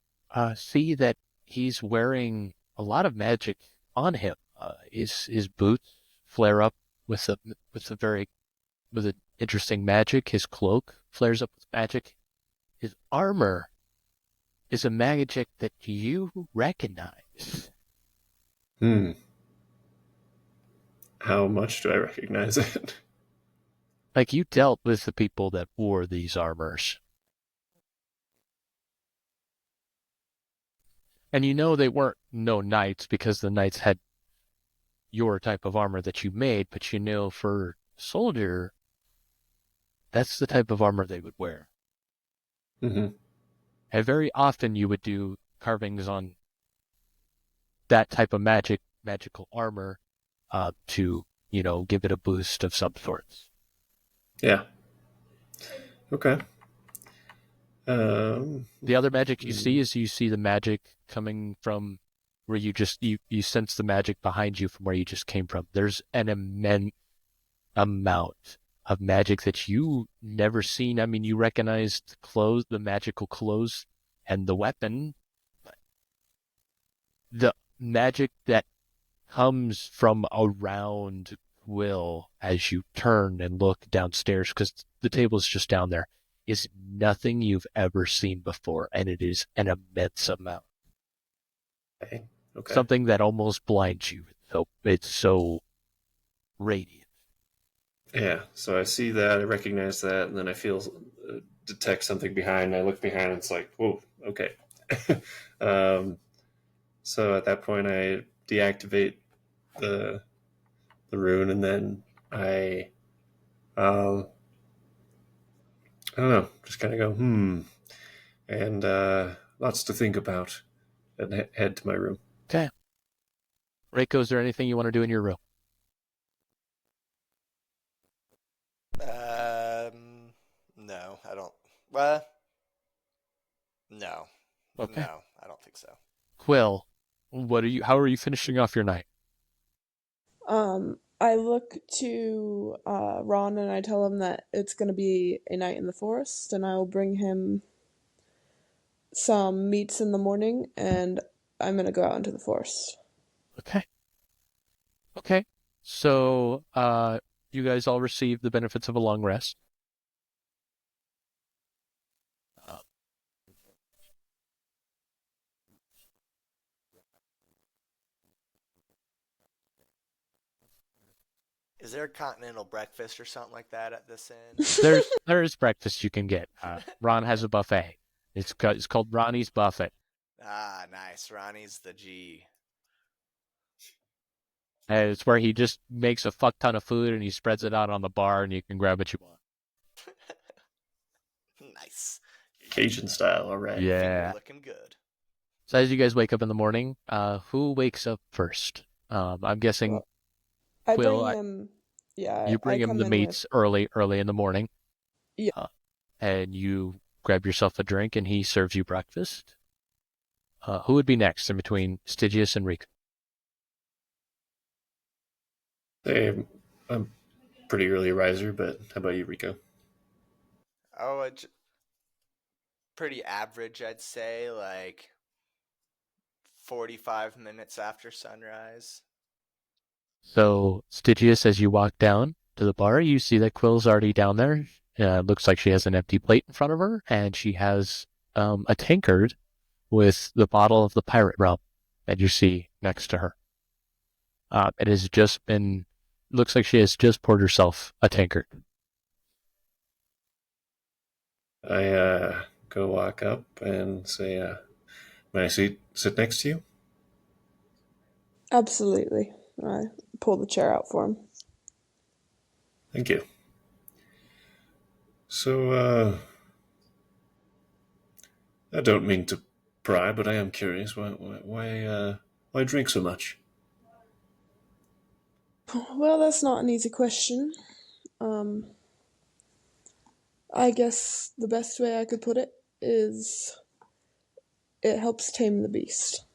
Speaker 1: see that he's wearing a lot of magic on him. His boots flare up with an interesting magic. His cloak flares up with magic. His armor is a magic that you recognize.
Speaker 2: How much do I recognize it?
Speaker 1: Like you dealt with the people that wore these armors. And you know they weren't no knights because the knights had your type of armor that you made, but you know for soldier, that's the type of armor they would wear.
Speaker 2: Mm-hmm.
Speaker 1: And very often you would do carvings on that type of magical armor to, give it a boost of some sorts.
Speaker 2: Yeah. Okay. Um,
Speaker 1: The other magic you see is you see the magic coming from where you sense the magic behind you from where you just came from. There's an immense amount of magic that you never seen. I mean, you recognize the clothes, the magical clothes, and the weapon. The magic that comes from around Will as you turn and look downstairs, because the table's just down there, is nothing you've ever seen before, and it is an immense amount.
Speaker 2: okay. Okay.
Speaker 1: Something that almost blinds you. So it's so radiant.
Speaker 2: Yeah. So I see that, I recognize that, and then I feel detect something behind. I look behind, and it's like, whoa. Okay. um, so at that point, I deactivate the rune, and then um, I don't know, just kind of go, and lots to think about, and head to my room.
Speaker 1: Okay. Reiko, is there anything you want to do in your room?
Speaker 3: No, I don't. No,
Speaker 1: Okay.
Speaker 3: no, I don't think so.
Speaker 1: Quill, how are you finishing off your night?
Speaker 4: I look to Ron and I tell him that it's going to be a night in the forest, and I will bring him some meats in the morning, and I'm going to go out into the forest.
Speaker 1: Okay. Okay. So, you guys all receive the benefits of a long rest. Uh,
Speaker 3: Is there a continental breakfast or something like that at this inn?
Speaker 1: there is breakfast you can get. Ron has a buffet. It's called Ronnie's Buffet.
Speaker 3: Ah, nice. Ronnie's the G.
Speaker 1: And it's where he just makes a fuck ton of food and he spreads it out on the bar and you can grab what you want.
Speaker 3: Nice.
Speaker 2: Cajun style, all right.
Speaker 1: Yeah.
Speaker 3: Finger looking good.
Speaker 1: So as you guys wake up in the morning, who wakes up first? I'm guessing
Speaker 4: Well, I
Speaker 1: Quill.
Speaker 4: bring him. Yeah,
Speaker 1: You
Speaker 4: I
Speaker 1: bring him
Speaker 4: come
Speaker 1: the
Speaker 4: in with.
Speaker 1: meats early in the morning.
Speaker 4: Yeah.
Speaker 1: And you grab yourself a drink and he serves you breakfast. Who would be next in between Stygius and Rico?
Speaker 2: Hey, I'm pretty early riser, but how about you, Rico?
Speaker 3: Oh, pretty average, I'd say. Like 45 minutes after sunrise.
Speaker 1: So, Stygius, as you walk down to the bar, you see that Quill's already down there. Looks like she has an empty plate in front of her, and she has a tankard with the bottle of the pirate rum that you see next to her. It has just been, looks like she has just poured herself a tankard.
Speaker 2: I go walk up and say, may I sit next to you?
Speaker 4: Absolutely. I pull the chair out for him.
Speaker 2: Thank you. So, I don't mean to pry, but I am curious. Why drink so much?
Speaker 4: Well, that's not an easy question. Um, I guess the best way I could put it is it helps tame the beast.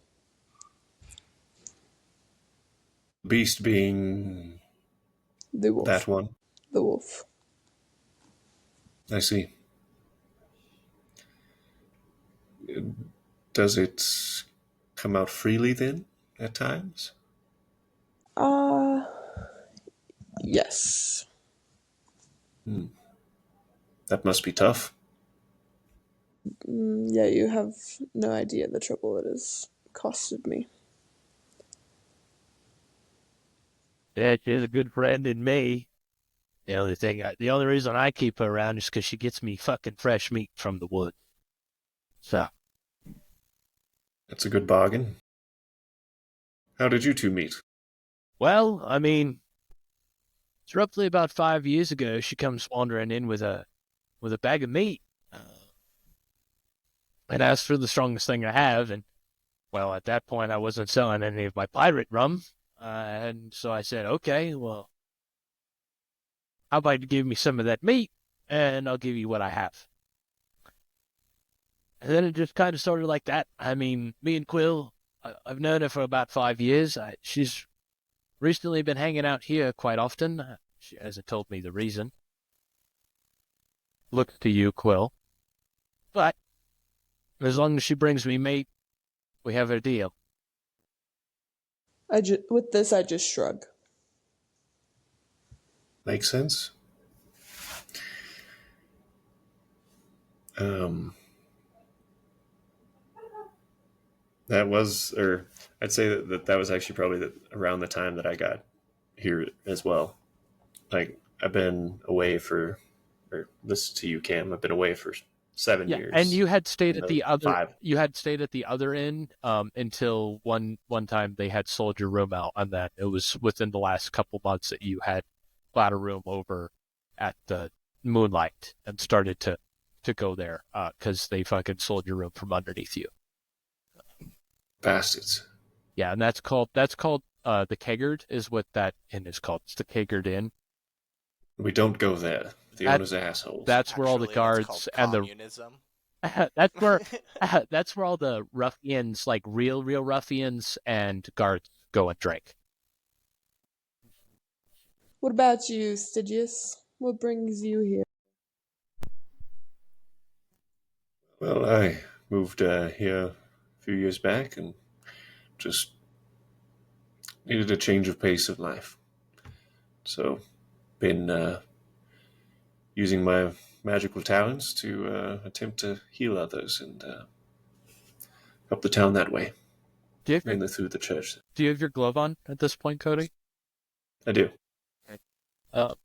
Speaker 2: Beast being
Speaker 4: The wolf.
Speaker 2: that one.
Speaker 4: The wolf.
Speaker 2: I see. Does it come out freely then, at times?
Speaker 4: Uh, yes.
Speaker 2: That must be tough.
Speaker 4: Yeah, you have no idea the trouble it has costed me.
Speaker 1: Yeah, she's a good friend in me. The only reason I keep her around is because she gets me fucking fresh meat from the woods. So,
Speaker 2: That's a good bargain. How did you two meet?
Speaker 1: well, I mean, It's roughly about 5 years ago. She comes wandering in with a bag of meat, and asked for the strongest thing I have. And well, at that point, I wasn't selling any of my pirate rum, and so I said, okay, well, how about you give me some of that meat, and I'll give you what I have. And then it just kind of started like that. I mean, me and Quill, I've known her for about 5 years. She's recently been hanging out here quite often. She hasn't told me the reason. Look to you, Quill. But as long as she brings me meat, we have a deal.
Speaker 4: With this, I just shrug.
Speaker 2: Makes sense. That was, or I'd say that was actually probably around the time that I got here as well. Like I've been away for, or this to you, Cam. I've been away for 7 years.
Speaker 1: And you had stayed
Speaker 2: And
Speaker 1: at the other.
Speaker 2: 5.
Speaker 1: You had stayed at the other inn until one time they had sold your room out, and then it was within the last couple months that you had got a room over at the Moonlight and started to go there because they fucking sold your room from underneath you.
Speaker 2: Bastards.
Speaker 1: Yeah, and that's called the Keggered is what that inn is called. It's the Keggered Inn.
Speaker 2: We don't go there. The owner's assholes.
Speaker 1: That's where all the guards and
Speaker 3: communism.
Speaker 1: that's where all the ruffians, like real ruffians and guards, go and drink.
Speaker 4: What about you, Stygius? What brings you here?
Speaker 2: Well, I moved here a few years back and just needed a change of pace of life. So, been using my magical talents to attempt to heal others and help the town that way. Mainly through the church.
Speaker 1: Do you have your glove on at this point, Cody?
Speaker 2: I do.
Speaker 1: Well,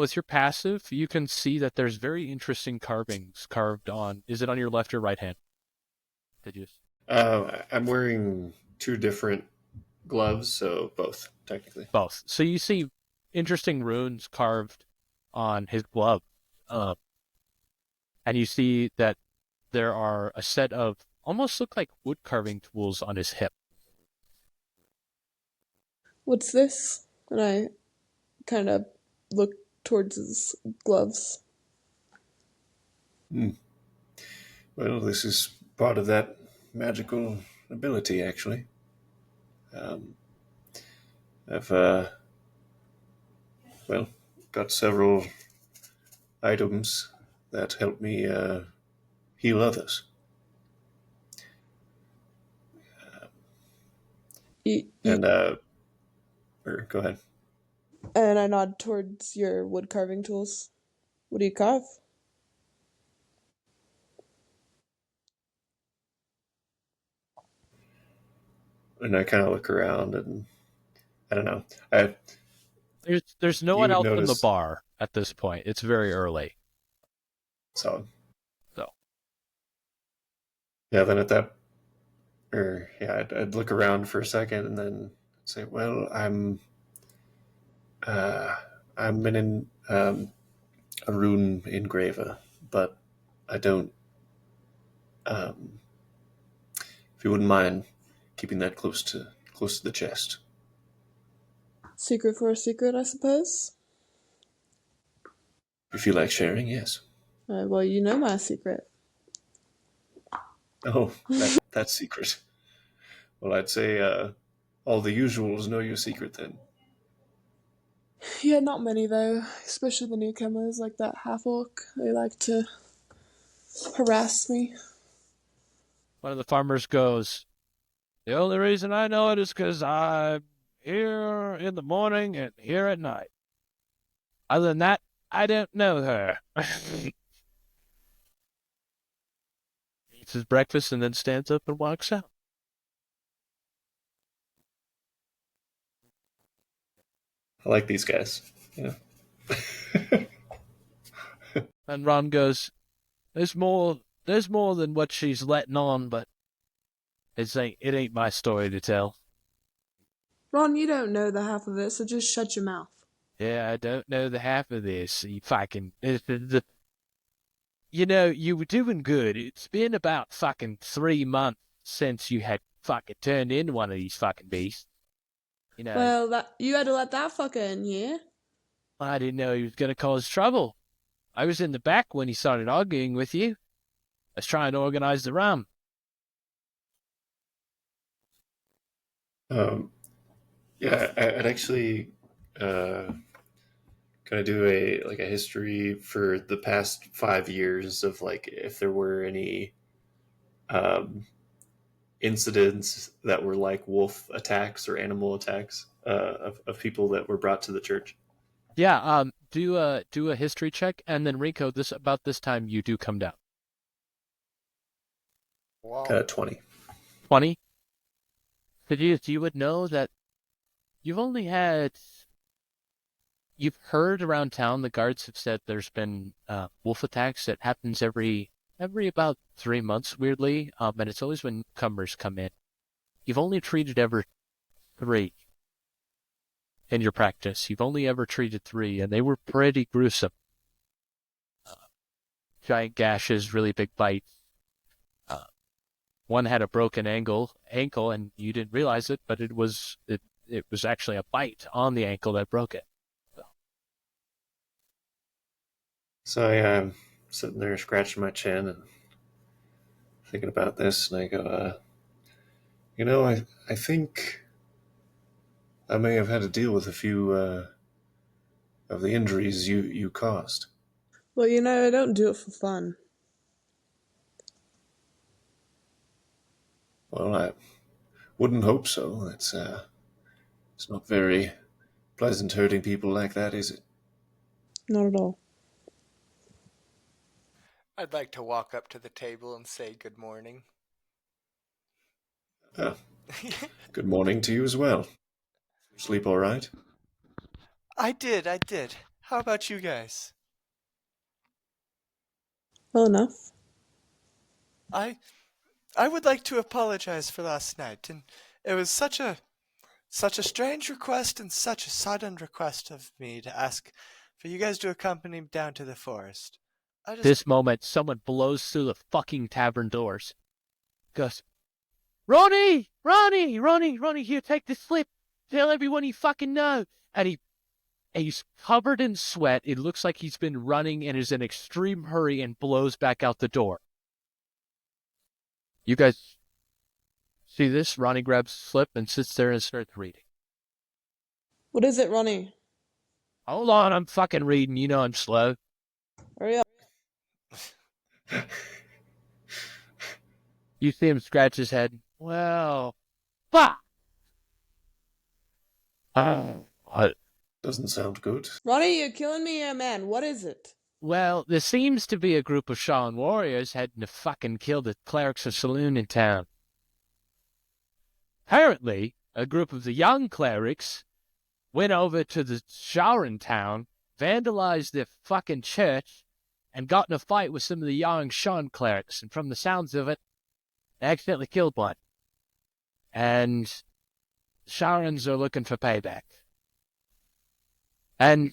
Speaker 1: with your passive, you can see that there's very interesting carvings carved on. Is it on your left or right hand? Did you?
Speaker 2: I'm wearing 2 different gloves, so both, technically.
Speaker 1: Both. So you see interesting runes carved on his glove. And you see that there are a set of almost look like wood carving tools on his hip.
Speaker 4: What's this? And I kind of look towards his gloves.
Speaker 2: Well, this is part of that magical ability, actually. I've, got several items that help me heal others. Go ahead.
Speaker 4: And I nod towards your wood carving tools. What do you carve?
Speaker 2: And I kind of look around, and I don't know.
Speaker 1: There's no one else in the bar at this point. It's very early.
Speaker 2: So.
Speaker 1: Yeah,
Speaker 2: then I'd look around for a second and then say, well, I'm an a rune engraver, but I don't. If you wouldn't mind keeping that close to the chest.
Speaker 4: Secret for a secret, I suppose.
Speaker 2: If you like sharing, yes.
Speaker 4: Well, you know my secret.
Speaker 2: Oh, that's secret. Well, I'd say all the usuals know your secret then.
Speaker 4: Yeah, not many though, especially the newcomers like that half-orc. They like to harass me.
Speaker 1: One of the farmers goes, the only reason I know it is because I'm here in the morning and here at night. Other than that, I don't know her. Eats his breakfast and then stands up and walks out.
Speaker 2: I like these guys. Yeah.
Speaker 1: And Ron goes, there's more than what she's letting on, but it ain't my story to tell.
Speaker 4: Ron, you don't know the half of it, so just shut your mouth.
Speaker 1: Yeah, I don't know the half of this. You fucking, you were doing good. It's been about fucking 3 months since you had fucking turned into one of these fucking beasts. You know,
Speaker 4: Well, that you had to let that fucker in, yeah?
Speaker 1: I didn't know he was gonna cause trouble. I was in the back when he started arguing with you. I was trying to organize the rum.
Speaker 2: Um, yeah, I'd actually uh, kind of do a history for the past 5 years of like if there were any um, incidents that were like wolf attacks or animal attacks of people that were brought to the church.
Speaker 1: Yeah, do a history check, and then Rico, this about this time you do come down.
Speaker 3: Wow.
Speaker 2: 20.
Speaker 1: 20. You would know that you've only had you've heard around town the guards have said there's been wolf attacks that happens every about 3 months, weirdly, and it's always when newcomers come in. You've only treated ever three in your practice. You've only ever treated three, and they were pretty gruesome. Giant gashes, really big bites. One had a broken ankle, and you didn't realize it, but it was actually a bite on the ankle that broke it.
Speaker 2: So yeah, I'm sitting there scratching my chin and thinking about this, and I go, I think I may have had to deal with a few of the injuries you caused.
Speaker 4: Well, I don't do it for fun.
Speaker 2: Well, I wouldn't hope so. It's not very pleasant hurting people like that, is it?
Speaker 4: Not at all.
Speaker 3: I'd like to walk up to the table and say good morning.
Speaker 2: Uh, Good morning to you as well. Sleep all right?
Speaker 3: I did. How about you guys?
Speaker 4: Well enough.
Speaker 3: I I would like to apologize for last night, and it was such a strange request and such a sudden request of me to ask for you guys to accompany me down to the forest. I just
Speaker 1: This moment, someone blows through the fucking tavern doors. Goes, Ronnie, here, take this slip. Tell everyone you fucking know. And he's covered in sweat. It looks like he's been running and is in extreme hurry and blows back out the door. You guys see this? Ronnie grabs the slip and sits there and starts reading.
Speaker 4: What is it, Ronnie?
Speaker 1: Hold on, I'm fucking reading. You know I'm slow.
Speaker 4: Hurry up.
Speaker 1: You see him scratch his head. Well, fuck. Uh,
Speaker 2: Doesn't sound good.
Speaker 4: Ronnie, you're killing me here, man. What is it?
Speaker 1: well, there seems to be a group of Shaolin warriors heading to fucking kill the clerics of saloon in town. Apparently, a group of the young clerics went over to the Shaolin town, vandalized their fucking church, and got in a fight with some of the young Shaolin clerics. And from the sounds of it, they accidentally killed one. And Shaolins are looking for payback. And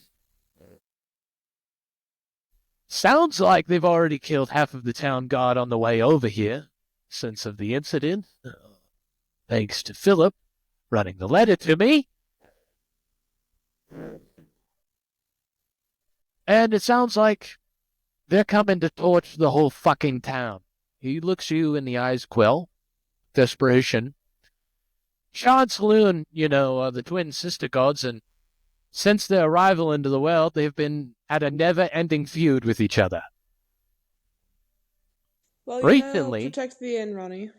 Speaker 1: sounds like they've already killed half of the town guard on the way over here, since of the incident. Thanks to Philip running the letter to me. And it sounds like they're coming to torch the whole fucking town. He looks you in the eyes, Quill. Desperation. Sean Saloon, the twin sister gods, and since their arrival into the world, they've been at a never-ending feud with each other.
Speaker 4: Well,
Speaker 1: Recently,
Speaker 4: protect the inn, Ronnie.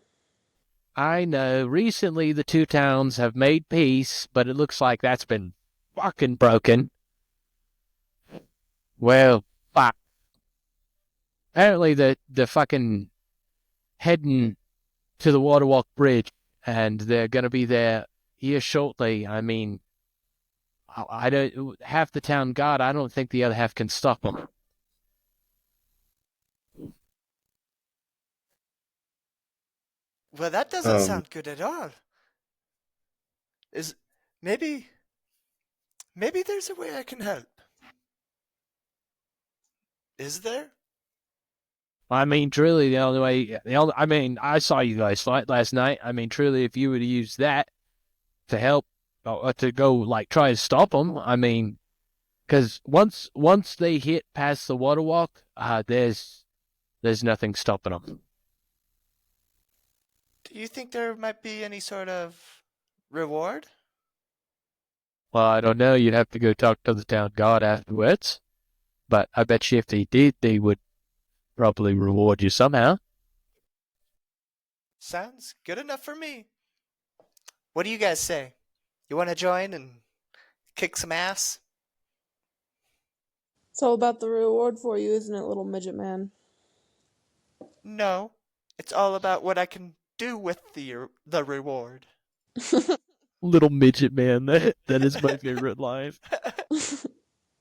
Speaker 1: I know, recently the two towns have made peace, but it looks like that's been fucking broken. Well, fuck. Apparently they're fucking heading to the Waterwalk Bridge, and they're gonna be there here shortly. I mean, I don't half the town guard. I don't think the other half can stop them.
Speaker 3: well, that doesn't
Speaker 2: Um,
Speaker 3: sound good at all. Is maybe Maybe there's a way I can help. Is there?
Speaker 1: I mean, truly, the only way, I mean, I saw you guys fight last night. I mean, truly, if you were to use that to help, to go, like, try and stop them, I mean, because once they hit past the water walk, there's nothing stopping them.
Speaker 3: Do you think there might be any sort of reward?
Speaker 1: Well, I don't know. You'd have to go talk to the town guard afterwards. But I bet you if they did, they would probably reward you somehow.
Speaker 3: Sounds good enough for me. What do you guys say? You want to join and kick some ass?
Speaker 4: It's all about the reward for you, isn't it, little midget man?
Speaker 3: No. It's all about what I can do with the reward.
Speaker 1: Little midget man, that is my favorite line.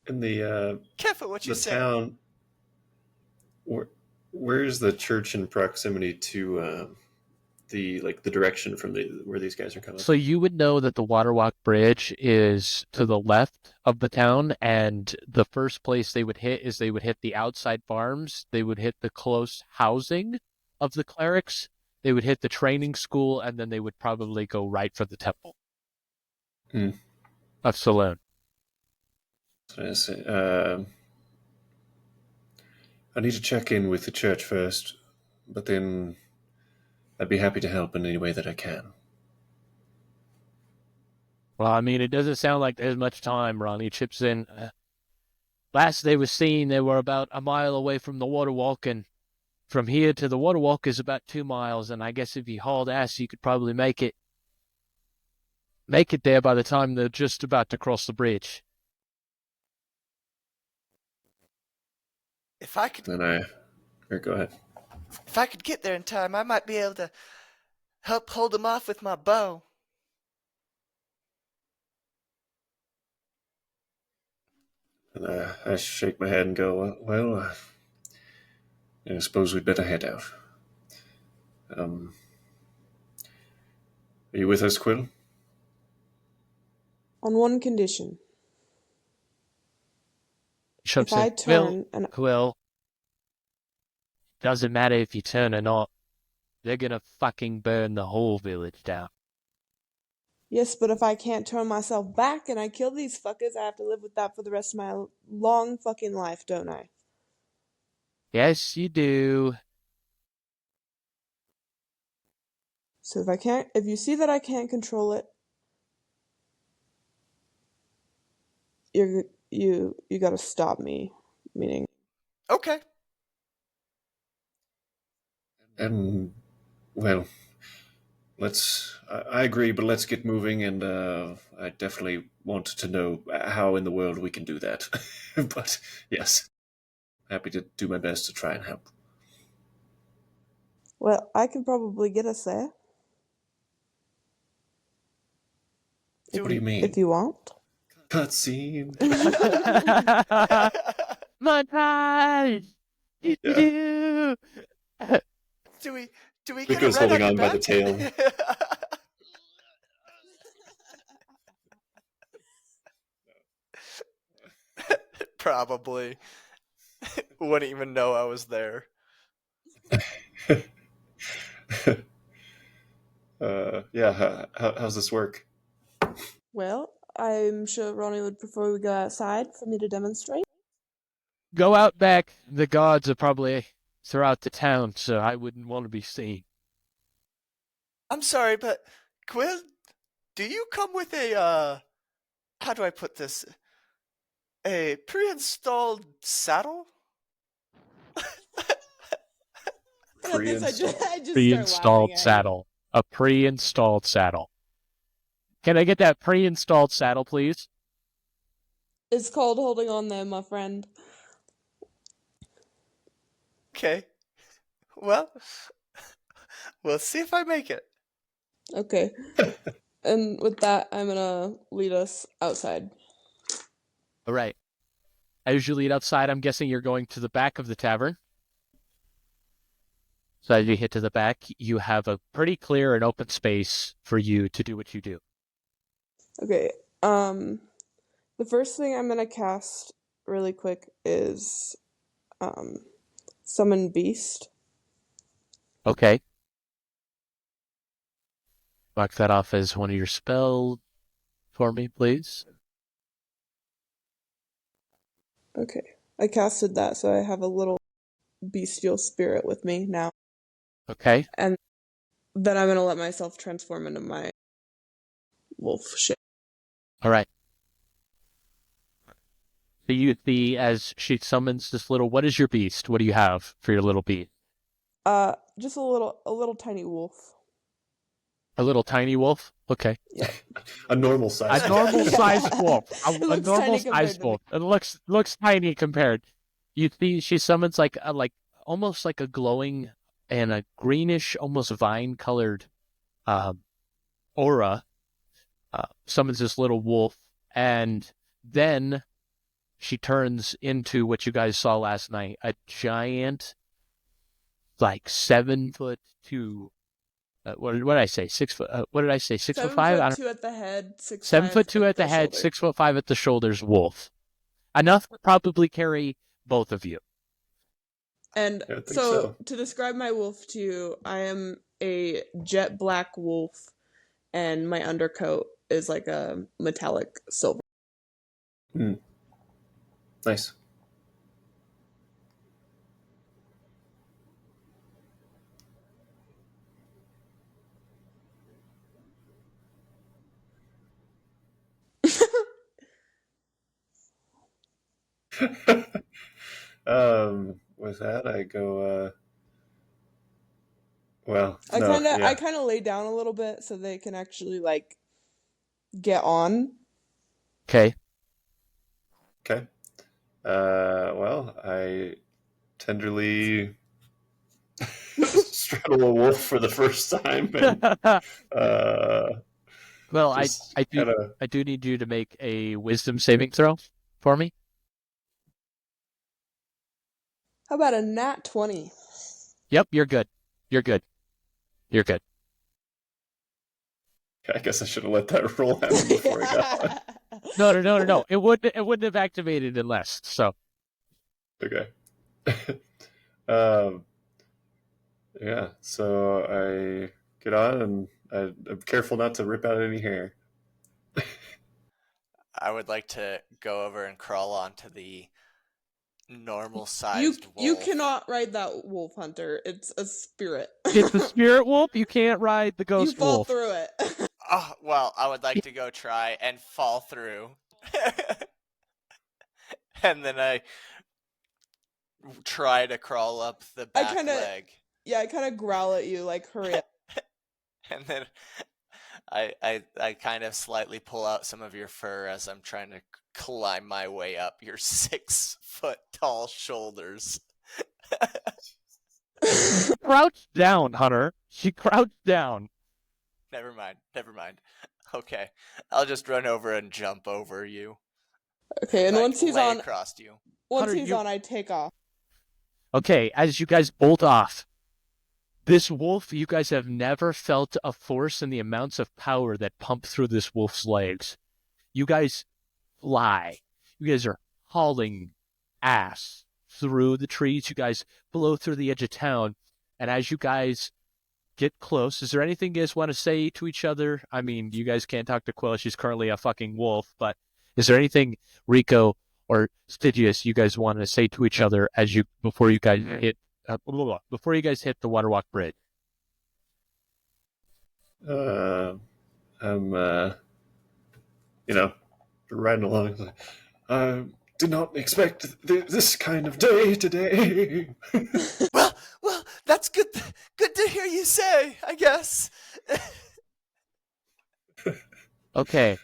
Speaker 2: In the
Speaker 3: Careful what you
Speaker 2: the
Speaker 3: say.
Speaker 2: town, where's the church in proximity to the direction from where these guys are coming?
Speaker 1: So you would know that the Waterwalk Bridge is to the left of the town, and the first place they would hit is they would hit the outside farms, they would hit the close housing of the clerics, they would hit the training school, and then they would probably go right for the temple of Saloon.
Speaker 2: I say, I need to check in with the church first, but then I'd be happy to help in any way that I can.
Speaker 1: Well, I mean, it doesn't sound like there's much time, Ronnie chips in. Last they were seen, they were about a mile away from the Waterwalk, and from here to the Waterwalk is about 2 miles, and I guess if you hauled ass, you could probably make it there by the time they're just about to cross the bridge.
Speaker 3: If I could
Speaker 2: Go ahead.
Speaker 3: If I could get there in time, I might be able to help hold them off with my bow.
Speaker 2: And I shake my head and go, well, I suppose we'd better head out. Are you with us, Quill?
Speaker 4: On one condition.
Speaker 1: If
Speaker 4: I turn and
Speaker 1: Quill, doesn't matter if you turn or not. They're gonna fucking burn the whole village down.
Speaker 4: yes, but if I can't turn myself back and I kill these fuckers, I have to live with that for the rest of my long fucking life, don't I?
Speaker 1: Yes, you do.
Speaker 4: So if you see that I can't control it, you gotta stop me. Meaning,
Speaker 3: Okay.
Speaker 2: And, well, I agree, but let's get moving, and I definitely want to know how in the world we can do that. But, yes, happy to do my best to try and help.
Speaker 4: well, I can probably get us there.
Speaker 2: What do you mean?
Speaker 4: If you want.
Speaker 2: Cutscene.
Speaker 1: Montage.
Speaker 2: Yeah.
Speaker 3: Do we get
Speaker 2: Rico's
Speaker 3: a ride
Speaker 2: holding
Speaker 3: on
Speaker 2: on
Speaker 3: your
Speaker 2: by the
Speaker 3: back?
Speaker 2: tail.
Speaker 3: Probably. Wouldn't even know I was there.
Speaker 2: Yeah, how's this work?
Speaker 4: Well, I'm sure Ronnie would prefer we go outside for me to demonstrate.
Speaker 1: Go out back. The guards are probably throughout the town, so I wouldn't want to be seen.
Speaker 3: I'm sorry, but Quill, do you come with a how do I put this? A pre-installed saddle?
Speaker 4: I just
Speaker 1: Pre-installed saddle. A pre-installed saddle. Can I get that pre-installed saddle, please?
Speaker 4: It's called holding on there, my friend.
Speaker 3: Okay. Well, we'll see if I make it.
Speaker 4: Okay. And with that, I'm gonna lead us outside.
Speaker 1: All right. As you lead outside, I'm guessing you're going to the back of the tavern. So as you hit to the back, you have a pretty clear and open space for you to do what you do.
Speaker 4: Okay. With The first thing I'm gonna cast really quick is Summon Beast.
Speaker 1: Okay. Mark that off as one of your spells for me, please.
Speaker 4: Okay. I casted that, so I have a little bestial spirit with me now.
Speaker 1: Okay.
Speaker 4: And then I'm gonna let myself transform into my wolf shape.
Speaker 1: All right. So you see as she summons this little, what is your beast? What do you have for your little beast?
Speaker 4: Just a little tiny wolf.
Speaker 1: A little tiny wolf? Okay.
Speaker 4: Yep.
Speaker 2: A normal
Speaker 1: A
Speaker 2: size.
Speaker 1: normal sized wolf.
Speaker 4: It
Speaker 1: A
Speaker 4: looks
Speaker 1: normal
Speaker 4: tiny compared
Speaker 1: sized
Speaker 4: to me.
Speaker 1: wolf. It looks tiny compared. You see she summons like almost like a glowing and a greenish, almost vine colored um aura. Summons this little wolf, and then she turns into what you guys saw last night, a giant, like 7 foot two. What did I say? 6 foot. What did I say? 6 foot
Speaker 4: 7
Speaker 1: five.
Speaker 4: foot
Speaker 1: I don't.
Speaker 4: 2 at the head,
Speaker 1: 7 foot
Speaker 4: 6'5"
Speaker 1: 2
Speaker 4: at
Speaker 1: at the
Speaker 4: the
Speaker 1: head,
Speaker 4: shoulder.
Speaker 1: 6 foot 5 at the shoulders. Wolf. Enough to probably carry both of you.
Speaker 4: And
Speaker 2: I think
Speaker 4: so
Speaker 2: so.
Speaker 4: to describe my wolf to you, I am a jet black wolf, and my undercoat is like a metallic silver.
Speaker 2: Nice. With that, I go. Well,
Speaker 4: I
Speaker 2: no,
Speaker 4: kind of
Speaker 2: yeah,
Speaker 4: I kind of lay down a little bit so they can actually like get on.
Speaker 1: Okay.
Speaker 2: okay. Well, I tenderly straddle a wolf for the first time, and uh,
Speaker 1: Well, I
Speaker 2: just
Speaker 1: I do
Speaker 2: kind of.
Speaker 1: I do need you to make a wisdom saving throw for me.
Speaker 4: How about a nat 20?
Speaker 1: Yep, you're good. You're good. You're good.
Speaker 2: I guess I should have let that roll happen before I got on.
Speaker 1: No. It wouldn't have activated unless. So
Speaker 2: Okay. um, yeah. So I get on, and I'm careful not to rip out any hair.
Speaker 3: I would like to go over and crawl onto the normal
Speaker 4: You
Speaker 3: sized
Speaker 4: you
Speaker 3: wolf.
Speaker 4: cannot ride that wolf, Hunter. It's a spirit.
Speaker 1: it's the spirit wolf. You can't ride the
Speaker 4: You
Speaker 1: ghost
Speaker 4: fall
Speaker 1: wolf.
Speaker 4: through it.
Speaker 3: Oh, well, I would like to go try and fall through. And then I try to crawl up the
Speaker 4: I
Speaker 3: back
Speaker 4: kind of
Speaker 3: leg.
Speaker 4: yeah, I kind of growl at you like hurry up.
Speaker 3: And then I kind of slightly pull out some of your fur as I'm trying to climb my way up your 6 foot tall shoulders.
Speaker 1: Crouch down, Hunter. She crouched down.
Speaker 3: Never mind. Okay, I'll just run over and jump over you.
Speaker 4: Okay, and
Speaker 3: Like,
Speaker 4: once he's
Speaker 3: lay
Speaker 4: on
Speaker 3: across you.
Speaker 1: Hunter,
Speaker 4: I take off.
Speaker 1: Okay, as you guys bolt off, this wolf, you guys have never felt a force in the amounts of power that pump through this wolf's legs. You guys fly. You guys are hauling ass through the trees. You guys blow through the edge of town. And as you guys get close, is there anything you guys want to say to each other? I mean, you guys can't talk to Quill. She's currently a fucking wolf. But is there anything, Rico or Stygius, you guys want to say to each other before you guys hit the Waterwalk Bridge?
Speaker 2: I'm, riding along. I did not expect this kind of day today.
Speaker 3: Well, that's good. Good to hear you say, I guess.
Speaker 1: Okay.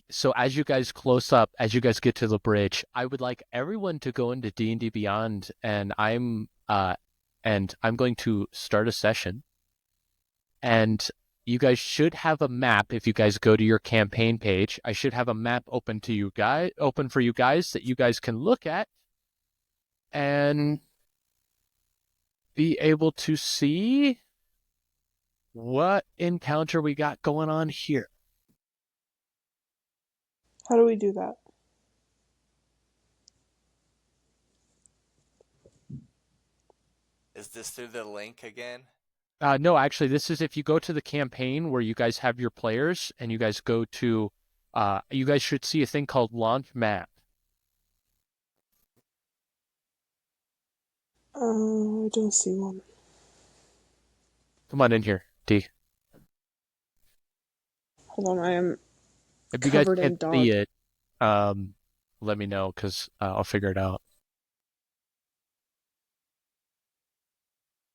Speaker 1: So as you guys close up, as you guys get to the bridge, I would like everyone to go into D&D Beyond, and I'm going to start a session. And you guys should have a map if you guys go to your campaign page. I should have a map open for you guys that you guys can look at and be able to see what encounter we got going on here.
Speaker 4: How do we do that?
Speaker 3: Is this through the link again?
Speaker 1: No, actually, this is if you go to the campaign where you guys have your players and you guys go to, you guys should see a thing called launch map.
Speaker 4: I don't see one.
Speaker 1: Come on in here, D.
Speaker 4: Hold on, I am
Speaker 1: If you guys
Speaker 4: covered
Speaker 1: can't
Speaker 4: in
Speaker 1: see
Speaker 4: dog.
Speaker 1: it, let me know because I'll figure it out.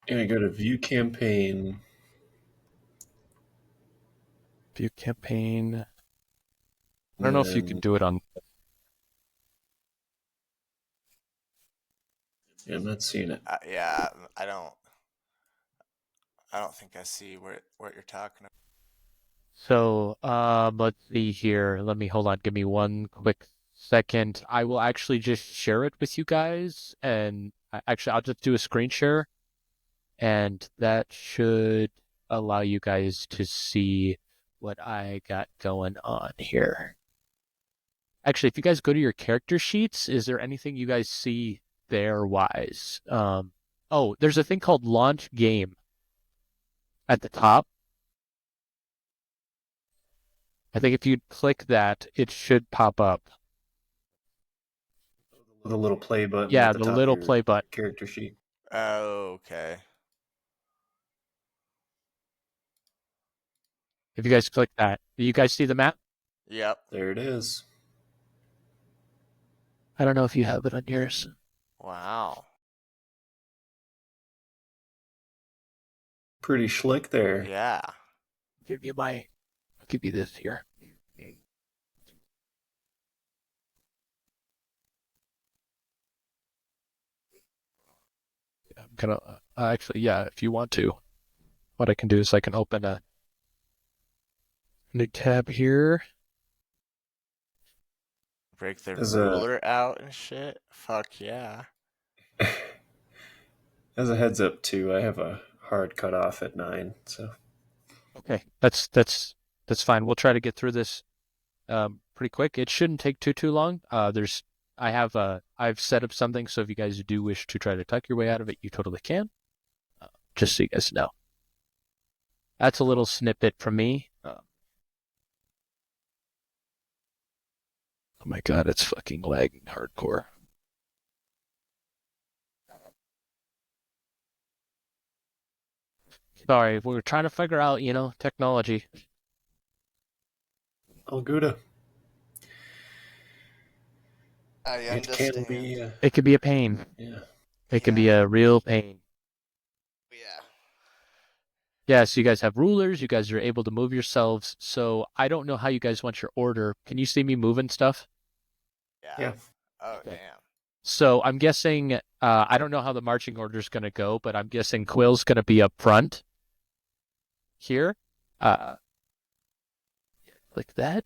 Speaker 2: Yeah, go to view campaign.
Speaker 1: View campaign. I don't know if you could do it on.
Speaker 2: Yeah, I'm not seeing it.
Speaker 3: Yeah, I don't think I see what you're talking about.
Speaker 1: So, let's see here. Let me hold on. Give me one quick second. I will actually just share it with you guys, and actually, I'll just do a screen share, and that should allow you guys to see what I got going on here. Actually, if you guys go to your character sheets, is there anything you guys see there wise? Oh, there's a thing called launch game at the top. I think if you click that, it should pop up.
Speaker 2: The little play button
Speaker 1: Yeah,
Speaker 2: at the
Speaker 1: the
Speaker 2: top of
Speaker 1: little
Speaker 2: your
Speaker 1: play button.
Speaker 2: character sheet.
Speaker 3: Oh, okay.
Speaker 1: If you guys click that, do you guys see the map?
Speaker 3: Yep.
Speaker 2: There it is.
Speaker 1: I don't know if you have it on yours.
Speaker 3: Wow.
Speaker 2: Pretty slick there.
Speaker 3: Yeah.
Speaker 1: I'll give you this here. I'm gonna actually, yeah, if you want to, what I can do is I can open a new tab here.
Speaker 3: Break the
Speaker 2: As
Speaker 3: ruler out and shit. Fuck yeah.
Speaker 2: as a heads up too, I have a hard cutoff at 9, so
Speaker 1: Okay, that's fine. We'll try to get through this pretty quick. It shouldn't take too long. I've set up something so if you guys do wish to try to tuck your way out of it, you totally can. Just so you guys know. That's a little snippet from me. Oh my god, it's fucking lagging hardcore. Sorry, we were trying to figure out, technology.
Speaker 2: all good.
Speaker 3: I
Speaker 2: It
Speaker 3: understand.
Speaker 2: can be.
Speaker 1: It could be a pain.
Speaker 2: Yeah.
Speaker 1: It can be a real pain.
Speaker 3: Yeah.
Speaker 1: Yeah, so you guys have rulers, you guys are able to move yourselves. So I don't know how you guys want your order. Can you see me moving stuff?
Speaker 3: Yeah. Oh,
Speaker 1: Okay.
Speaker 3: damn.
Speaker 1: So I'm guessing, I don't know how the marching order is going to go, but I'm guessing Quill's going to be up front here. Click that.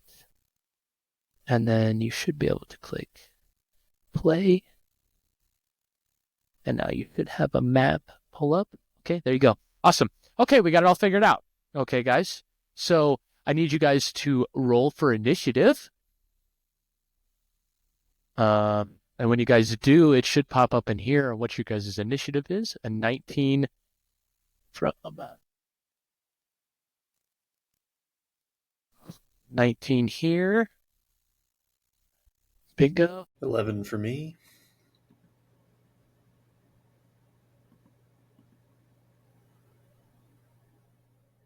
Speaker 1: And then you should be able to click play. And now you should have a map pull up. Okay, there you go. Awesome. Okay, we got it all figured out. Okay, guys. So I need you guys to roll for initiative. And when you guys do, it should pop up in here what your guys' initiative is. A 19 from 19 here. Bingo.
Speaker 2: 11 for me.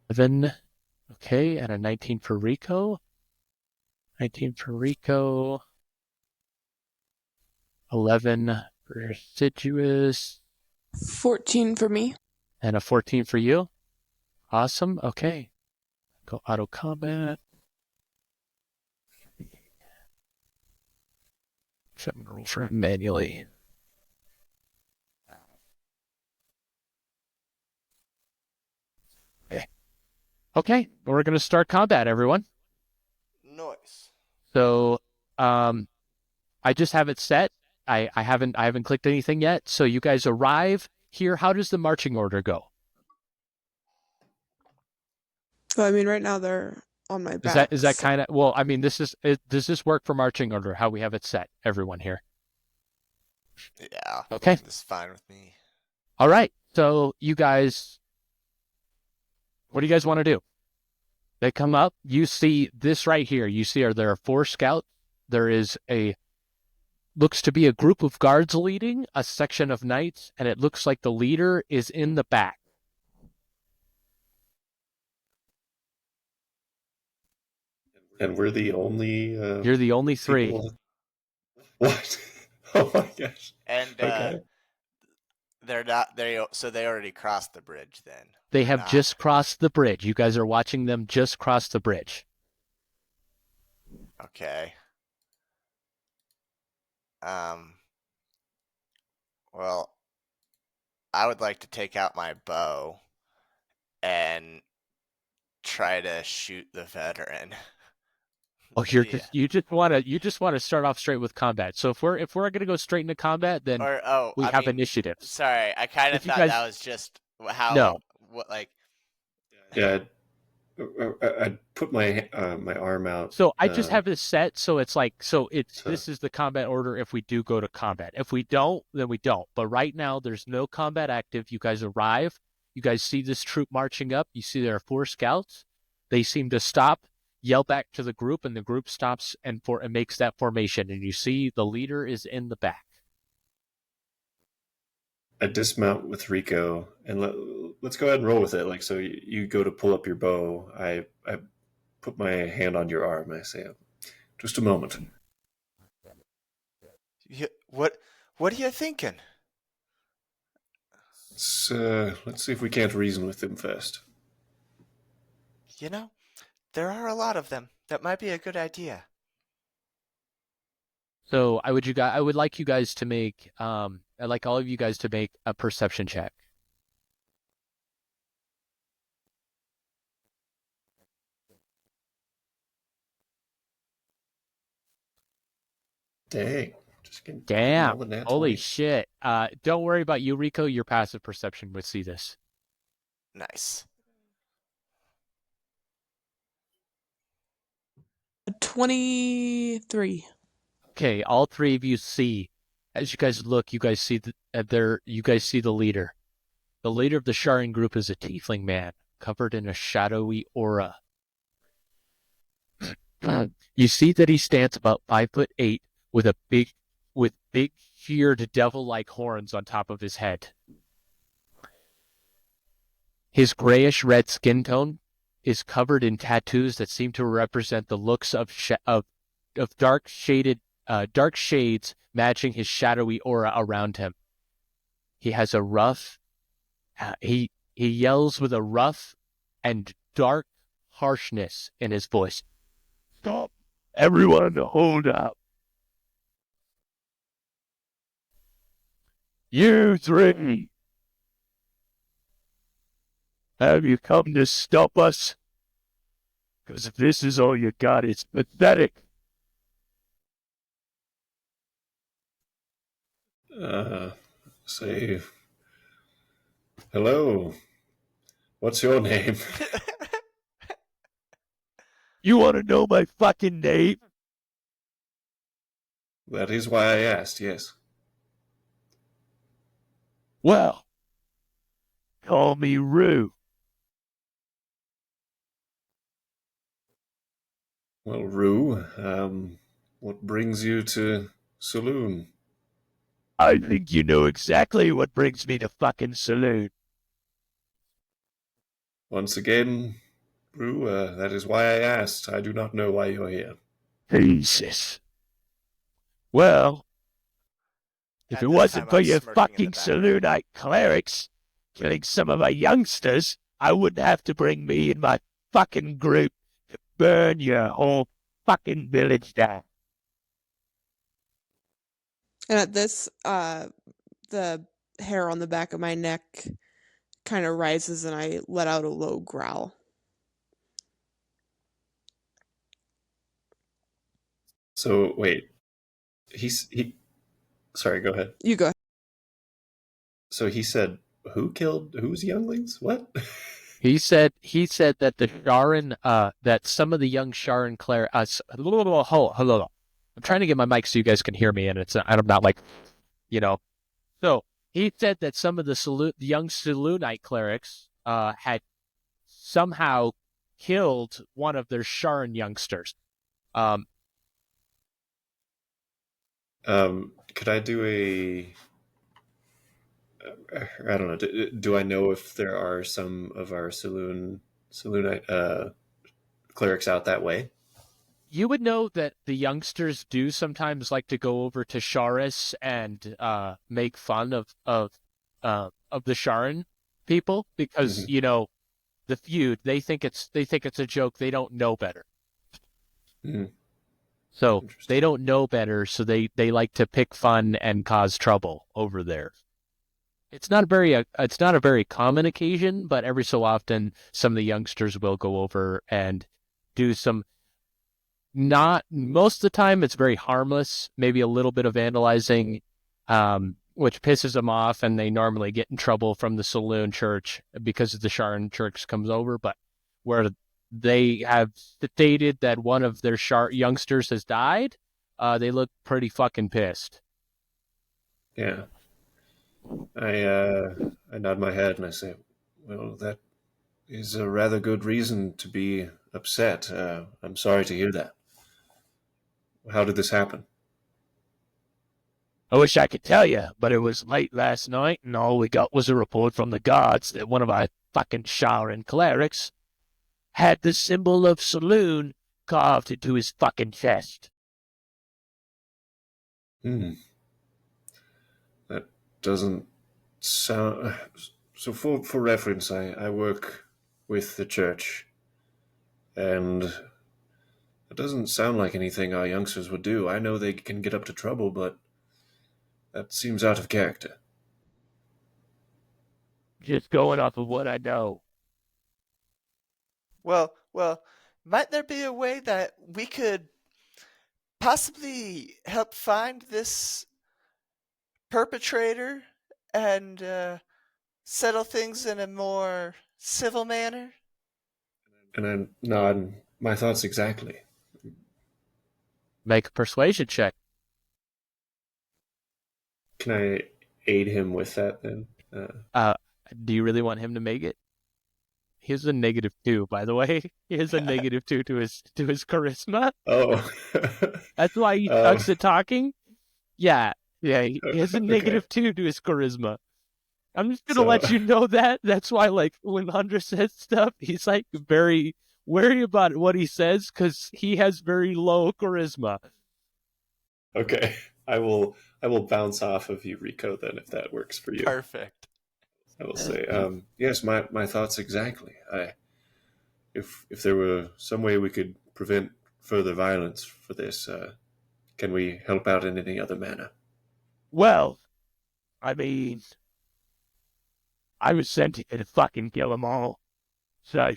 Speaker 1: 11. Okay, and a 19 for Rico. 19 for Rico. 11 for Assiduous.
Speaker 4: 14 for me.
Speaker 1: And a 14 for you. Awesome. Okay. Go auto combat. So I'm going to roll for it manually. Okay, we're going to start combat, everyone.
Speaker 3: Nice.
Speaker 1: So, I just have it set. I haven't clicked anything yet. So you guys arrive here. How does the marching order go?
Speaker 4: So I mean, right now they're on my back.
Speaker 1: Is that kind of, well, I mean, does this work for marching order, how we have it set, everyone here?
Speaker 3: Yeah.
Speaker 1: Okay.
Speaker 3: This is fine with me.
Speaker 1: All right. So you guys, what do you guys want to do? They come up. You see this right here. You see there are 4 scouts. There is looks to be a group of guards leading a section of knights, and it looks like the leader is in the back.
Speaker 2: And we're the only.
Speaker 1: You're the only 3.
Speaker 2: People... What? Oh my gosh.
Speaker 3: And
Speaker 2: Okay.
Speaker 3: they're not so they already crossed the bridge then.
Speaker 1: They
Speaker 3: They're
Speaker 1: have
Speaker 3: not.
Speaker 1: just crossed the bridge. You guys are watching them just cross the bridge.
Speaker 3: Okay. Well, I would like to take out my bow and try to shoot the veteran.
Speaker 1: Oh, you just want to start off straight with combat. So if we're gonna go straight into combat, then we have initiatives.
Speaker 3: Sorry, I kind of thought that was just how.
Speaker 1: No.
Speaker 3: What like?
Speaker 2: Yeah, I'd put my my arm out.
Speaker 1: So I just have this set, so it's like, this is the combat order if we do go to combat. If we don't, then we don't. But right now, there's no combat active. You guys arrive. You guys see this troop marching up. You see there are 4 scouts. They seem to stop, yell back to the group, and the group stops and makes that formation. And you see the leader is in the back.
Speaker 2: I dismount with Rico, and let's go ahead and roll with it. Like, so you go to pull up your bow. I put my hand on your arm. And I say, "Just a moment."
Speaker 3: What are you thinking?
Speaker 2: Let's see if we can't reason with them first.
Speaker 3: You know, there are a lot of them. That might be a good idea.
Speaker 1: So I would like you guys to make I'd like all of you guys to make a perception check.
Speaker 2: Dang. Just getting
Speaker 1: Damn.
Speaker 2: all in that
Speaker 1: Holy
Speaker 2: 20.
Speaker 1: shit. Don't worry about you, Rico. Your passive perception would see this.
Speaker 3: Nice.
Speaker 4: 23.
Speaker 1: Okay, all 3 of you see, as you guys look, you guys see the leader. The leader of the Sharing group is a tiefling man, covered in a shadowy aura. You see that he stands about 5'8", with big sheared devil-like horns on top of his head. His grayish red skin tone is covered in tattoos that seem to represent the looks of dark shades matching his shadowy aura around him. He has a rough, he yells with a rough and dark harshness in his voice. Stop! Everyone, hold up! You 3! Have you come to stop us? Because if this is all you got, it's pathetic.
Speaker 2: Say, hello. What's your name?
Speaker 1: You want to know my fucking name?
Speaker 2: That is why I asked, yes.
Speaker 1: Well, call me Rue.
Speaker 2: Well, Rue, what brings you to Saloon?
Speaker 1: I think you know exactly what brings me to fucking Saloon.
Speaker 2: Once again, Rue, that is why I asked. I do not know why you're here.
Speaker 1: Jesus. Well, if it wasn't for your fucking Saloonite clerics killing some of our youngsters, I wouldn't have to bring me and my fucking group to burn your whole fucking village down.
Speaker 4: And at this, the hair on the back of my neck kind of rises and I let out a low growl.
Speaker 2: So, wait. Sorry, go ahead.
Speaker 4: You go.
Speaker 2: So he said, whose younglings? What?
Speaker 1: He said that the Sharon that some of the young Sharon Claire hello. I'm trying to get my mic so you guys can hear me and I'm not like you know. So he said that some of the young Selûnite clerics had somehow killed one of their Sharon youngsters. Um,
Speaker 2: Could I do I don't know. Do I know if there are some of our Selûnite clerics out that way?
Speaker 1: you would know that the youngsters do sometimes like to go over to Sharis and make fun of the Sharon people because
Speaker 2: Hmm.
Speaker 1: the feud. They think it's a joke. They don't know better.
Speaker 2: Hmm.
Speaker 1: So they
Speaker 2: Interesting.
Speaker 1: don't know better. So they like to pick fun and cause trouble over there. It's not a very common occasion, but every so often some of the youngsters will go over and do some. Not most of the time, it's very harmless. Maybe a little bit of vandalizing, which pisses them off, and they normally get in trouble from the saloon church because the Sharon church comes over. But where they have stated that one of their youngsters has died, they look pretty fucking pissed.
Speaker 2: Yeah. I nod my head and I say, "Well, that is a rather good reason to be upset. I'm sorry to hear that. How did this happen?"
Speaker 1: I wish I could tell you, but it was late last night, and all we got was a report from the guards that one of our fucking Sharon clerics had the symbol of saloon carved into his fucking chest.
Speaker 2: Hmm. That doesn't sound. So, for reference, I work with the church, and it doesn't sound like anything our youngsters would do. I know they can get up to trouble, but that seems out of character.
Speaker 1: Just going off of what I know.
Speaker 3: Well, might there be a way that we could possibly help find this perpetrator and settle things in a more civil manner?
Speaker 2: And I nod. My thoughts exactly.
Speaker 1: Make a persuasion check.
Speaker 2: Can I aid him with that then?
Speaker 1: Uh, do you really want him to make it? He has a -2, by the way. He has a -2 to his charisma.
Speaker 2: Oh.
Speaker 1: That's why he
Speaker 2: um,
Speaker 1: sucks at talking. Yeah, yeah. He has a
Speaker 2: okay.
Speaker 1: -2 to his charisma. I'm just gonna
Speaker 2: So,
Speaker 1: let you know that. That's why, like, when Hunter says stuff, he's like very wary about what he says because he has very low charisma.
Speaker 2: okay. I will bounce off of you, Rico, then, if that works for you.
Speaker 3: Perfect.
Speaker 2: I will say, yes, my thoughts exactly. If there were some way we could prevent further violence for this, can we help out in any other manner?
Speaker 1: Well, I mean, I was sent here to fucking kill them all. So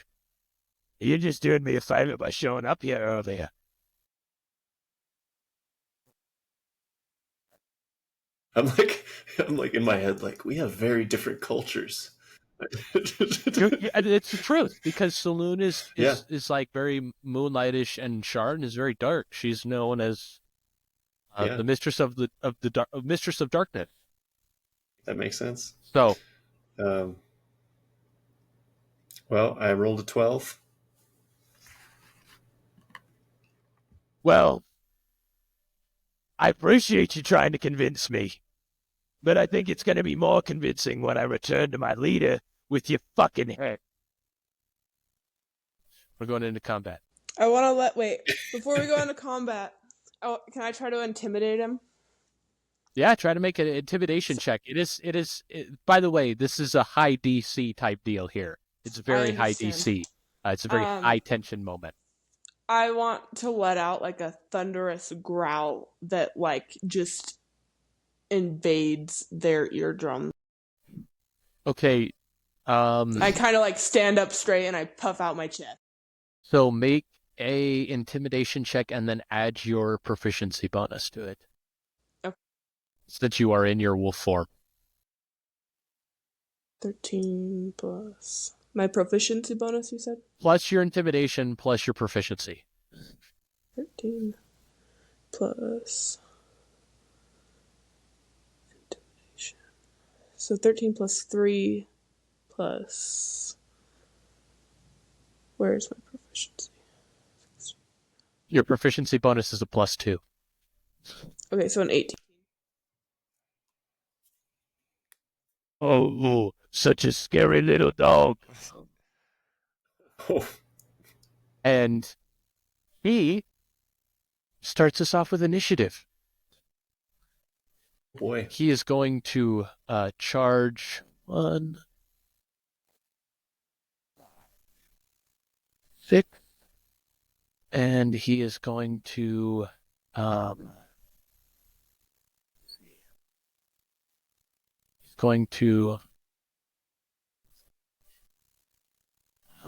Speaker 1: you're just doing me a favor by showing up here earlier.
Speaker 2: I'm like, I'm like in my head, like we have very different cultures.
Speaker 1: It's the truth because Saloon is
Speaker 2: Yeah,
Speaker 1: is is like very moonlightish and Sharon is very dark. She's known as
Speaker 2: yeah,
Speaker 1: the mistress of mistress of darkness.
Speaker 2: that makes sense.
Speaker 1: So,
Speaker 2: Um, well, I rolled a 12.
Speaker 1: well, I appreciate you trying to convince me, but I think it's going to be more convincing when I return to my leader with your fucking head. We're going into combat.
Speaker 4: I want to wait, before we go into combat, can I try to intimidate him?
Speaker 1: Yeah, try to make an intimidation check. By the way, this is a high DC type deal here. It's
Speaker 4: I
Speaker 1: very high
Speaker 4: understand.
Speaker 1: DC. It's a very high tension moment.
Speaker 4: I want to let out like a thunderous growl that like just invades their eardrum.
Speaker 1: Okay,
Speaker 4: I kind of like stand up straight and I puff out my chest.
Speaker 1: so make a intimidation check and then add your proficiency bonus to it.
Speaker 4: Okay.
Speaker 1: Since you are in your wolf form.
Speaker 4: 13 plus My proficiency bonus, you said?
Speaker 1: Plus your intimidation, plus your proficiency.
Speaker 4: 13 plus intimidation. So 13 plus 3 plus... Where's my proficiency?
Speaker 1: Your proficiency bonus is a +2.
Speaker 4: Okay, so an 18.
Speaker 1: Oh, such a scary little dog.
Speaker 2: Oh,
Speaker 1: And he starts us off with initiative.
Speaker 2: boy.
Speaker 1: He is going to charge 1, 6, and he is going to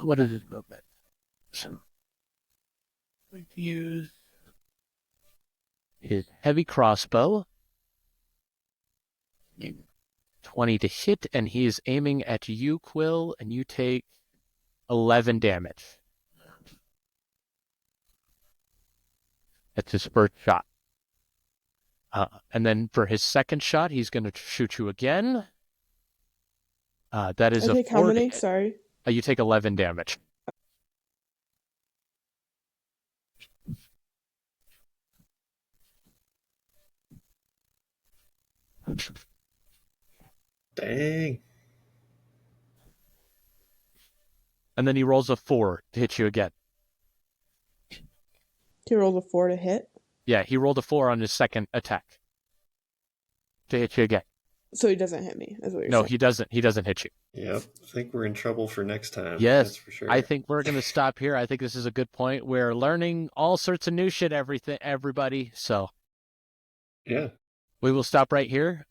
Speaker 1: what is his movement? So, going to use his heavy crossbow. 20 to hit, and he is aiming at you, Quill, and you take 11 damage. That's his first shot. And then for his second shot, he's going to shoot you again. That is
Speaker 4: I
Speaker 1: a
Speaker 4: take
Speaker 1: 4
Speaker 4: how
Speaker 1: to
Speaker 4: many?
Speaker 1: hit.
Speaker 4: Sorry.
Speaker 1: You take 11 damage.
Speaker 2: Dang.
Speaker 1: And then he rolls a 4 to hit you again.
Speaker 4: He rolled a 4 to hit.
Speaker 1: Yeah, he rolled a 4 on his second attack to hit you again.
Speaker 4: So he doesn't hit me, is what you're
Speaker 1: No,
Speaker 4: saying.
Speaker 1: he doesn't. He doesn't hit you.
Speaker 2: Yep. I think we're in trouble for next time.
Speaker 1: Yes,
Speaker 2: That's for sure.
Speaker 1: I think we're going to stop here. I think this is a good point. We're learning all sorts of new shit, everybody. So
Speaker 2: Yeah.
Speaker 1: we will stop right here.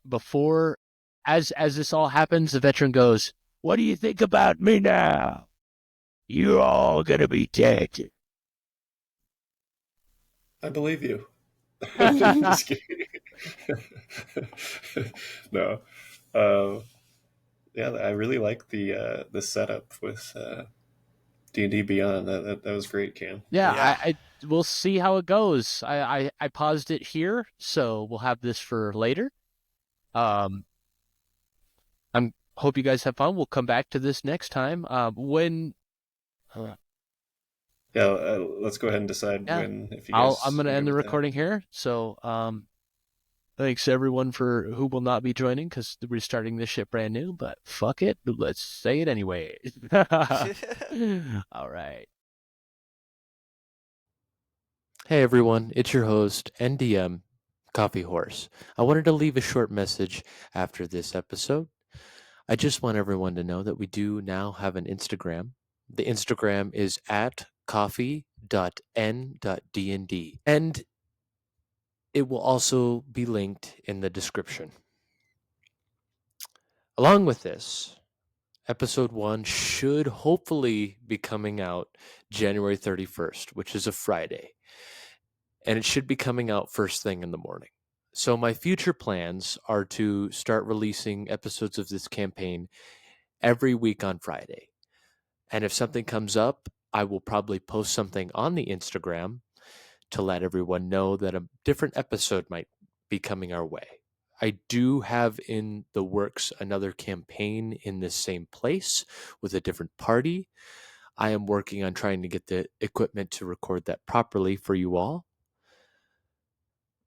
Speaker 1: Before, as this all happens, the veteran goes, "What do you think about me now? You're all going to be dead."
Speaker 2: I believe you. Just kidding. No. Yeah, I really like the setup with D&D Beyond. That was great, Cam.
Speaker 1: Yeah,
Speaker 3: Yeah.
Speaker 1: I we'll see how it goes. I paused it here, so we'll have this for later. I'm hope you guys have fun. We'll come back to this next time. When
Speaker 2: Yeah, let's go ahead and decide
Speaker 1: Yeah.
Speaker 2: when. If you guys,
Speaker 1: I'm going to
Speaker 2: are
Speaker 1: end
Speaker 2: good
Speaker 1: the
Speaker 2: with that.
Speaker 1: recording here. So, thanks everyone for who will not be joining because we're starting this shit brand new. But fuck it, let's say it anyway. All right. Hey everyone, it's your host, NDM Coffee Horse. I wanted to leave a short message after this episode. I just want everyone to know that we do now have an Instagram. The Instagram is at coffee.n.dnd, and it will also be linked in the description. Along with this, episode 1 should hopefully be coming out January 31st, which is a Friday. And it should be coming out first thing in the morning. So my future plans are to start releasing episodes of this campaign every week on Friday. And if something comes up, I will probably post something on the Instagram to let everyone know that a different episode might be coming our way. I do have in the works another campaign in this same place with a different party. I am working on trying to get the equipment to record that properly for you all.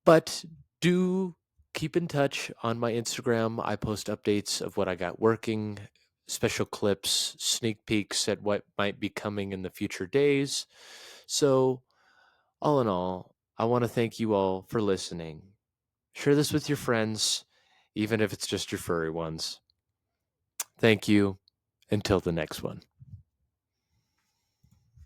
Speaker 1: But do keep in touch on my Instagram. I post updates of what I got working, special clips, sneak peeks at what might be coming in the future days. So, all in all, I want to thank you all for listening. Share this with your friends, even if it's just your furry ones. Thank you. Until the next one.